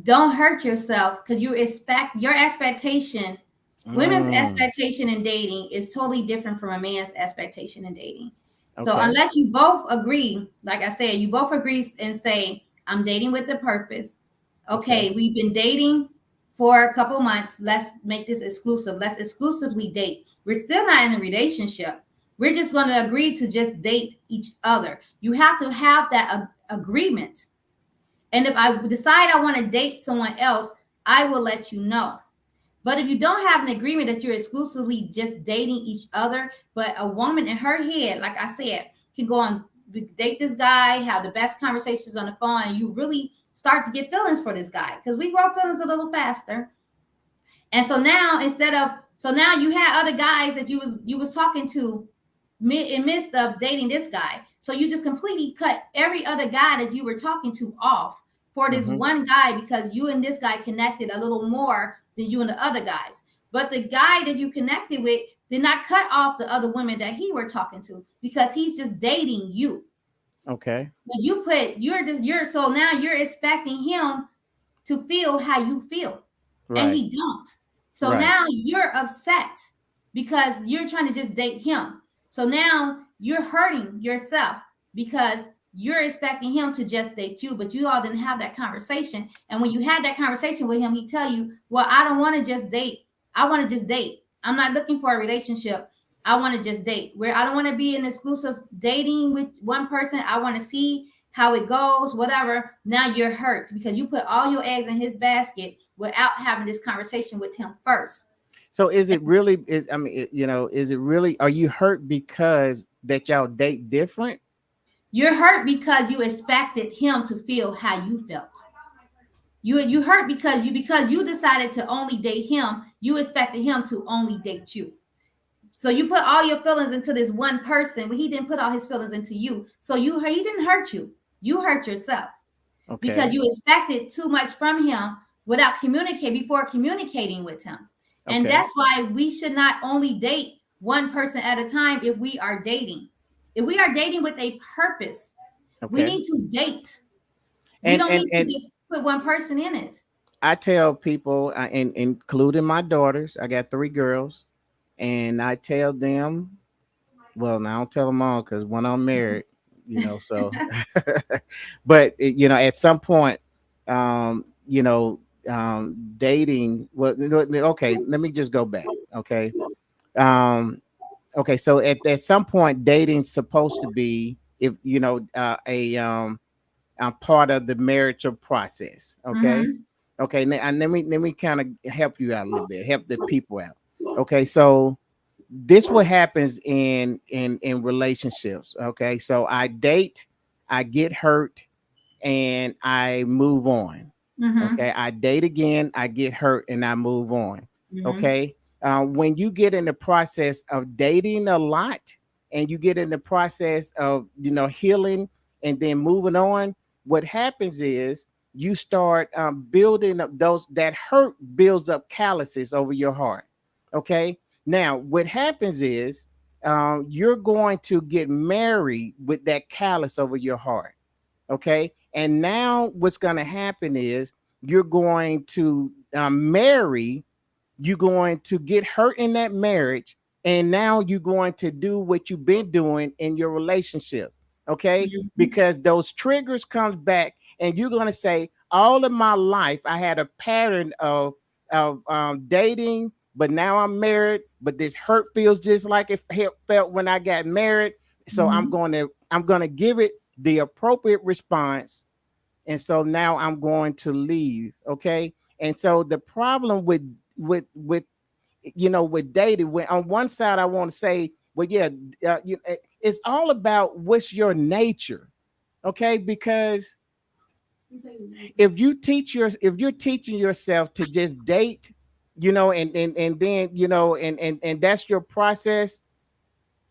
Don't hurt yourself because you expect your expectation. Women's Mm, expectation in dating is totally different from a man's expectation in dating. So okay. unless you both agree, like I said, you both agree and say, I'm dating with the purpose. Okay. Okay, we've been dating for a couple months. Let's make this exclusive. Let's exclusively date. We're still not in a relationship. We're just going to agree to just date each other. You have to have that agreement. And if I decide I want to date someone else, I will let you know. But if you don't have an agreement that you're exclusively just dating each other, but a woman in her head, like I said, can go on date this guy, have the best conversations on the phone, and you really start to get feelings for this guy because we grow feelings a little faster. And so now instead of so now you had other guys that you was talking to in midst of dating this guy. So you just completely cut every other guy that you were talking to off for this Mm-hmm. one guy because you and this guy connected a little more than you and the other guys. But the guy that you connected with did not cut off the other women that he were talking to because he's just dating you. Okay. But you're so now you're expecting him to feel how you feel, and Right. he don't. So Right. now you're upset because you're trying to just date him. So now you're hurting yourself because you're expecting him to just date you, but you all didn't have that conversation. And when you had that conversation with him, he tell you, well, I don't want to just date. I want to just date. I'm not looking for a relationship. I want to just date. Where I don't want to be in exclusive dating with one person. I want to see how it goes, whatever. Now you're hurt because you put all your eggs in his basket without having this conversation with him first. So is it really? I mean, is it really? Are you hurt because that y'all date different? You're hurt because you expected him to feel how you felt. You hurt because you decided to only date him. You expected him to only date you. So you put all your feelings into this one person, but he didn't put all his feelings into you. So he didn't hurt you. You hurt yourself because Okay. you expected too much from him without communicating before communicating with him. And Okay. that's why we should not only date one person at a time if we are dating. If we are dating with a purpose, we Okay. need to date. We And don't and need to and just put one person in it. I tell people, including my daughters, I got three girls, and I tell them, well, now I don't tell them all because when I'm married, so, but at some point, dating. Well, okay, let me just go back. Okay, um, okay, so at some point, dating's supposed to be if a part of the marital process. Okay, Mm-hmm. okay, and let me kind of help you out a little bit, help the people out. Okay, so this what happens in relationships. Okay, so I date, I get hurt, and I move on. Mm-hmm. Okay, I date again, I get hurt, and I move on. Mm-hmm. Okay, when you get in the process of dating a lot, and you get in the process of healing and then moving on, what happens is you start building up those that hurt builds up calluses over your heart. Okay, now what happens is you're going to get married with that callus over your heart. Okay. And now what's going to happen is you're going to marry, you're going to get hurt in that marriage, and now you're going to do what you've been doing in your relationship. Okay, Mm-hmm. because those triggers comes back, and you're going to say, all of my life I had a pattern of dating, but now I'm married, but this hurt feels just like it felt when I got married. So i'm Mm-hmm. going to i'm going to give it the appropriate response, and so now I'm going to leave. Okay, and so the problem with with dating, when on one side I want to say, well, yeah, it's all about what's your nature. Okay, because if you're teaching yourself to just date, and then and that's your process,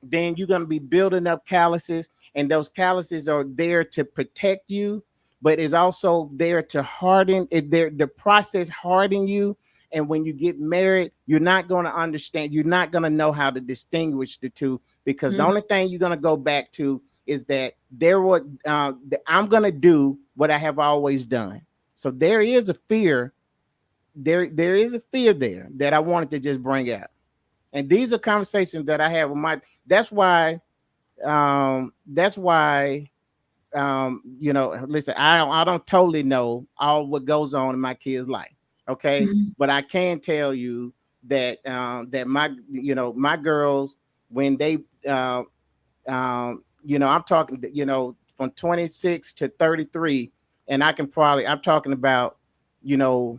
then you're going to be building up calluses, and those calluses are there to protect you, but is also there to harden it. There, the process harden you, and when you get married, you're not going to understand. You're not going to know how to distinguish the two, because the only thing you're going to go back to is that I'm going to do what I have always done. So there is a fear there is a fear there that I wanted to just bring out. And these are conversations that I have with my. That's why. That's why. Listen, I don't totally know all what goes on in my kids' life. Okay, but I can tell you that my girls, when they I'm talking from 26 to 33, and I'm talking about you know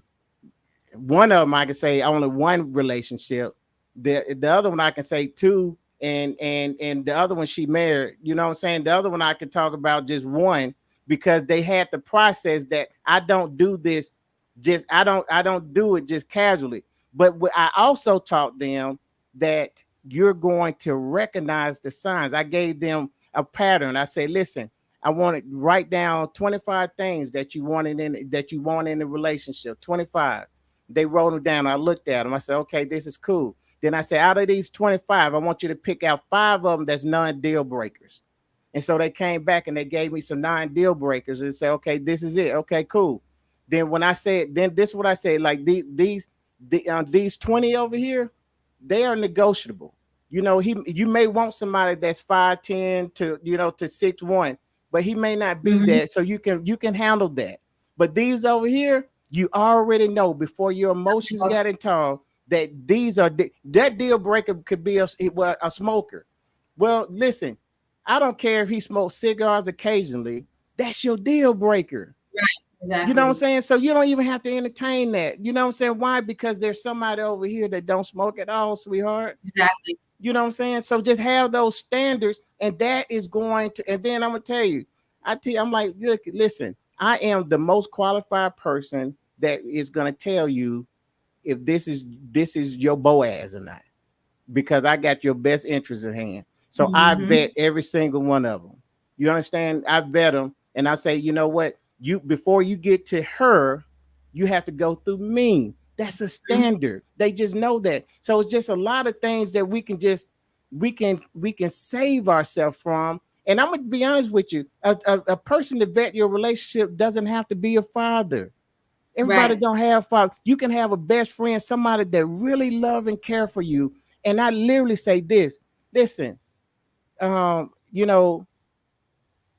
one of them I can say only one relationship. The other one I can say two, and the other one she married. You know what I'm saying? The other one I can talk about just one, because they had the process that I don't do this just I don't do it just casually. But I also taught them that you're going to recognize the signs. I gave them a pattern. I say, listen, I want to write down 25 things that you want in a relationship. 25. They wrote them down. I looked at them. I said, okay, this is cool. Then I said, out of these 25, I want you to pick out 5 of them that's non-deal breakers. And so they came back and they gave me some non-deal breakers and said, okay, this is it. Okay, cool. Then when I said, then this is what I say, like these 20 over here, they are negotiable. You may want somebody that's 5'10" to 6'1", but he may not be Mhm. that. So you can handle that. But these over here, you already know before your emotions got involved that that deal breaker could be a smoker. Well, listen, I don't care if he smokes cigars occasionally. That's your deal breaker. You know what I'm Exactly. saying? So you don't even have to entertain that. You know what I'm saying? Why? Because there's somebody over here that don't smoke at all, sweetheart. Exactly. You know what I'm saying? So just have those standards, and that is going to. And then I'm gonna tell you, I'm like, look, listen, I am the most qualified person that is gonna tell you if this is your Boaz or not, because I got your best interest at hand. So I Hmm. vet every single one of them. You understand? I vet them, and I say, you know what? You Before you get to her, you have to go through me. That's a standard. They just know that. So it's just a lot of things that we can save ourselves from. And I'm gonna be honest with you, a person to vet your relationship doesn't have to be a father. Everybody Right. don't have father. You can have a best friend, somebody that really love and care for you. And I literally say this: listen, um, you know,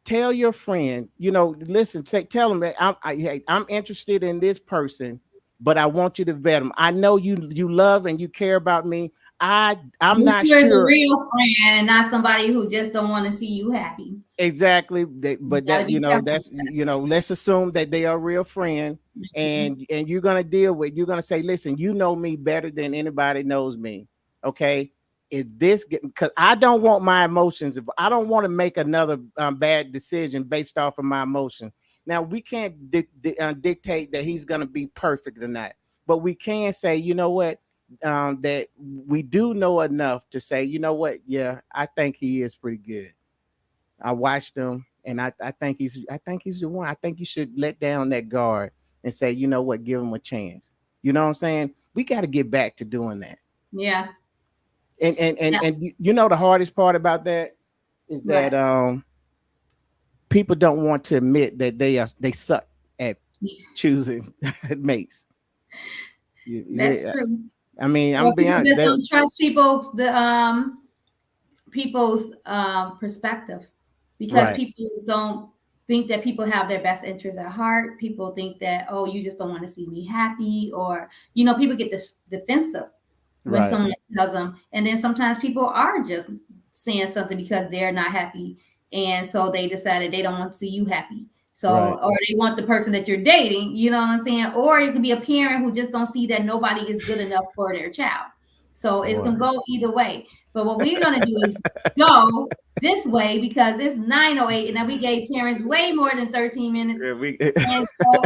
tell your friend, listen, tell them that hey, I'm interested in this person, but I want you to vet them. I know you love and you care about me. I'm Make not sure it's a sure. real friend and not somebody who just don't want to see you happy. Exactly, You but got to that be careful with that's let's assume that they are a real friend, that. and you're gonna say, listen, you know me better than anybody knows me. Okay, is this because I don't want my emotions? If I don't want to make another bad decision based off of my emotion. Now we can't dictate that he's gonna be perfect or not, but we can say, you know what, that we do know enough to say, you know what, yeah, I think he is pretty good. I watched him, and I think he's the one. I think you should let down that guard and say, you know what, give him a chance. You know what I'm saying? We got to get back to doing that. Yeah. And the hardest part about that is that Right. people don't want to admit that they suck at choosing mates. That's Yeah, true. I mean, I'm Or gonna be people honest. just don't trust people's perspective, because Right, people don't think that people have their best interests at heart. People think that, oh, you just don't want to see me happy, or people get this defensive when right, someone tells them. And then sometimes people are just saying something because they're not happy, and so they decided they don't want to see you happy. So, right. or they want the person that you're dating, you know what I'm saying? Or it could be a parent who just don't see that nobody is good enough for their child. So it's Boy, gonna go either way. But what we're gonna do is go this way because it's 9:08, and then we gave Terrence way more than 13 minutes. yeah, we And so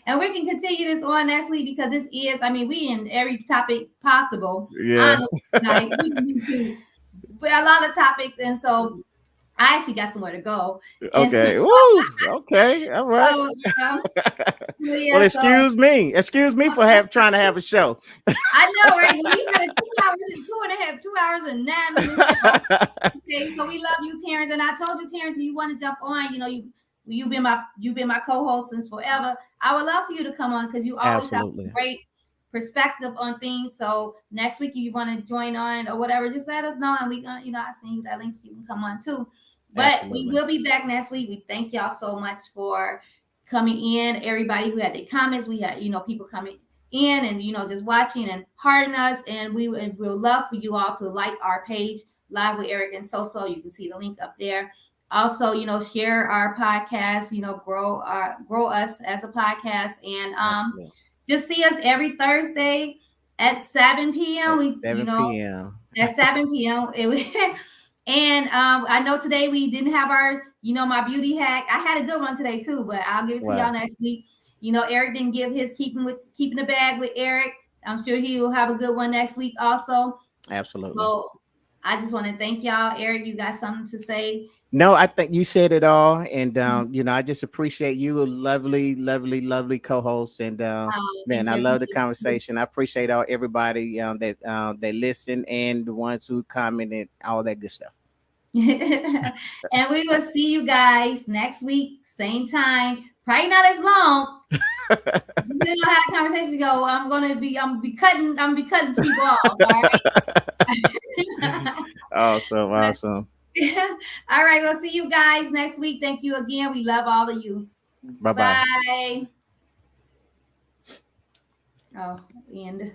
and we can continue this on next week, because this is, I mean, we in every topic possible. yeah. Honestly, like we can get to a lot of topics, and so I actually got somewhere to go. And so, Okay. Woo. Okay. All right. so Well, yeah, so excuse me. Excuse me for trying to have a show. I know, right? Well, we had a 2 hours, 2.5, 2 hours and 9 minutes show. Okay, so we love you, Terrence. And I told you, Terrence, if you want to jump on, you You've been my co-host since forever. I would love for you to come on because you always have Absolutely. great perspective on things. So next week, if you want to join on or whatever, just let us know, and we gonna, I send you that link so you can come on too. But we Absolutely. will be back next week. We thank y'all so much for coming in. Everybody who had their comments, we had people coming in and just watching and hearting us, and we'll love for you all to like our page, Live with Eric and SoSo. You can see the link up there. Also, share our podcast, grow us as a podcast, and Absolutely. just see us every Thursday at 7 p.m. At We, 7 p.m. at 7 p.m. And I know today we didn't have our, my beauty hack. I had a good one today too, but I'll give it to y'all Well, next week. Eric didn't give his keeping the bag with Eric. I'm sure he will have a good one next week also. absolutely. So I just want to thank y'all. Eric, you got something to say? No, I think you said it all, and I just appreciate you, a lovely, lovely, lovely co-host, and man, Thank I you. I love the appreciate you. conversation. I appreciate all everybody that listen and the ones who commented, all that good stuff. And we will see you guys next week, same time. Probably not as long. Depending on how the conversation go, I'm be cutting some people off. All right. Awesome, awesome. All right. We'll see you guys next week. Thank you again. We love all of you. Bye bye. Bye. Oh, and